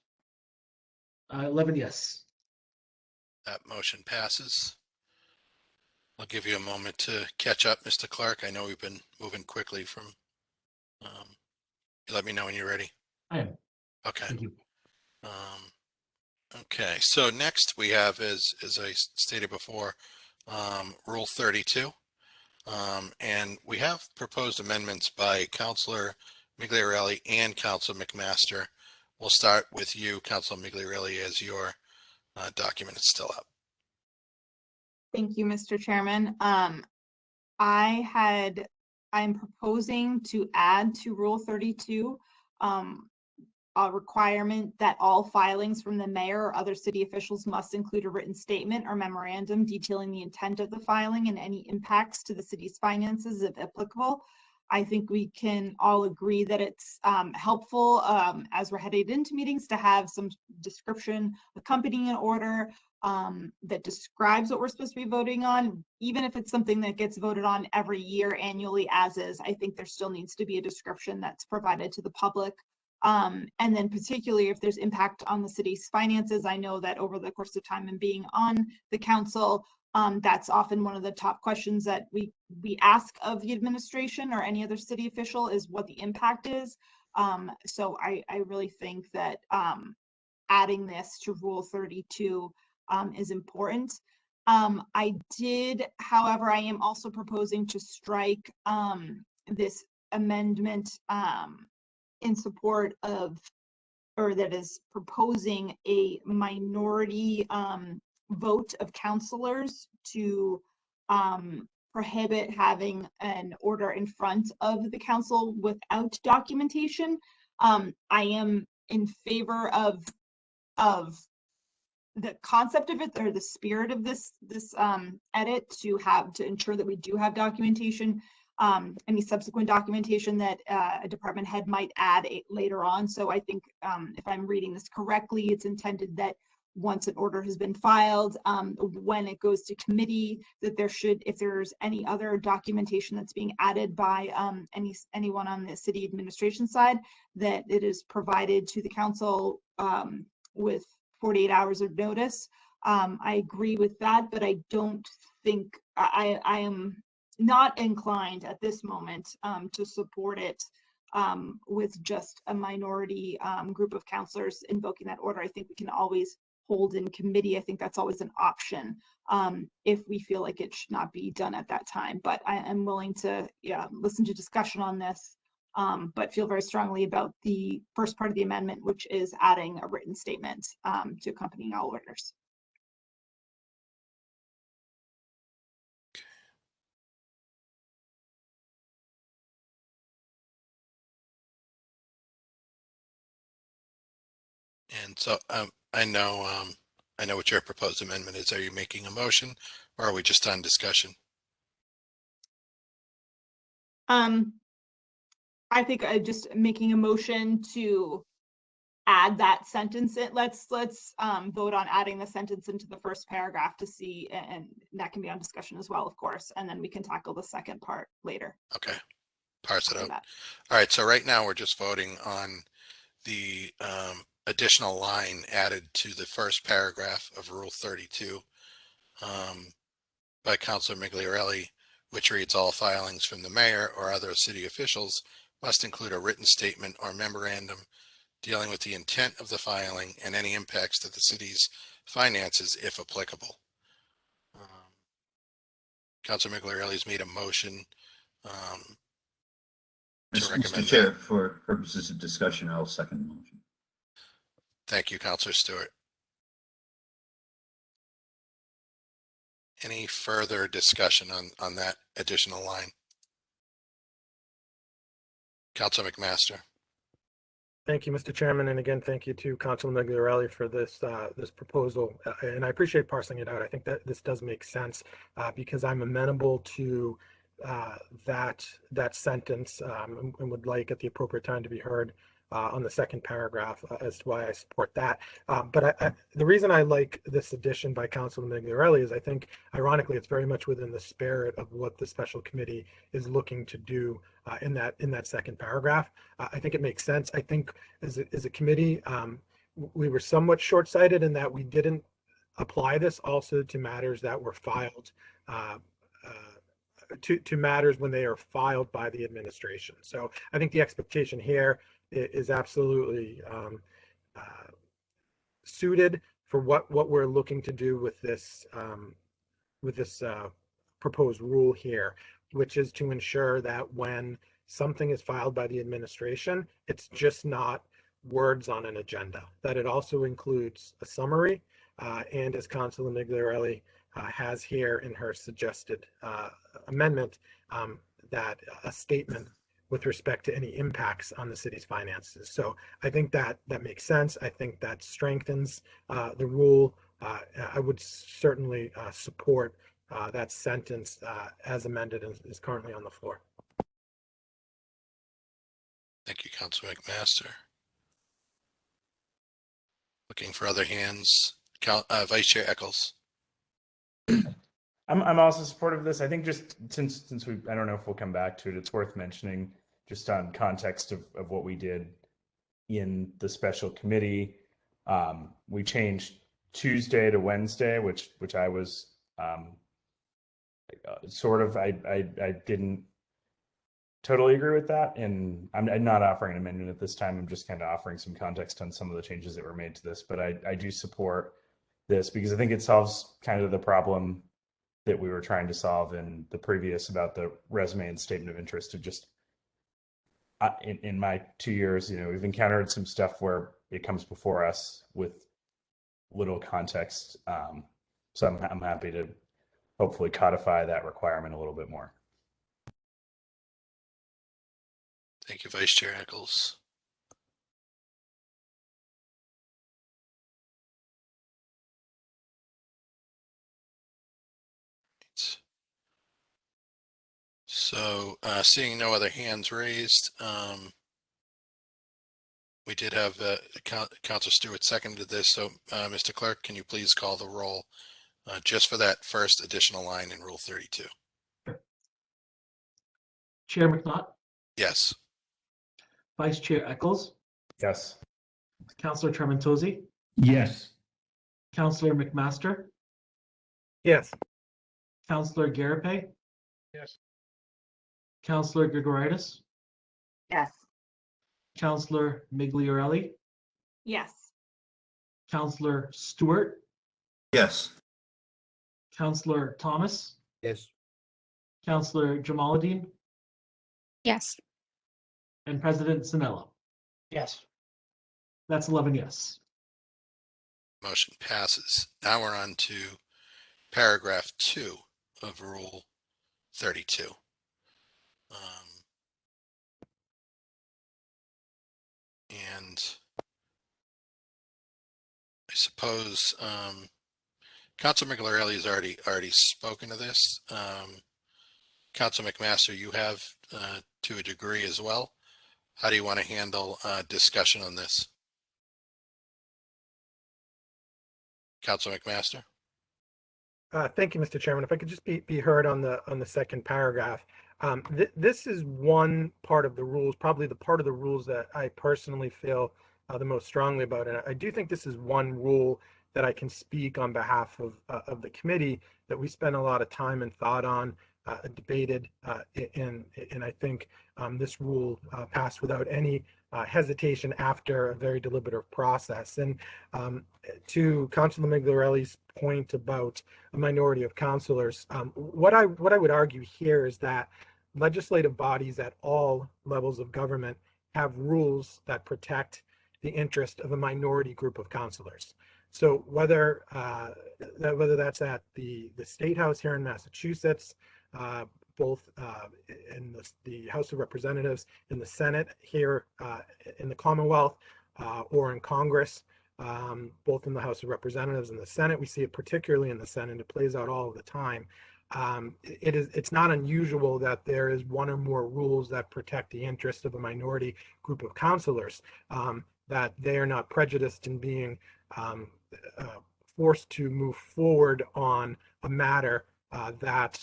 11 yes. That motion passes. I'll give you a moment to catch up, Mr. Clerk. I know we've been moving quickly from, let me know when you're ready. I am. Okay. Thank you. Okay, so next we have, as I stated before, Rule 32. And we have proposed amendments by Councilor Migliarelli and Councilor McMaster. We'll start with you, Councilor Migliarelli, as your document is still up. Thank you, Mr. Chairman. I'm proposing to add to Rule 32 a requirement that all filings from the mayor or other city officials must include a written statement or memorandum detailing the intent of the filing and any impacts to the city's finances if applicable. I think we can all agree that it's helpful as we're headed into meetings to have some description accompanying an order that describes what we're supposed to be voting on, even if it's something that gets voted on every year annually as is. I think there still needs to be a description that's provided to the public. And then particularly if there's impact on the city's finances, I know that over the course of time and being on the council, that's often one of the top questions that we ask of the administration or any other city official is what the impact is. So I really think that adding this to Rule 32 is important. However, I am also proposing to strike this amendment in support of, or that is proposing a minority vote of councilors to prohibit having an order in front of the council without documentation. I am in favor of the concept of it, or the spirit of this edit, to ensure that we do have documentation, any subsequent documentation that a department head might add later on. So I think if I'm reading this correctly, it's intended that once an order has been filed, when it goes to committee, that there should, if there's any other documentation that's being added by anyone on the city administration side, that it is provided to the council with 48 hours of notice. I agree with that, but I don't think, I am not inclined at this moment to support it with just a minority group of counselors invoking that order. I think we can always hold in committee. I think that's always an option if we feel like it should not be done at that time. But I am willing to listen to discussion on this, but feel very strongly about the first part of the amendment, which is adding a written statement to accompanying all orders. And so I know what your proposed amendment is. Are you making a motion or are we just on discussion? I think just making a motion to add that sentence in. Let's vote on adding the sentence into the first paragraph to see, and that can be on discussion as well, of course, and then we can tackle the second part later. Okay, parse it out. All right, so right now we're just voting on the additional line added to the first paragraph of Rule 32 by Councilor Migliarelli, which reads, all filings from the mayor or other city officials must include a written statement or memorandum dealing with the intent of the filing and any impacts to the city's finances, if applicable. Councilor Migliarelli's made a motion to recommend Mr. Chair, that. for purposes of discussion, I'll second the motion. Thank you, Councilor Stewart. Any further discussion on that additional line? Councilor McMaster. Thank you, Mr. Chairman, and again, thank you to Councilor Migliarelli for this this proposal. And I appreciate parsing it out. I think that this does make sense because I'm amenable to that sentence and would like at the appropriate time to be heard on the second paragraph as to why I support that. But the reason I like this addition by Councilor Migliarelli is I think, ironically, it's very much within the spirit of what the special committee is looking to do in that second paragraph. I think it makes sense. I think as a committee, we were somewhat short-sighted in that we didn't apply this also to matters that were filed to matters when they are filed by the administration. So I think the expectation here is absolutely suited for what we're looking to do with this proposed rule here, which is to ensure that when something is filed by the administration, it's just not words on an agenda, that it also includes a summary, and as Councilor Migliarelli has here in her suggested amendment, that a statement with respect to any impacts on the city's finances. So I think that makes sense. I think that strengthens the rule. I would certainly support that sentence as amended and is currently on the floor. Thank you, Councilor McMaster. Looking for other hands. Vice Chair Eccles. I'm also supportive of this. I think just since I don't know if we'll come back to it, it's worth mentioning just on context of what we did in the special committee. We changed Tuesday to Wednesday, which I was I didn't totally agree with that. And I'm not offering an amendment at this time. I'm just kind of offering some context on some of the changes that were made to this, but I do support this because I think it solves kind of the problem that we were trying to solve in the previous about the resume and statement of interest. Of just in my 2 years, we've encountered some stuff where it comes before us with little context. So I'm happy to hopefully codify that requirement a little bit more. Thank you, Vice Chair Eccles. So seeing no other hands raised, we did have Councilor Stewart seconded this. So Mr. Clerk, can you please call the roll just for that first additional line in Rule 32? Chair McNaught, Yes. Vice Chair Eccles, Yes. Councilor Trementozzi, Yes. Councilor McMaster, Yes. Councilor Garapay, Yes. Councilor Grigoritis, Yes. Counselor Migliorelli, Yes. Counselor Stewart, Yes. Counselor Thomas, Yes. Counselor Jamaluddin, Yes. and President Sinello. Yes. That's 11 yes. Motion passes. Now we're on to paragraph 2 of Rule 32. And I suppose Council McLarelli has already spoken to this. Council McMaster, you have to a degree as well. How do you want to handle discussion on this? Council McMaster? Thank you, Mr. Chairman. If I could just be heard on the second paragraph. This is one part of the rules, probably the part of the rules that I personally feel the most strongly about. And I do think this is one rule that I can speak on behalf of the committee that we spent a lot of time and thought on, debated, and I think this rule passed without any hesitation after a very deliberative process. And to Councilor Migliorelli's point about a minority of councilors, what I would argue here is that legislative bodies at all levels of government have rules that protect the interest of a minority group of councilors. So whether that's at the State House here in Massachusetts, both in the House of Representatives, in the Senate here in the Commonwealth, or in Congress, both in the House of Representatives and the Senate. We see it particularly in the Senate. It plays out all of the time. It's not unusual that there is one or more rules that protect the interest of a minority group of councilors, that they are not prejudiced in being forced to move forward on a matter that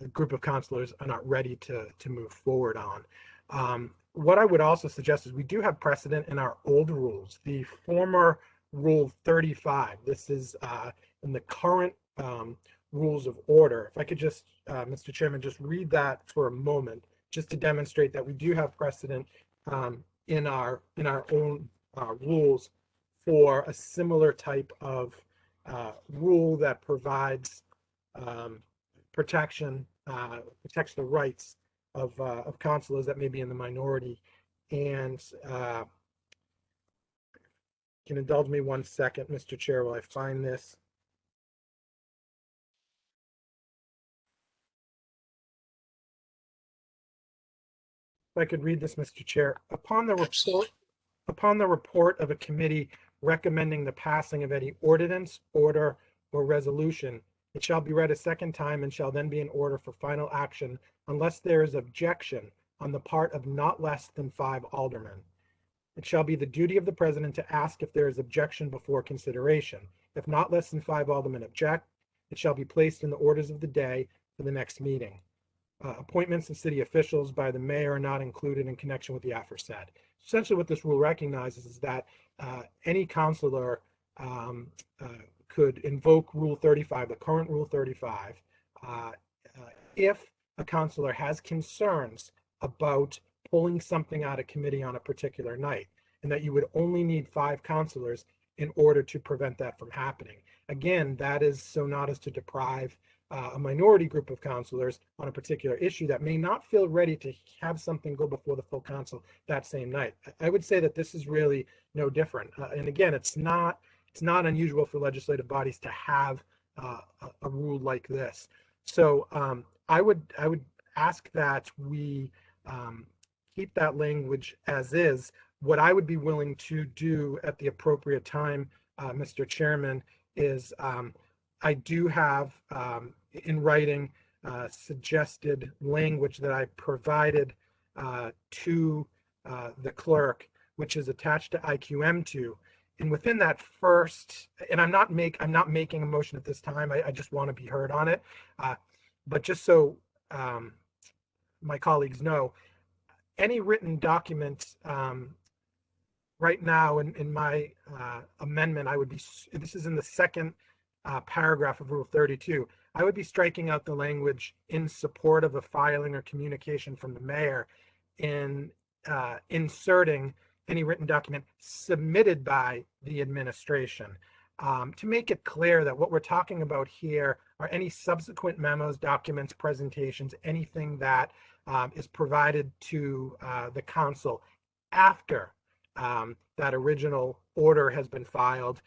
a group of councilors are not ready to move forward on. What I would also suggest is we do have precedent in our old rules. The former Rule 35, this is in the current rules of order. If I could just, Mr. Chairman, just read that for a moment, just to demonstrate that we do have precedent in our own rules for a similar type of rule that provides protection, protects the rights of councilors that may be in the minority. And can indulge me 1 second, Mr. Chair, while I find this. If I could read this, Mr. Chair. Upon the report of a committee recommending the passing of any ordinance, order, or resolution, it shall be read a second time and shall then be in order for final action unless there is objection on the part of not less than 5 aldermen. It shall be the duty of the president to ask if there is objection before consideration. If not less than 5 aldermen object, it shall be placed in the orders of the day for the next meeting. Appointments of city officials by the mayor are not included in connection with the aforesaid. Essentially what this rule recognizes is that any councilor could invoke Rule 35, the current Rule 35, if a councilor has concerns about pulling something out of committee on a particular night, and that you would only need 5 councilors in order to prevent that from happening. Again, that is so not as to deprive a minority group of councilors on a particular issue that may not feel ready to have something go before the full council that same night. I would say that this is really no different. And again, it's not unusual for legislative bodies to have a rule like this. So I would ask that we keep that language as is. What I would be willing to do at the appropriate time, Mr. Chairman, is I do have in writing suggested language that I provided to the clerk, which is attached to IQM2. And within that first, and I'm not making a motion at this time. I just want to be heard on it. But just so my colleagues know, any written document right now in my amendment, this is in the second paragraph of Rule 32, I would be striking out the language in support of a filing or communication from the mayor. And inserting any written document submitted by the administration. To make it clear that what we're talking about here are any subsequent memos, documents, presentations, anything that is provided to the council after that original order has been filed,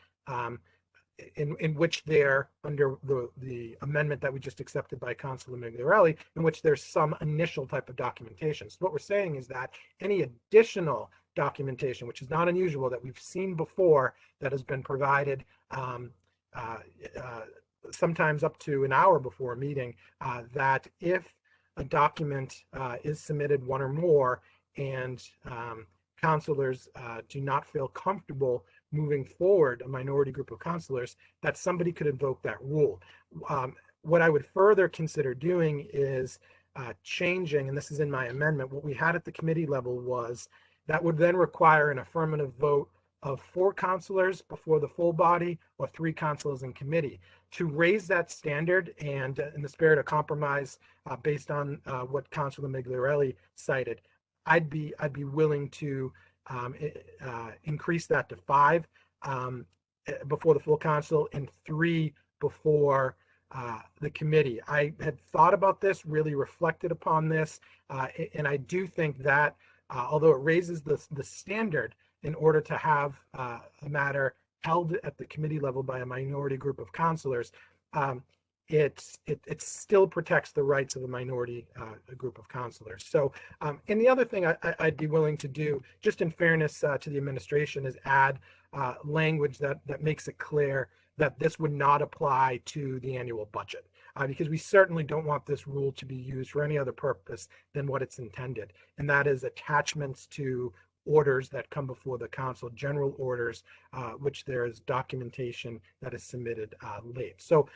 in which they're under the amendment that we just accepted by Councilor Migliarelli, in which there's some initial type of documentation. So what we're saying is that any additional documentation, which is not unusual, that we've seen before, that has been provided sometimes up to an hour before a meeting, that if a document is submitted, one or more, and councilors do not feel comfortable moving forward, a minority group of councilors, that somebody could invoke that rule. What I would further consider doing is changing, and this is in my amendment, what we had at the committee level was that would then require an affirmative vote of 4 councilors before the full body or 3 councilors in committee. To raise that standard, and in the spirit of compromise, based on what Councilor Migliarelli cited, I'd be willing to increase that to 5 before the full council and 3 before the committee. I had thought about this, really reflected upon this, and I do think that although it raises the standard in order to have a matter held at the committee level by a minority group of councilors, it still protects the rights of a minority group of councilors. So, and the other thing I'd be willing to do, just in fairness to the administration, is add language that makes it clear that this would not apply to the annual budget, because we certainly don't want this rule to be used for any other purpose than what it's intended, and that is attachments to orders that come before the council, general orders, which there is documentation that is submitted late. So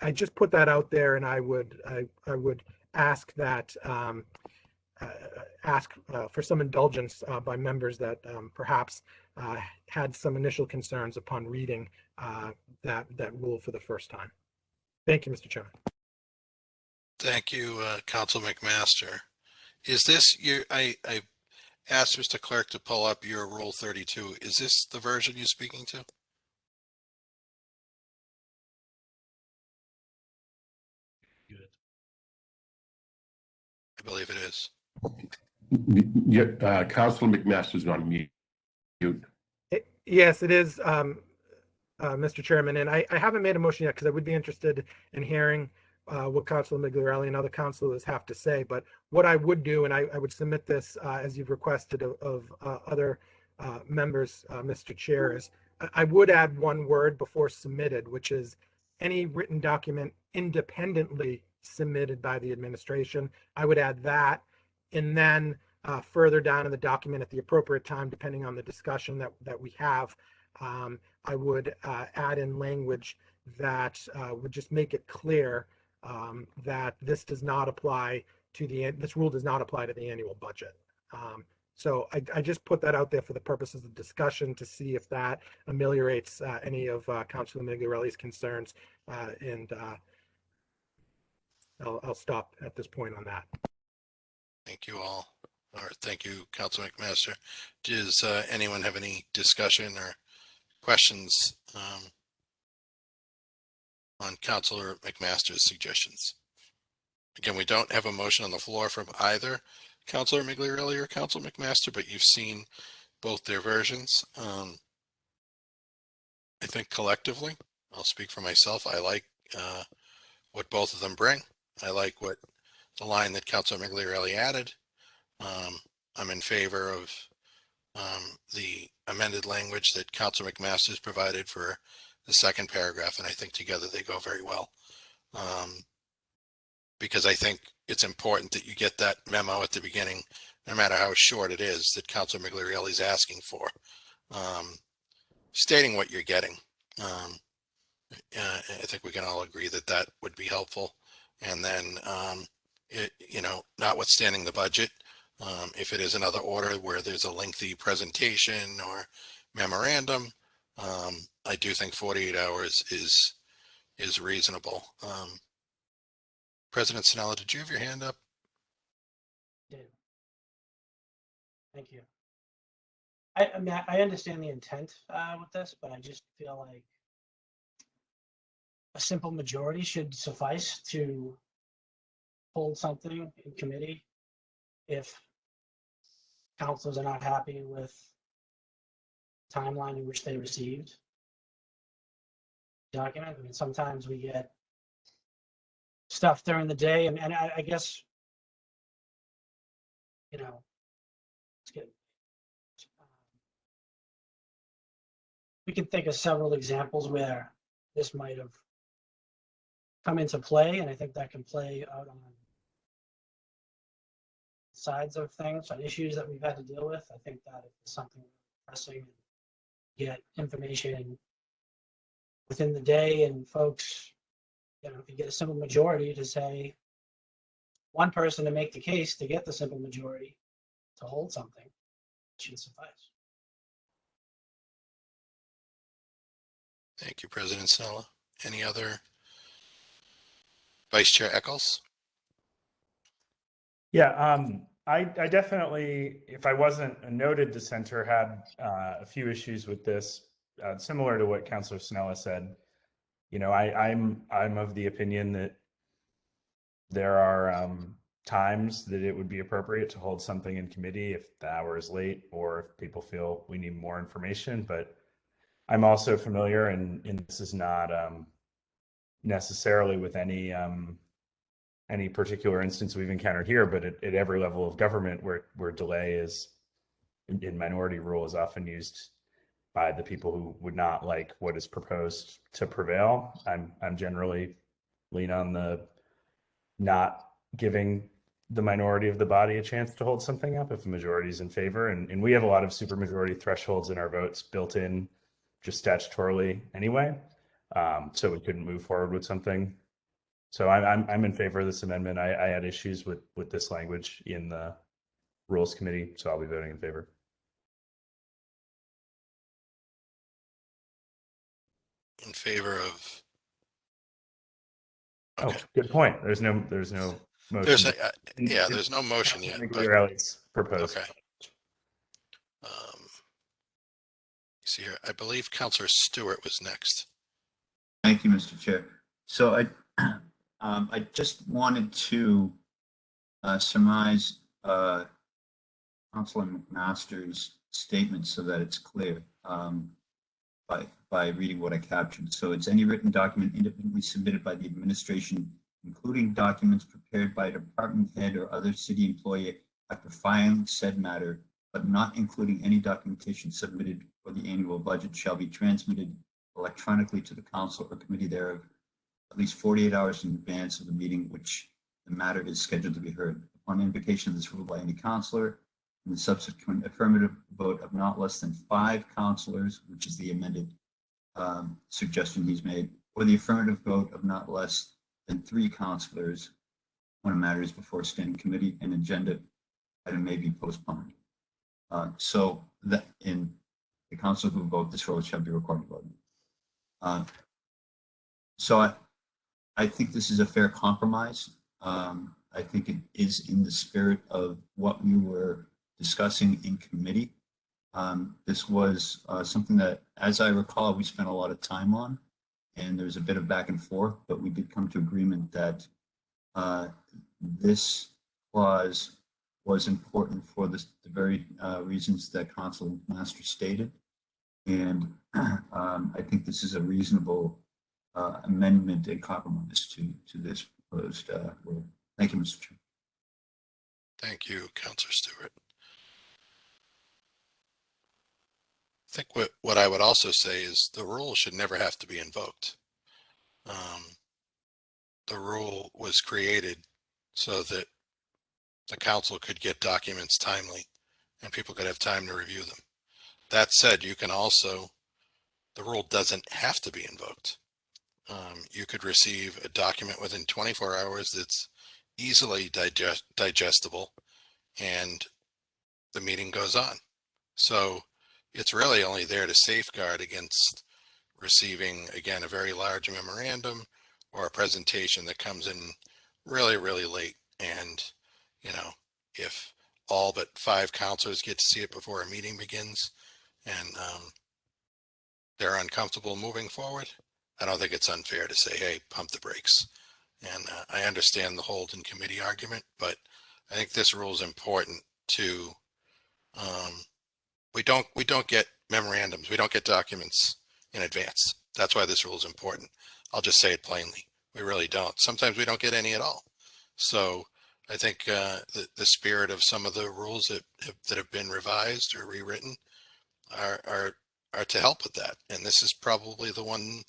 I just put that out there, and I would ask that for some indulgence by members that perhaps had some initial concerns upon reading that rule for the first time. Thank you, Mr. Chairman. Thank you, Council McMaster. Is this your, I asked Mr. Clerk to pull up your Rule 32. Is this the version you're speaking to? Good. I believe it is. Yeah, Councilor McMaster's on mute. Yes, it is, Mr. Chairman, and I haven't made a motion yet because I would be interested in hearing what Councilor Migliarelli and other councilors have to say. But what I would do, and I would submit this as you've requested of other members, Mr. Chair, is I would add one word before submitted, which is any written document independently submitted by the administration. I would add that, and then further down in the document at the appropriate time, depending on the discussion that we have, I would add in language that would just make it clear that this does not apply to this rule does not apply to the annual budget. So I just put that out there for the purposes of discussion to see if that ameliorates any of Councilor Migliarelli's concerns, and I'll stop at this point on that. Thank you all, or thank you, Councilor McMaster. Does anyone have any discussion or questions on Councilor McMaster's suggestions? Again, we don't have a motion on the floor from either Councilor Migliarelli or Councilor McMaster, but you've seen both their versions. I think collectively, I'll speak for myself, I like what both of them bring. I like what the line that Councilor Migliarelli added. I'm in favor of the amended language that Councilor McMaster's provided for the second paragraph, and I think together they go very well. Because I think it's important that you get that memo at the beginning, no matter how short it is, that Councilor Migliarelli is asking for, stating what you're getting. I think we can all agree that that would be helpful. And then, notwithstanding the budget, if it is another order where there's a lengthy presentation or memorandum, I do think 48 hours is reasonable. President Sinella, did you have your hand up? Thank you. I mean, I understand the intent with this, but I just feel like a simple majority should suffice to hold something in committee if councils are not happy with the timeline in which they received the document. I mean, sometimes we get stuff during the day, and I guess, you know, it's good. We can think of several examples where this might have come into play, and I think that can play out on sides of things, on issues that we've had to deal with. I think that if it's something pressing, get information within the day, and folks, you know, if you get a simple majority to say one person to make the case to get the simple majority to hold something, it should suffice. Thank you, President Snella. Any other? Vice Chair Eccles? Yeah, I definitely, if I wasn't a noted dissenter, had a few issues with this, similar to what Councilor Snella said. You know, I'm of the opinion that there are times that it would be appropriate to hold something in committee if the hour is late or if people feel we need more information. But I'm also familiar, and this is not necessarily with any particular instance we've encountered here, but at every level of government where delay is in minority rule is often used by the people who would not like what is proposed to prevail. I'm generally lean on the not giving the minority of the body a chance to hold something up if the majority is in favor. And we have a lot of supermajority thresholds in our votes built in just statutorily anyway. So we couldn't move forward with something. So I'm in favor of this amendment. I had issues with this language in the Rules Committee, so I'll be voting in favor. In favor of? Okay. Oh, good point. There's no motion. There's no motion yet. Proposed. Okay. See here, I believe Councilor Stewart was next. Thank you, Mr. Chair. So I just wanted to surmise Councilor McMaster's statement so that it's clear by reading what I captured. So it's any written document independently submitted by the administration, including documents prepared by a department head or other city employee after filing said matter, but not including any documentation submitted for the annual budget, shall be transmitted electronically to the council or committee thereof at least 48 hours in advance of the meeting which the matter is scheduled to be heard. Upon invocation of this rule by any councilor, and the subsequent affirmative vote of not less than 5 councilors, which is the amended suggestion he's made, or the affirmative vote of not less than 3 councilors when a matter is before a standing committee, an agenda item may be postponed. So that in the council who vote this rule shall be required to vote. So I think this is a fair compromise. I think it is in the spirit of what we were discussing in committee. This was something that, as I recall, we spent a lot of time on, and there's a bit of back and forth, but we did come to agreement that this clause was important for the very reasons that Councilor Master stated. And I think this is a reasonable amendment and compromise to this proposed rule. Thank you, Mr. Chair. Thank you, Councilor Stewart. I think what I would also say is the rule should never have to be invoked. The rule was created so that the council could get documents timely and people could have time to review them. That said, you can also, the rule doesn't have to be invoked. You could receive a document within 24 hours that's easily digestible, and the meeting goes on. So it's really only there to safeguard against receiving, again, a very large memorandum or a presentation that comes in really, really late. And, you know, if all but 5 counselors get to see it before a meeting begins, and they're uncomfortable moving forward, I don't think it's unfair to say, hey, pump the brakes. And I understand the hold in committee argument, but I think this rule is important to, we don't get memorandums, we don't get documents in advance. That's why this rule is important. I'll just say it plainly. We really don't. Sometimes we don't get any at all. So I think the spirit of some of the rules that have been revised or rewritten are to help with that. And this is probably the one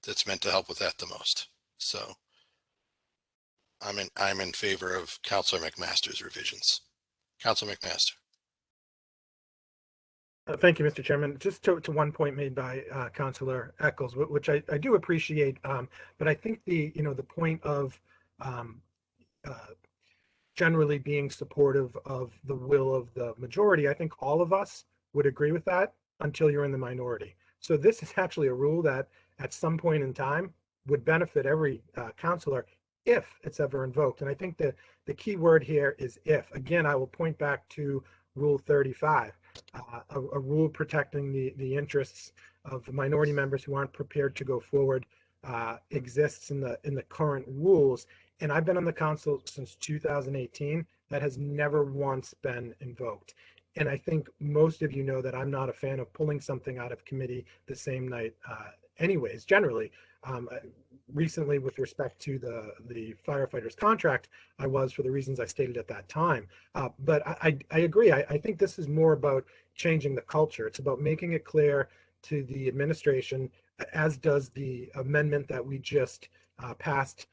that's meant to help with that the most. So I'm in favor of Councilor McMaster's revisions. Councilor McMaster. Thank you, Mr. Chairman. Just to one point made by Councilor Eccles, which I do appreciate, but I think the point of generally being supportive of the will of the majority, I think all of us would agree with that until you're in the minority. So this is actually a rule that at some point in time would benefit every councilor if it's ever invoked. And I think the key word here is if. Again, I will point back to Rule 35, a rule protecting the interests of the minority members who aren't prepared to go forward exists in the current rules. And I've been on the council since 2018. That has never once been invoked. And I think most of you know that I'm not a fan of pulling something out of committee the same night anyways, generally. Recently, with respect to the firefighters contract, I was for the reasons I stated at that time. But I agree. I think this is more about changing the culture. It's about making it clear to the administration, as does the amendment that we just passed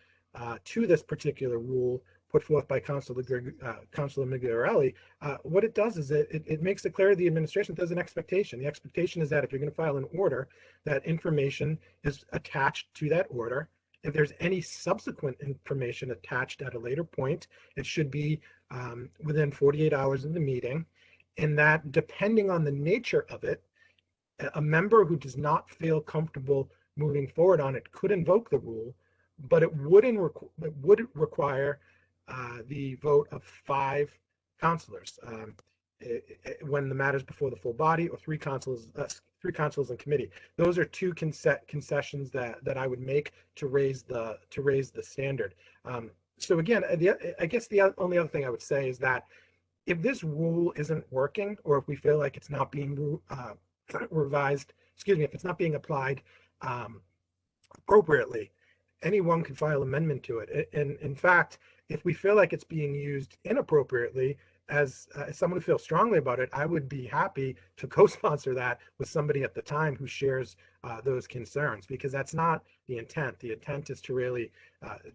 to this particular rule put forth by Councilor Migliarelli. What it does is it makes it clear to the administration that there's an expectation. The expectation is that if you're going to file an order, that information is attached to that order. If there's any subsequent information attached at a later point, it should be within 48 hours of the meeting. And that, depending on the nature of it, a member who does not feel comfortable moving forward on it could invoke the rule, but it would require the vote of 5 councilors when the matter is before the full body, or 3 councilors in committee. Those are 2 concessions that I would make to raise the standard. So again, I guess the only other thing I would say is that if this rule isn't working, or if we feel like it's not being revised, if it's not being applied appropriately, anyone can file amendment to it. And in fact, if we feel like it's being used inappropriately, as someone who feels strongly about it, I would be happy to co-sponsor that with somebody at the time who shares those concerns, because that's not the intent. The intent is to really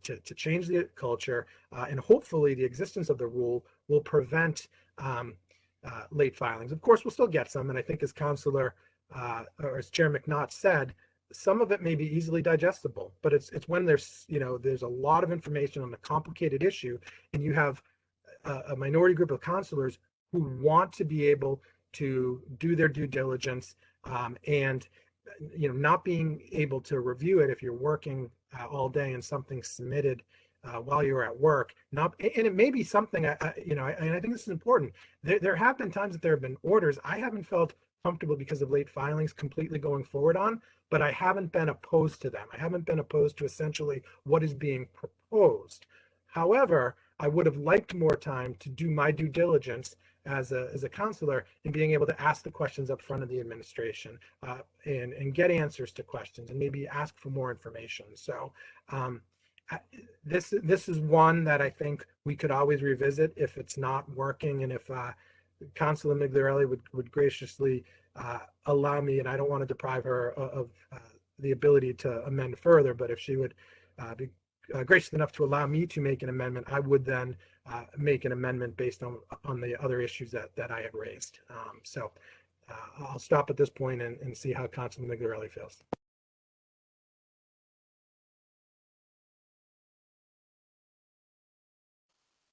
to change the culture, and hopefully the existence of the rule will prevent late filings. Of course, we'll still get some, and I think as Councilor or as Chair McNaught said, some of it may be easily digestible, but it's when there's a lot of information on a complicated issue, and you have a minority group of councilors who want to be able to do their due diligence, and not being able to review it if you're working all day and something's submitted while you're at work. And it may be something and I think this is important. There have been times that there have been orders I haven't felt comfortable because of late filings completely going forward on, but I haven't been opposed to them. I haven't been opposed to essentially what is being proposed. However, I would have liked more time to do my due diligence as a counselor in being able to ask the questions up front of the administration, and get answers to questions, and maybe ask for more information. So this is one that I think we could always revisit if it's not working, and if Councilor Migliarelli would graciously allow me, and I don't want to deprive her of the ability to amend further, but if she would be gracious enough to allow me to make an amendment, I would then make an amendment based on the other issues that I had raised. So I'll stop at this point and see how Councilor Migliarelli feels.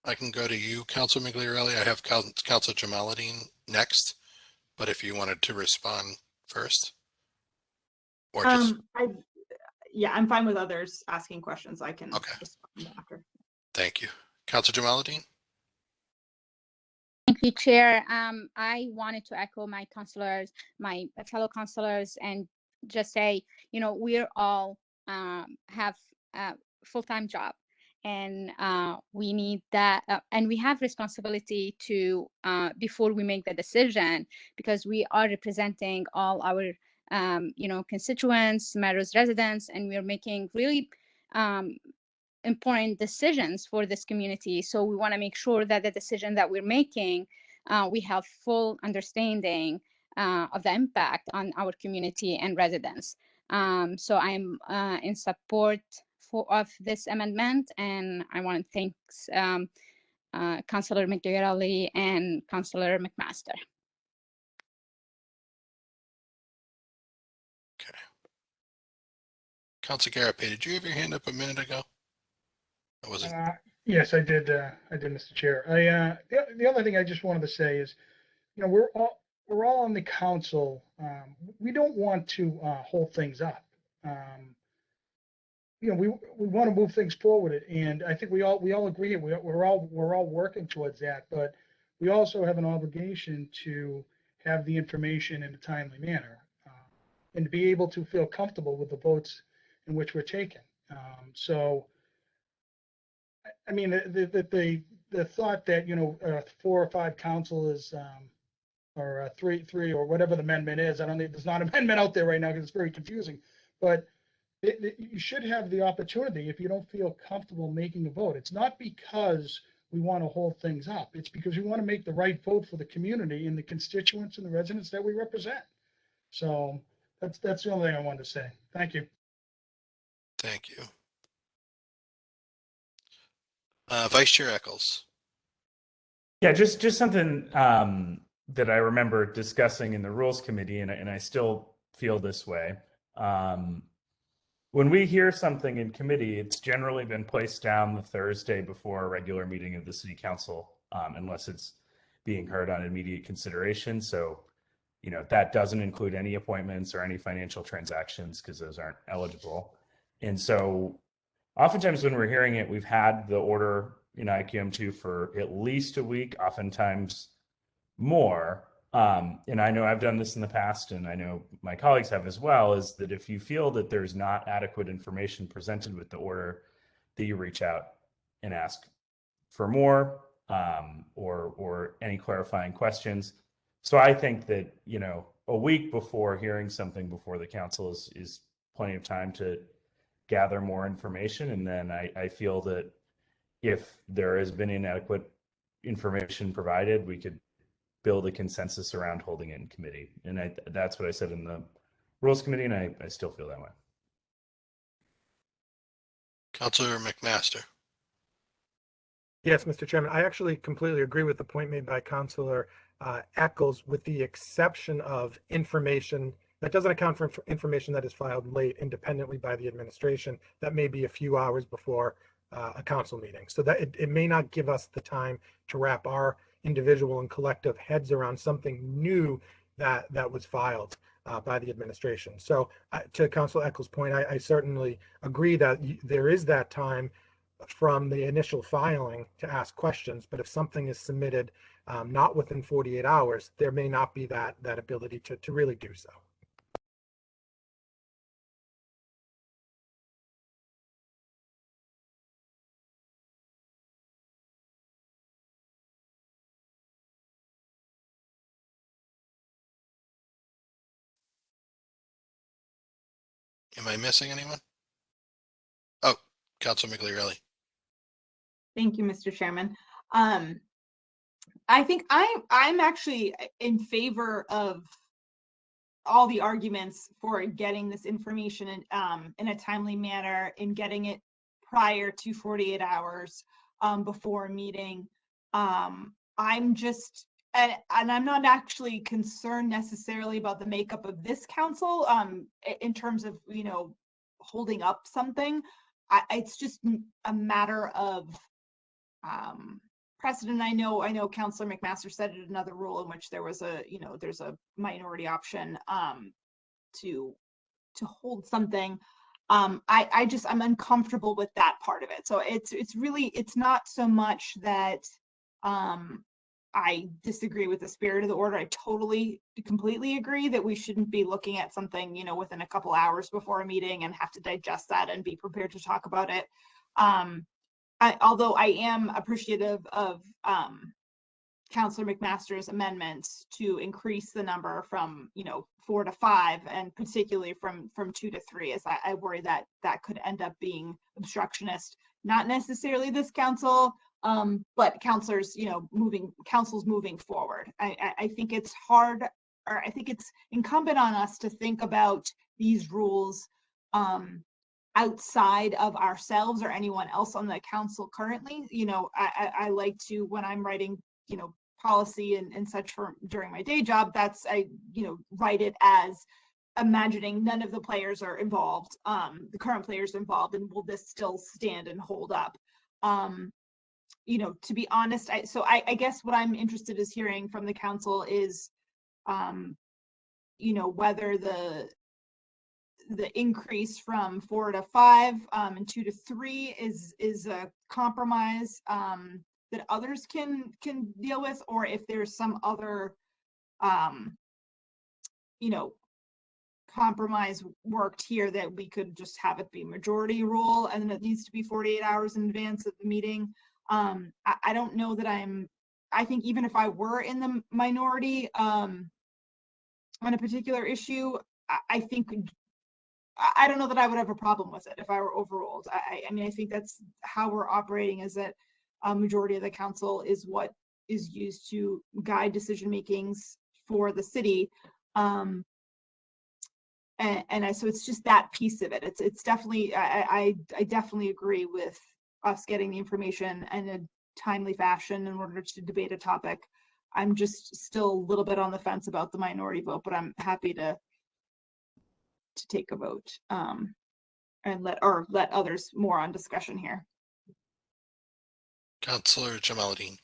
I can go to you, Councilor Migliarelli. I have Councilor Jamaluddin next, but if you wanted to respond first, or just I'm fine with others asking questions. I can respond after. Thank you, Councilor Jamaluddin. Thank you, Chair. I wanted to echo my counselors, my fellow counselors, and just say, we're all have a full-time job, and we need that, and we have responsibility to before we make the decision, because we are representing all our constituents, Melrose residents, and we are making really important decisions for this community. So we want to make sure that the decision that we're making, we have full understanding of the impact on our community and residents. So I'm in support of this amendment, and I want to thank Councillor McGarry and Councillor McMaster. Okay. Council Garapay, did you have your hand up a minute ago? Or was it? Yes, I did, Mr. Chair. The other thing I just wanted to say is, we're all on the council. We don't want to hold things up. We want to move things forward, and I think we all agree. We're all working towards that, but we also have an obligation to have the information in a timely manner, and to be able to feel comfortable with the votes in which we're taking. So, I mean, the thought that 4 or 5 councilors, or three or whatever the amendment is, I don't think there's not an amendment out there right now because it's very confusing, but you should have the opportunity if you don't feel comfortable making a vote. It's not because we want to hold things up. It's because we want to make the right vote for the community and the constituents and the residents that we represent. So that's the only thing I wanted to say. Thank you. Thank you. Vice Chair Eccles. Yeah, just something that I remember discussing in the Rules Committee, and I still feel this way. When we hear something in committee, it's generally been placed down the Thursday before a regular meeting of the City Council, unless it's being heard on immediate consideration. So, that doesn't include any appointments or any financial transactions because those aren't eligible. And so oftentimes when we're hearing it, we've had the order in IQM2 for at least a week, oftentimes more. And I know I've done this in the past, and I know my colleagues have as well, is that if you feel that there's not adequate information presented with the order, that you reach out and ask for more, or any clarifying questions. So I think that, a week before hearing something before the council is plenty of time to gather more information. And then I feel that if there has been inadequate information provided, we could build a consensus around holding it in committee. And that's what I said in the Rules Committee, and I still feel that way. Councilor McMaster. Yes, Mr. Chairman, I actually completely agree with the point made by Councilor Eccles, with the exception of information that doesn't account for information that is filed late independently by the administration that may be a few hours before a council meeting. So that it may not give us the time to wrap our individual and collective heads around something new that was filed by the administration. So to Councilor Eccles' point, I certainly agree that there is that time from the initial filing to ask questions, but if something is submitted not within 48 hours, there may not be that ability to really do so. Am I missing anyone? Oh, Councilor McGarry. Thank you, Mr. Chairman. I think I'm actually in favor of all the arguments for getting this information in a timely manner and getting it prior to 48 hours before a meeting. I'm just, and I'm not actually concerned necessarily about the makeup of this council in terms of, holding up something. It's just a matter of precedent. I know Councilor McMaster said it, another rule in which there was there's a minority option to hold something. I'm uncomfortable with that part of it. So it's not so much that I disagree with the spirit of the order. I totally, completely agree that we shouldn't be looking at something, you know, within a couple hours before a meeting and have to digest that and be prepared to talk about it. Although I am appreciative of Councillor McMaster's amendments to increase the number from, you know, 4 to 5, and particularly from 2 to 3, as I worry that that could end up being obstructionist. Not necessarily this council, but councilors, you know, councils moving forward. I think it's hard, or I think it's incumbent on us to think about these rules outside of ourselves or anyone else on the council currently. You know, I like to, when I'm writing, you know, policy and such for during my day job, that's, I, you know, write it as imagining none of the players are involved, the current players involved, and will this still stand and hold up? You know, to be honest, I guess what I'm interested is hearing from the council is, you know, whether the increase from 4 to 5 and 2 to 3 is a compromise that others can deal with, or if there's some other you know, compromise worked here that we could just have it be majority rule, and then it needs to be 48 hours in advance of the meeting. I don't know that I think even if I were in the minority on a particular issue, I think, I don't know that I would have a problem with it if I were overruled. I mean, I think that's how we're operating, is that a majority of the council is what is used to guide decision makings for the city. So it's just that piece of it. It's definitely, I definitely agree with us getting the information in a timely fashion in order to debate a topic. I'm just still a little bit on the fence about the minority vote, but I'm happy to take a vote and let others more on discussion here. Councillor Jamaluddin.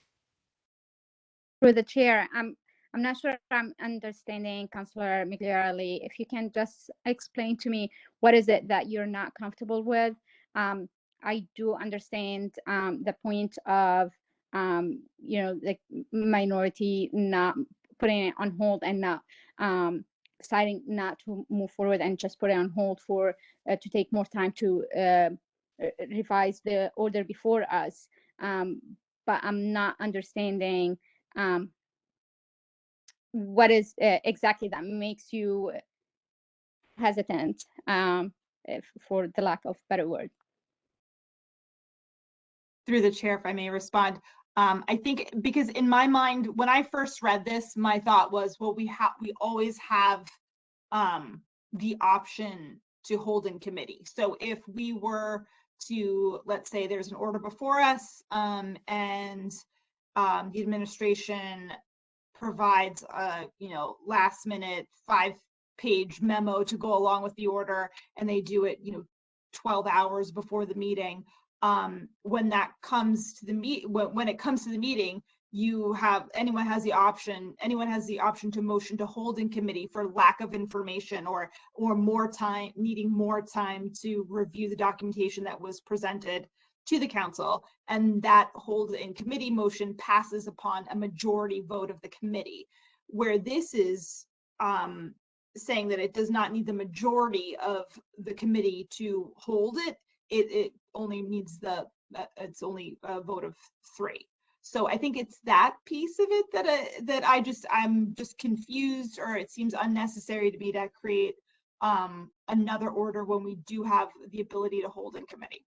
Through the chair, I'm not sure if I'm understanding Councillor Migliarelli. If you can just explain to me what is it that you're not comfortable with. I do understand the point of you know, the minority not putting it on hold and not deciding not to move forward and just put it on hold for to take more time to revise the order before us. But I'm not understanding what is exactly that makes you hesitant, for the lack of better word. Through the chair, if I may respond. I think because in my mind, when I first read this, my thought was, well, we always have the option to hold in committee. So if we were to, let's say there's an order before us, and the administration provides a, you know, last minute 5-page memo to go along with the order, and they do it, you know, 12 hours before the meeting. When that comes to the when it comes to the meeting, anyone has the option to motion to hold in committee for lack of information or more time, needing more time to review the documentation that was presented to the council, and that hold in committee motion passes upon a majority vote of the committee. Where this is saying that it does not need the majority of the committee to hold it, it only needs it's only a vote of 3. So I think it's that piece of it that I'm just confused, or it seems unnecessary to me to create another order when we do have the ability to hold in committee.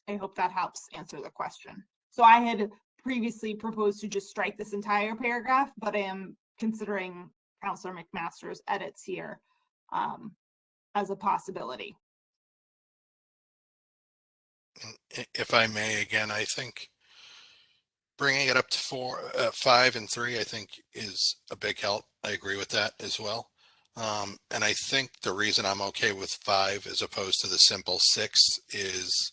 I hope that helps answer the question. So I had previously proposed to just strike this entire paragraph, but I am considering Councillor McMaster's edits here as a possibility. If I may, again, I think bringing it up to 5 and 3, I think is a big help. I agree with that as well. And I think the reason I'm okay with 5 as opposed to the simple 6 is,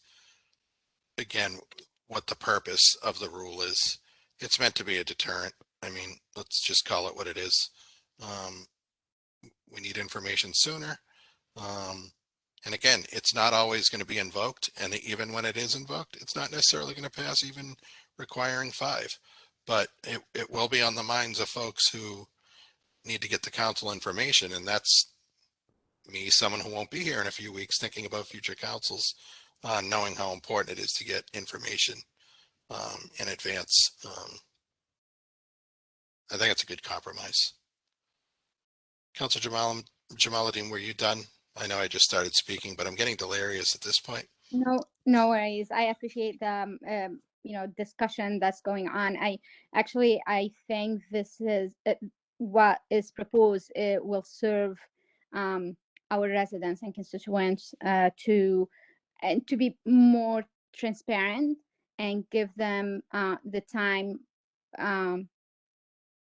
again, what the purpose of the rule is. It's meant to be a deterrent. I mean, let's just call it what it is. We need information sooner. And again, it's not always going to be invoked. And even when it is invoked, it's not necessarily going to pass even requiring 5. but it will be on the minds of folks who need to get the council information. And that's me, someone who won't be here in a few weeks, thinking about future councils, knowing how important it is to get information in advance. I think it's a good compromise. Councilor Jamaluddin, were you done? I know I just started speaking, but I'm getting delirious at this point. No worries. I appreciate the discussion that's going on. I think this is what is proposed. It will serve our residents and constituents to be more transparent and give them the time,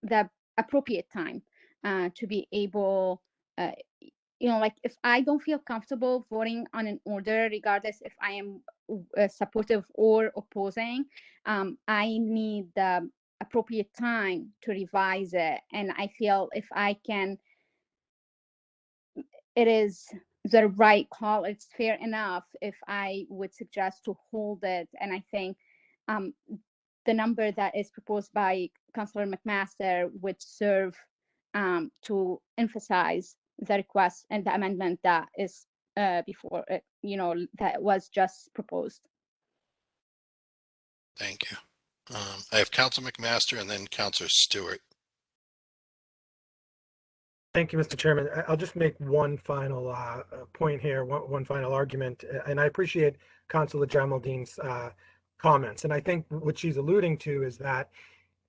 the appropriate time to be able. Like if I don't feel comfortable voting on an order, regardless if I am supportive or opposing, I need the appropriate time to revise it. And I feel if I can, it is the right call. It's fair enough if I would suggest to hold it. And I think the number that is proposed by Councillor McMaster would serve to emphasize the request and the amendment that is before it, that was just proposed. Thank you. I have Councilor McMaster and then Councilor Stewart. Thank you, Mr. Chairman. I'll just make one final point here, one final argument, and I appreciate Councilor Jamaldin's comments. And I think what she's alluding to is that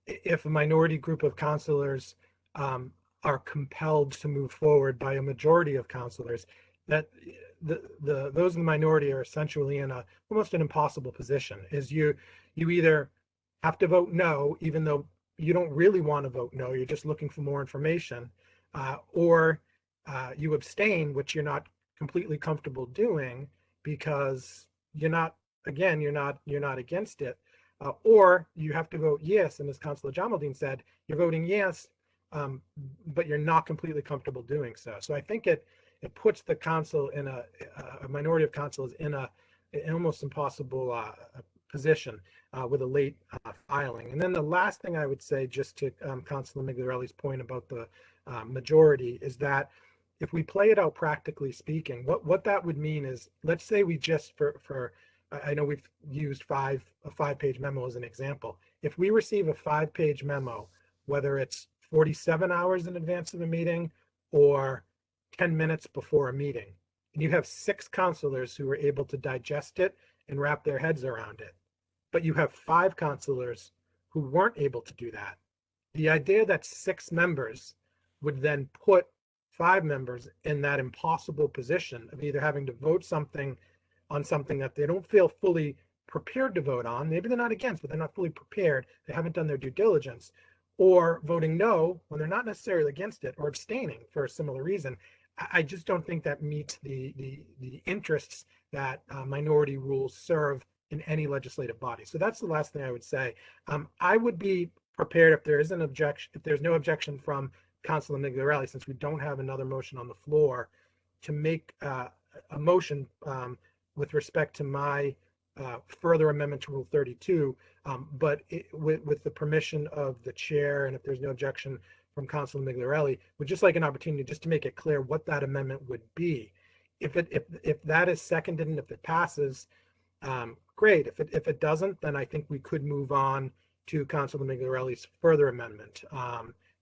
if a minority group of councilors are compelled to move forward by a majority of councilors, that those in the minority are essentially in almost an impossible position. Is you either have to vote no, even though you don't really want to vote no, you're just looking for more information, or you abstain, which you're not completely comfortable doing because you're not against it, or you have to vote yes, and as Councilor Jamaldin said, you're voting yes, but you're not completely comfortable doing so. So I think it puts the council in a minority of councils in an almost impossible position with a late filing. And then the last thing I would say, just to Councilor Migliarelli's point about the majority, is that if we play it out practically speaking, what that would mean is, let's say we just I know we've used a 5-page memo as an example. If we receive a 5-page memo, whether it's 47 hours in advance of a meeting or 10 minutes before a meeting, and you have 6 councilors who are able to digest it and wrap their heads around it, but you have 5 councilors who weren't able to do that, the idea that 6 members would then put 5 members in that impossible position of either having to vote on something that they don't feel fully prepared to vote on, maybe they're not against, but they're not fully prepared, they haven't done their due diligence, or voting no when they're not necessarily against it, or abstaining for a similar reason. I just don't think that meets the interests that minority rules serve in any legislative body. So that's the last thing I would say. I would be prepared if there is an objection, if there's no objection from Councilor Migliarelli, since we don't have another motion on the floor, to make a motion with respect to my further amendment to Rule 32, but with the permission of the chair, and if there's no objection from Councilor Migliarelli, would just like an opportunity just to make it clear what that amendment would be. If that is seconded and if it passes, great. If it doesn't, then I think we could move on to Councilor Migliarelli's further amendment.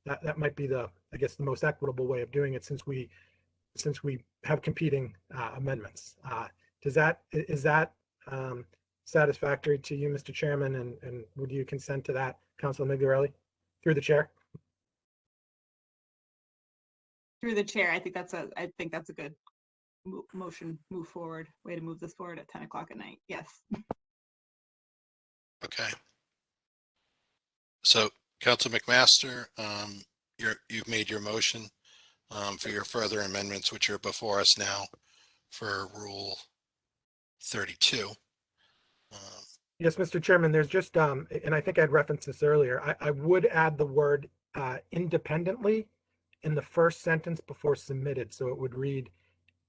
That might be the most equitable way of doing it, since we have competing amendments. Is that satisfactory to you, Mr. Chairman? And would you consent to that, Councilor Migliarelli, through the chair? Through the chair, I think that's a good motion, way to move this forward at 10 o'clock at night. Yes. Okay. So, Councilor McMaster, you've made your motion for your further amendments, which are before us now for Rule 32. Yes, Mr. Chairman, there's just, and I think I'd referenced this earlier, I would add the word independently in the first sentence before submitted. So it would read,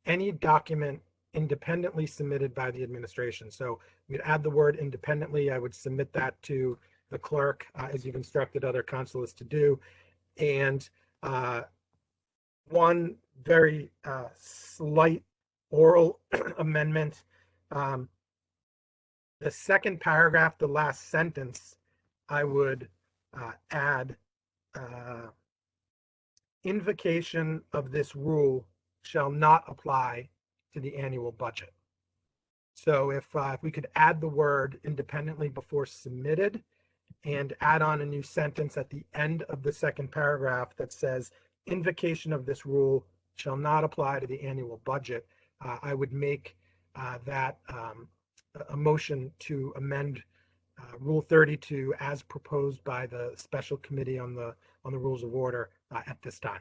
any document independently submitted by the administration. So we'd add the word independently. I would submit that to the clerk, as you've instructed other councilors to do. And one very slight oral amendment. The second paragraph, the last sentence, I would add invocation of this rule shall not apply to the annual budget. So if we could add the word independently before submitted and add on a new sentence at the end of the second paragraph that says invocation of this rule shall not apply to the annual budget, I would make that a motion to amend Rule 32 as proposed by the special committee on the rules of order at this time.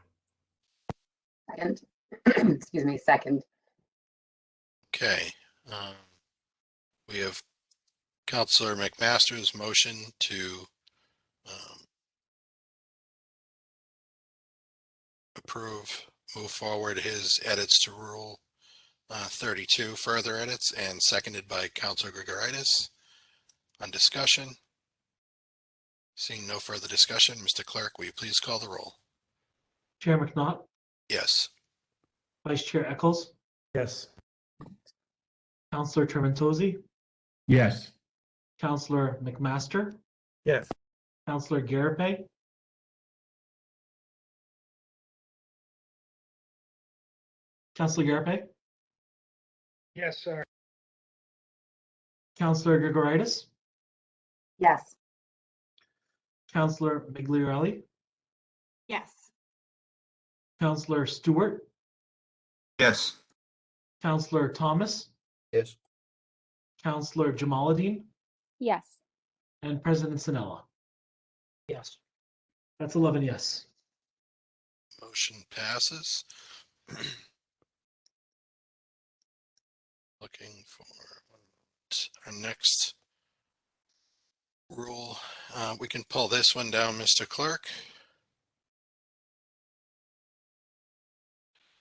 Second. Excuse me, second. Okay. We have Councilor McMaster's motion to move forward his edits to Rule 32, further edits, and seconded by Councilor Grigoritis. On discussion, seeing no further discussion, Mr. Clerk, will you please call the roll? Chair McNaught, Yes. Vice Chair Eccles, Yes. Councilor Trementozzi, Yes. Councilor McMaster, Yes. Councilor Garapay, Councilor Garapay, Yes, sir. Councilor Grigoritis, Yes. Councilor Migliorelli, Yes. Councilor Stewart, Yes. Councilor Thomas, Yes. Councilor Jamaluddin, Yes. and President Sinella. Yes. That's 11 yes. Motion passes. Looking for our next rule. We can pull this one down, Mr. Clerk.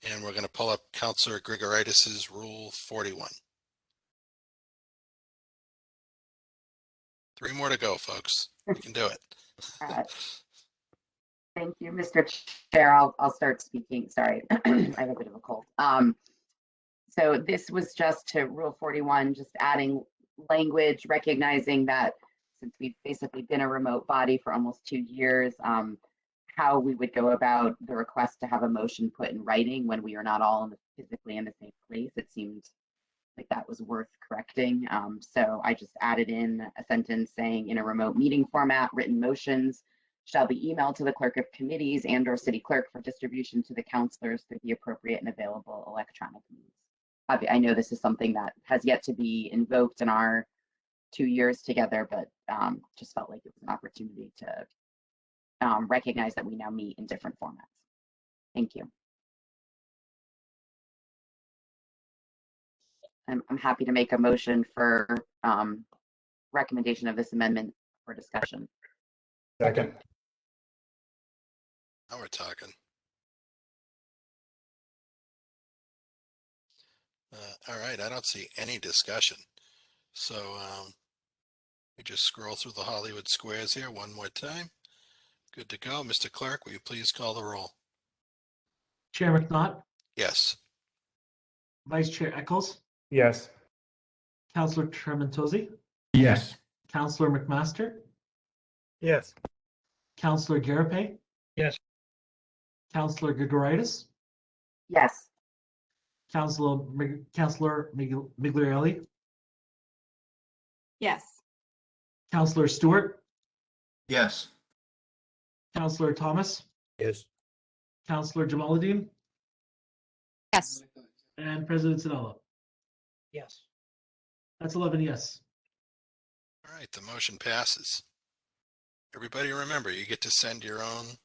And we're going to pull up Councilor Grigoritis's Rule 41. 3 more to go, folks. We can do it. All right. Thank you, Mr. Chair. I'll start speaking. Sorry, I have a bit of a cold. So this was just to Rule 41, just adding language, recognizing that since we've basically been a remote body for almost 2 years, how we would go about the request to have a motion put in writing when we are not all physically in the same place. It seemed like that was worth correcting. So I just added in a sentence saying in a remote meeting format, written motions shall be emailed to the clerk of committees and or city clerk for distribution to the councilors through the appropriate and available electronic means. I know this is something that has yet to be invoked in our 2 years together, but just felt like it was an opportunity to recognize that we now meet in different formats. Thank you. I'm happy to make a motion for recommendation of this amendment for discussion. Second. Now we're talking. All right, I don't see any discussion. So we just scroll through the Hollywood squares here one more time. Good to go. Mr. Clerk, will you please call the roll? Chair McNaught, Yes. Vice Chair Eccles, Yes. Councilor Trementozzi, Yes. Councilor McMaster, Yes. Councilor Garapay, Yes. Councilor Grigoritis, Yes. Councilor Migliorelli, Yes. Councilor Stewart, Yes. Councilor Thomas, Yes. Councilor Jamaluddin, Yes. and President Sinella. Yes. That's 11 yes. All right, the motion passes. Everybody remember, you get to send your own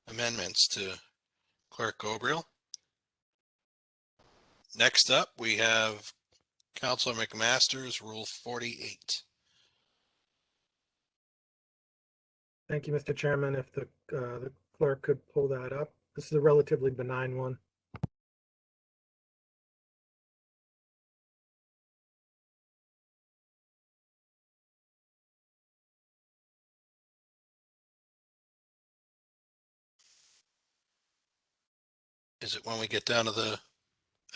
amendments to Clerk Gobriel. Next up, we have Councilor McMaster's Rule 48. Thank you, Mr. Chairman. If the clerk could pull that up. This is a relatively benign one. Is it when we get down to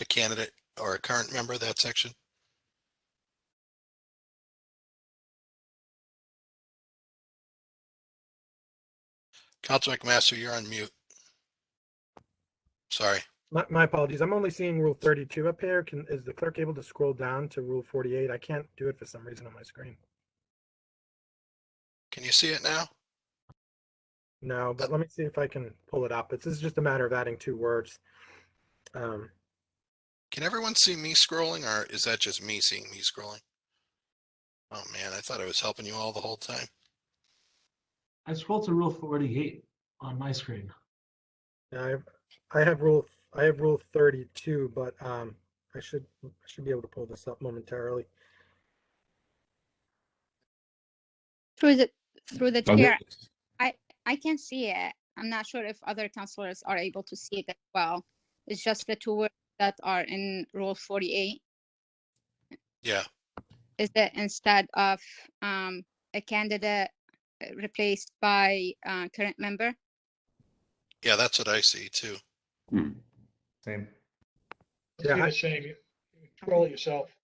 a candidate or a current member, that section? Councilor McMaster, you're on mute. Sorry. My apologies. I'm only seeing Rule 32 up here. Is the clerk able to scroll down to Rule 48? I can't do it for some reason on my screen. Can you see it now? No, but let me see if I can pull it up. This is just a matter of adding 2 words. Can everyone see me scrolling, or is that just me seeing me scrolling? Oh man, I thought I was helping you all the whole time. I scrolled to Rule 48 on my screen. Yeah, I have Rule 32, but I should be able to pull this up momentarily. Through the Okay. chair, I can see it. I'm not sure if other councilors are able to see it as well. It's just the 2 words that are in Rule 48. Yeah. Is that instead of a candidate replaced by current member? Yeah, that's what I see too. Same. I see Yeah, the same. You control it yourself.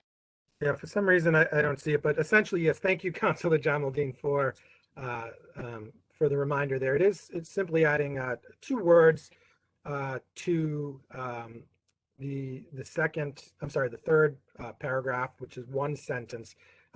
Yeah, for some reason I don't see it, but essentially, yes, thank you, Councilor Jamaldine, for the reminder there. It's simply adding 2 words to the third paragraph, which is 1 sentence,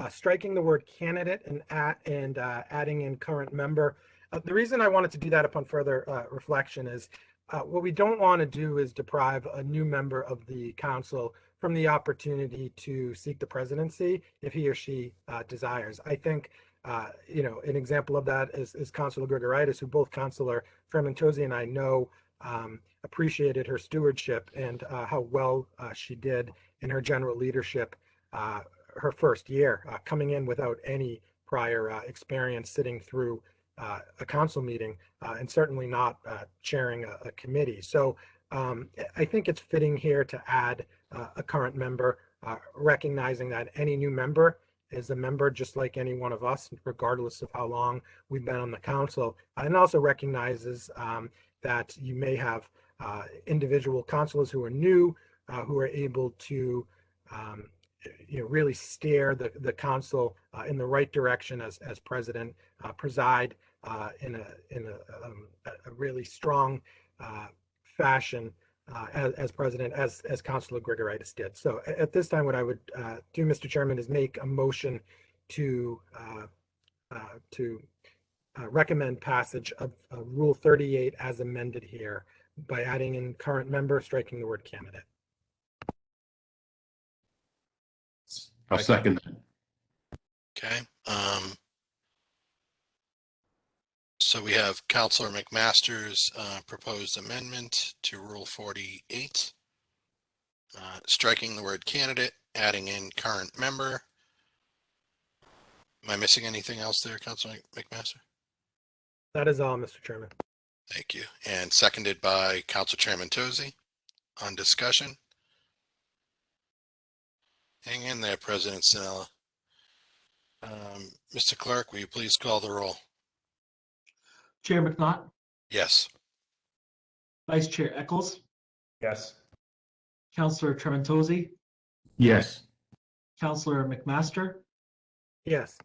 striking the word candidate and adding in current member. The reason I wanted to do that upon further reflection is what we don't want to do is deprive a new member of the council from the opportunity to seek the presidency if he or she desires. I think, an example of that is Councilor Grigoritis, who both Councilor Tremontosi and I know appreciated her stewardship and how well she did in her general leadership her first year, coming in without any prior experience sitting through a council meeting and certainly not chairing a committee. So I think it's fitting here to add a current member, recognizing that any new member is a member just like any one of us, regardless of how long we've been on the council, and also recognizes that you may have individual councilors who are new, who are able to really steer the council in the right direction as president, preside in a really strong fashion as president, as Councilor Grigoritis did. So at this time, what I would do, Mr. Chairman, is make a motion to recommend passage of Rule 38 as amended here by adding in current member, striking the word candidate. I'll second that. Okay. So we have Councilor McMaster's proposed amendment to Rule 48, striking the word candidate, adding in current member. Am I missing anything else there, Councilor McMaster? That is all, Mr. Chairman. Thank you. And seconded by Councilor Tremontosi. On discussion. Hang in there, President Sinella. Mr. Clerk, will you please call the roll? Chair McNaught, Yes. Vice Chair Eccles, Yes. Councilor Tremontosi, Yes. Councilor McMaster, Yes.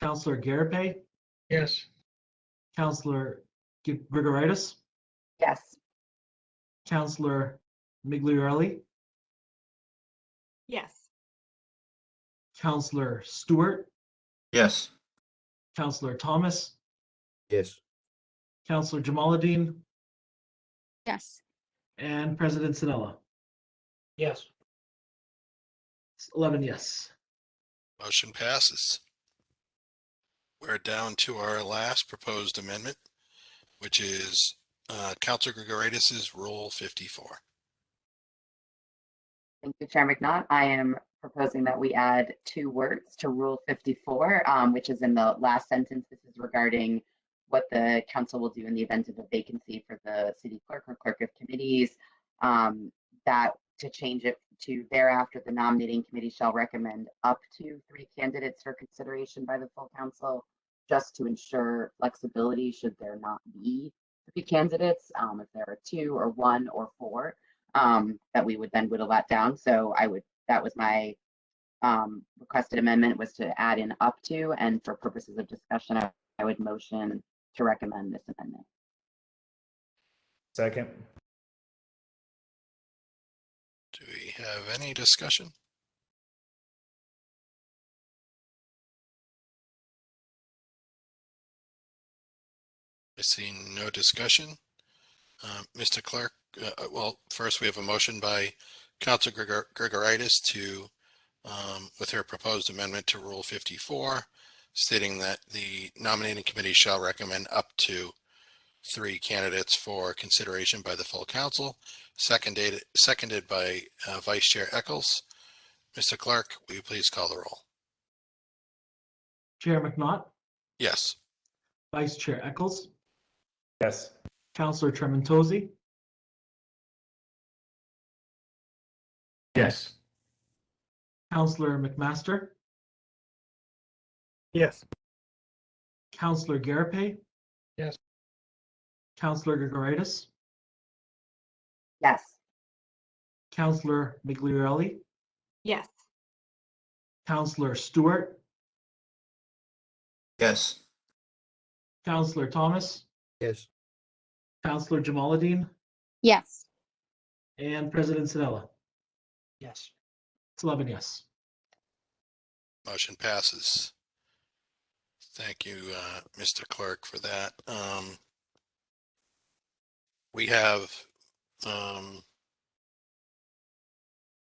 Councilor Garibay, Yes. Councilor Grigoritis, Yes. Councilor Migliorelli, Yes. Councilor Stewart, Yes. Councilor Thomas, Yes. Councilor Jamaldine, Yes. and President Sinella. Yes. 11 yes. Motion passes. We're down to our last proposed amendment, which is Councilor Grigoritis's Rule 54. Thank you, Chair McNaught. I am proposing that we add 2 words to Rule 54, which is in the last sentence. This is regarding what the council will do in the event of a vacancy for the city clerk or clerk of committees, that to change it to thereafter, the nominating committee shall recommend up to 3 candidates for consideration by the full council, just to ensure flexibility should there not be the three candidates, if there are two or one or four, that we would then whittle that down. So that was my requested amendment, was to add in up to, and for purposes of discussion, I would motion to recommend this amendment. Second. Do we have any discussion? I see no discussion. Mr. Clerk, well, first we have a motion by Councilor Grigoritis to, with her proposed amendment to Rule 54, stating that the nominating committee shall recommend up to 3 candidates for consideration by the full council, seconded by Vice Chair Eccles. Mr. Clerk, will you please call the roll? Chair McNaught, Yes. Vice Chair Eccles, Yes. Councilor Trementozzi, Yes. Councilor McMaster, Yes. Councilor Garapay, Yes. Councilor Grigoritis, Yes. Councilor Migliorelli, Yes. Councilor Stewart, Yes. Councilor Thomas, Yes. Councilor Jamaluddin, Yes. and President Sinella. Yes. It's 11 yes. Motion passes. Thank you, Mr. Clerk, for that. We have, let's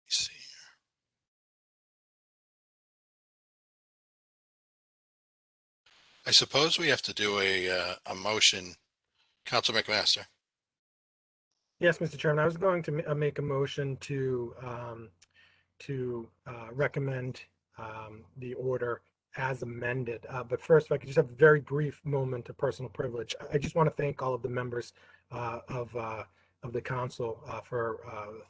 see here. I suppose we have to do a motion. Council McMaster. Yes, Mr. Chairman, I was going to make a motion to recommend the order as amended. But first, if I could just have a very brief moment of personal privilege. I just want to thank all of the members of the council for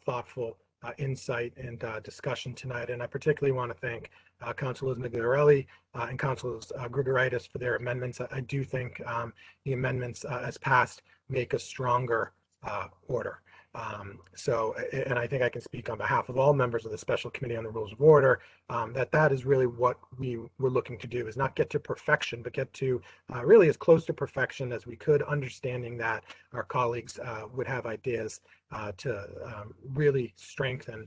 thoughtful insight and discussion tonight. And I particularly want to thank Councilors Migliorelli and Councilors Grigoritis for their amendments. I do think the amendments as passed make a stronger order. And I think I can speak on behalf of all members of the Special Committee on the Rules of Order, that is really what we were looking to do, is not get to perfection, but get to really as close to perfection as we could, understanding that our colleagues would have ideas to really strengthen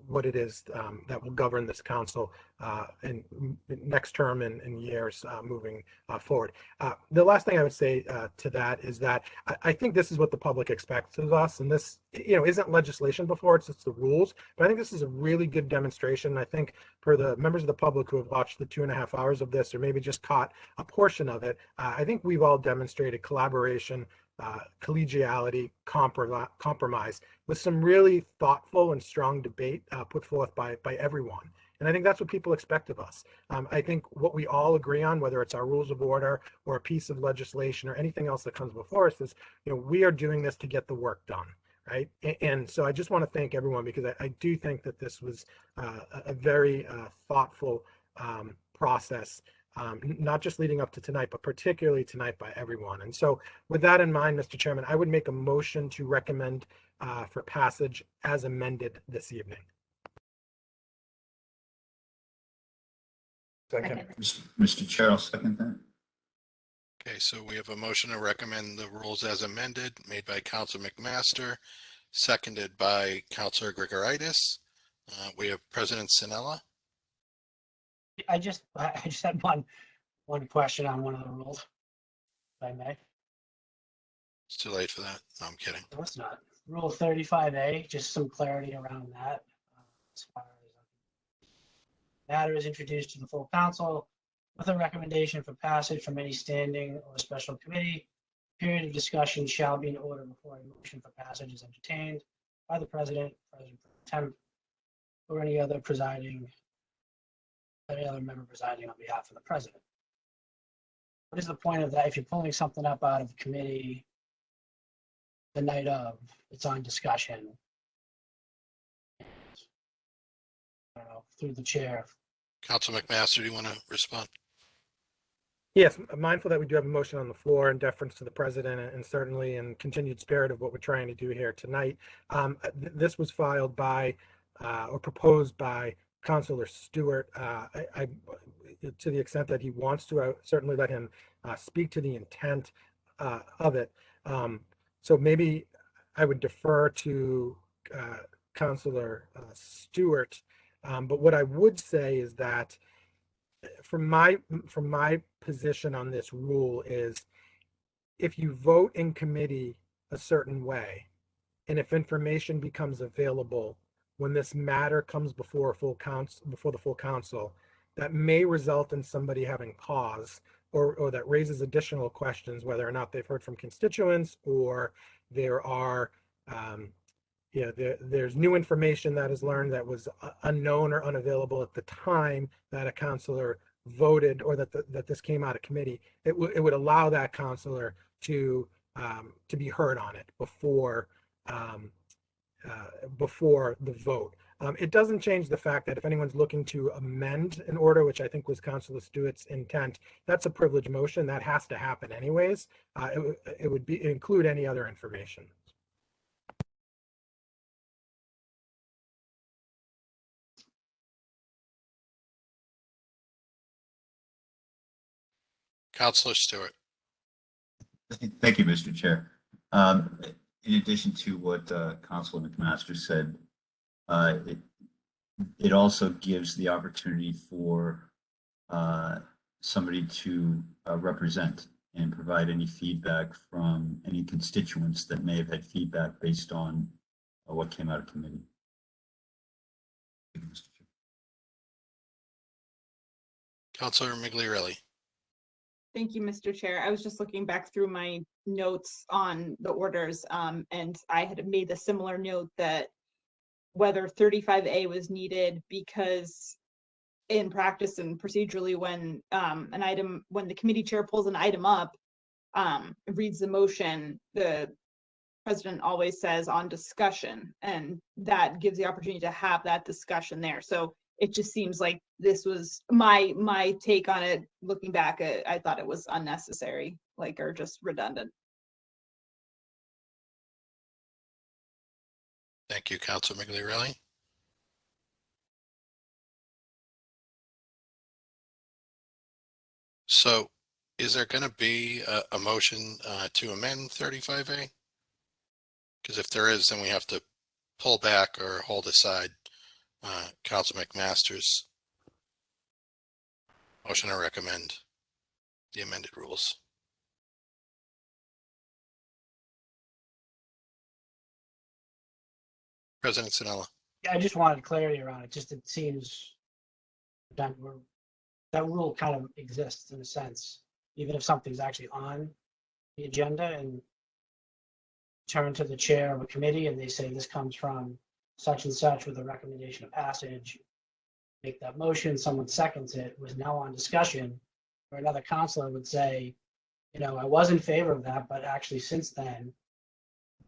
what it is that will govern this council in next term and years moving forward. The last thing I would say to that is that I think this is what the public expects of us, and this isn't legislation before, it's the rules, but I think this is a really good demonstration. I think for the members of the public who have watched the 2.5 hours of this, or maybe just caught a portion of it, I think we've all demonstrated collaboration, collegiality, compromise, with some really thoughtful and strong debate put forth by everyone. And I think that's what people expect of us. I think what we all agree on, whether it's our rules of order or a piece of legislation or anything else that comes before us, is we are doing this to get the work done, right? And so I just want to thank everyone, because I do think that this was a very thoughtful process. Not just leading up to tonight, but particularly tonight by everyone. And so with that in mind, Mr. Chairman, I would make a motion to recommend for passage as amended this evening. Second. Mr. Chair, I'll second that. Okay, so we have a motion to recommend the rules as amended, made by Councilor McMaster, seconded by Councilor Grigoritis. We have President Sinella. I just had one question on one of the rules, if I may. It's too late for that. No, I'm kidding. No, it's not. Rule 35A, just some clarity around that. As far as matter is introduced to the full council with a recommendation for passage from any standing or special committee. Period of discussion shall be in order before a motion for passage is entertained by the president, president pro tem, or any other member presiding on behalf of the president. What is the point of that if you're pulling something up out of committee the night of, it's on discussion? I don't know, through the chair. Council McMaster, do you want to respond? Yes, mindful that we do have a motion on the floor in deference to the president and certainly in continued spirit of what we're trying to do here tonight. This was filed by or proposed by Councilor Stewart. To the extent that he wants to, I certainly let him speak to the intent of it. So maybe I would defer to Councilor Stewart. But what I would say is that from my position on this rule is if you vote in committee a certain way, and if information becomes available when this matter comes before the full council, that may result in somebody having pause or that raises additional questions, whether or not they've heard from constituents or there are there's new information that is learned that was unknown or unavailable at the time that a counselor voted or that this came out of committee. It would allow that counselor to be heard on it before the vote. It doesn't change the fact that if anyone's looking to amend an order, which I think was Councilor Stewart's intent, that's a privilege motion that has to happen anyways. It would include any other information. Councilor Stewart. Thank you, Mr. Chair. In addition to what Councilor McMaster said, it also gives the opportunity for somebody to represent and provide any feedback from any constituents that may have had feedback based on what came out of committee. Thank you, Mr. Chair. Councilor Migliarelli. Thank you, Mr. Chair. I was just looking back through my notes on the orders, and I had made a similar note that whether 35A was needed because in practice and procedurally when the committee chair pulls an item up, reads the motion, the president always says on discussion, and that gives the opportunity to have that discussion there. So it just seems like this was my take on it. Looking back, I thought it was unnecessary, or just redundant. Thank you, Councilor Migliarelli. So is there going to be a motion to amend 35A? Because if there is, then we have to pull back or hold aside Councilor McMaster's motion to recommend the amended rules. President Sinella. Yeah, I just wanted clarity around it. Just it seems that rule kind of exists in a sense, even if something's actually on the agenda and turn to the chair of a committee and they say this comes from such and such with a recommendation of passage, make that motion, someone seconds it, was now on discussion, or another counselor would say, I was in favor of that, but actually since then,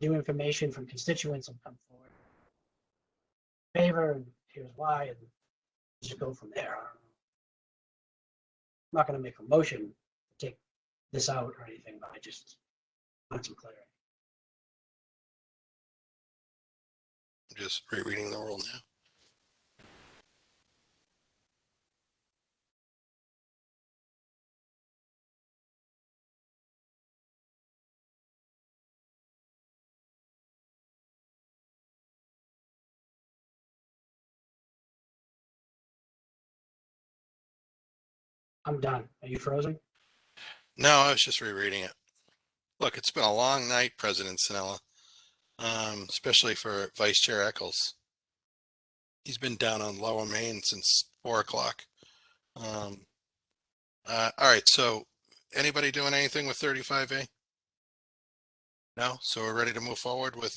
new information from constituents have come forward. Favor, and here's why, and just go from there. I'm not going to make a motion to take this out or anything, but I just want some clarity. I'm just rereading the rule now. I'm done. Are you frozen? No, I was just rereading it. Look, it's been a long night, President Sinella, especially for Vice Chair Eccles. He's been down on Lower Main since 4 o'clock. All right, so anybody doing anything with 35A? No, so we're ready to move forward with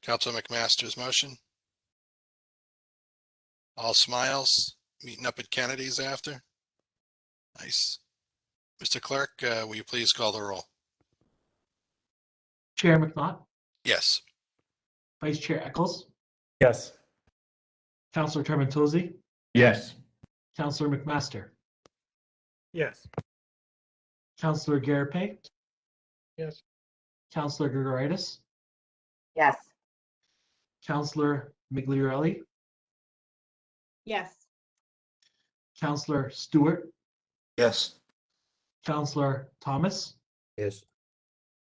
Councilor McMaster's motion. All smiles, meeting up at Kennedy's after. Nice. Mr. Clerk, will you please call the roll? Chair McNaught, Yes. Vice Chair Eccles, Yes. Councilor Termentozzi, Yes. Councilor McMaster, Yes. Counselor Garapay, Yes. Counselor Gregoritis, Yes. Counselor Migliorelli, Yes. Counselor Stewart, Yes. Counselor Thomas, Yes.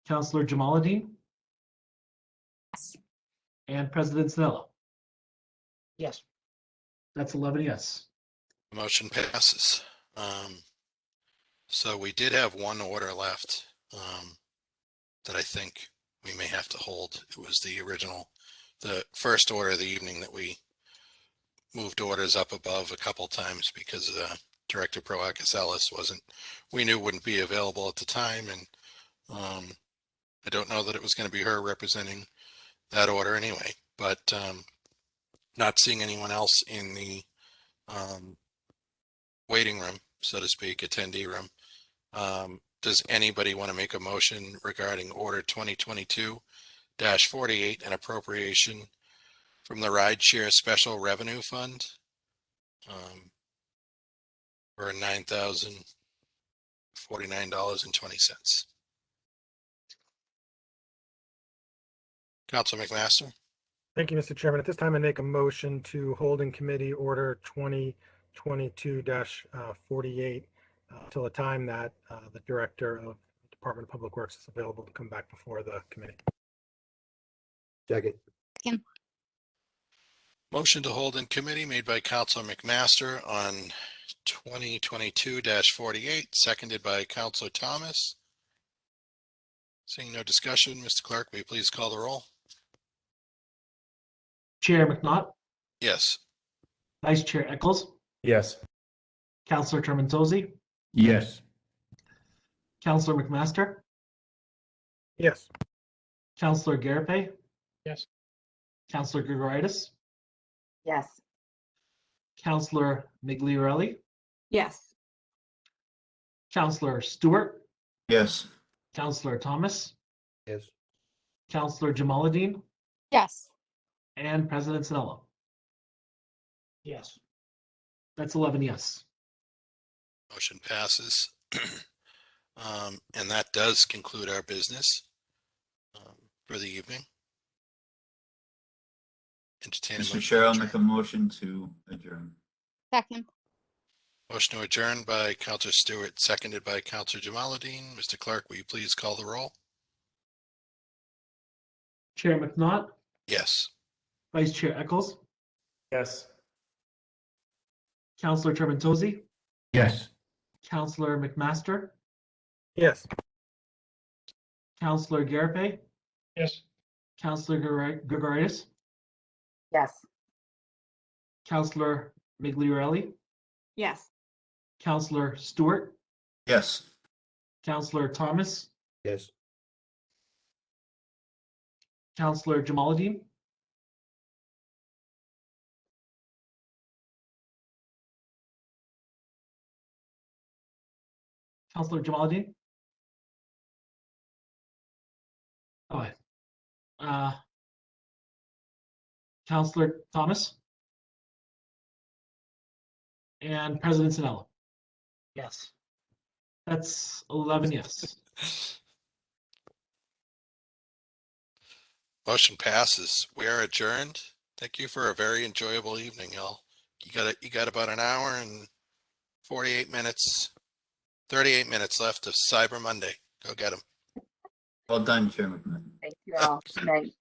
Counselor Jamaluddin, Yes. and President Snella. Yes. That's 11 yes. The motion passes. So we did have one order left that I think we may have to hold. It was the first order of the evening that we moved orders up above a couple times because Director Pro Akaselis we knew wouldn't be available at the time. And I don't know that it was going to be her representing that order anyway, but not seeing anyone else in the waiting room, so to speak, attendee room. Does anybody want to make a motion regarding Order 2022-48, an appropriation from the Rideshare Special Revenue Fund for $9,049.20? Council McMaster? Thank you, Mr. Chairman. At this time, I make a motion to hold in committee order 2022-48 till the time that the Director of Department of Public Works is available to come back before the committee. Second. Second. Motion to hold in committee made by Councilor McMaster on 2022-48, seconded by Councilor Thomas. Seeing no discussion, Mr. Clerk, will you please call the roll? Chair McNaught, Yes. Vice Chair Eccles, Yes. Counselor Trementozzi, Yes. Counselor McMaster, Yes. Counselor Garapay, Yes. Counselor Gregoritis, Yes. Counselor Migliorelli, Yes. Counselor Stewart, Yes. Counselor Thomas, Yes. Counselor Jamaluddin, Yes. and President Snella. Yes. That's 11 yes. Motion passes. And that does conclude our business for the evening. Entertain a Mr. motion Chair, to I'll adjourn. make a motion to adjourn. Second. Motion to adjourn by Counselor Stewart, seconded by Counselor Jamaluddin. Mr. Clerk, will you please call the roll? Chair McNaught, Yes. Vice Chair Eccles, Yes. Counselor Trementozzi, Yes. Counselor McMaster, Yes. Counselor Garapay, Yes. Counselor Gregoritis, Yes. Counselor Migliorelli, Yes. Counselor Stewart, Yes. Counselor Thomas, Yes. Counselor Jamaluddin, Counselor Jamaluddin. Oh, Counselor Thomas, and President Snella. Yes. That's 11 yes. Motion passes. We are adjourned. Thank you for a very enjoyable evening, y'all. You got about an hour and 38 minutes, 38 minutes left of Cyber Monday. Go get them. Well done, Chair McNaught. Thank you all. Good night.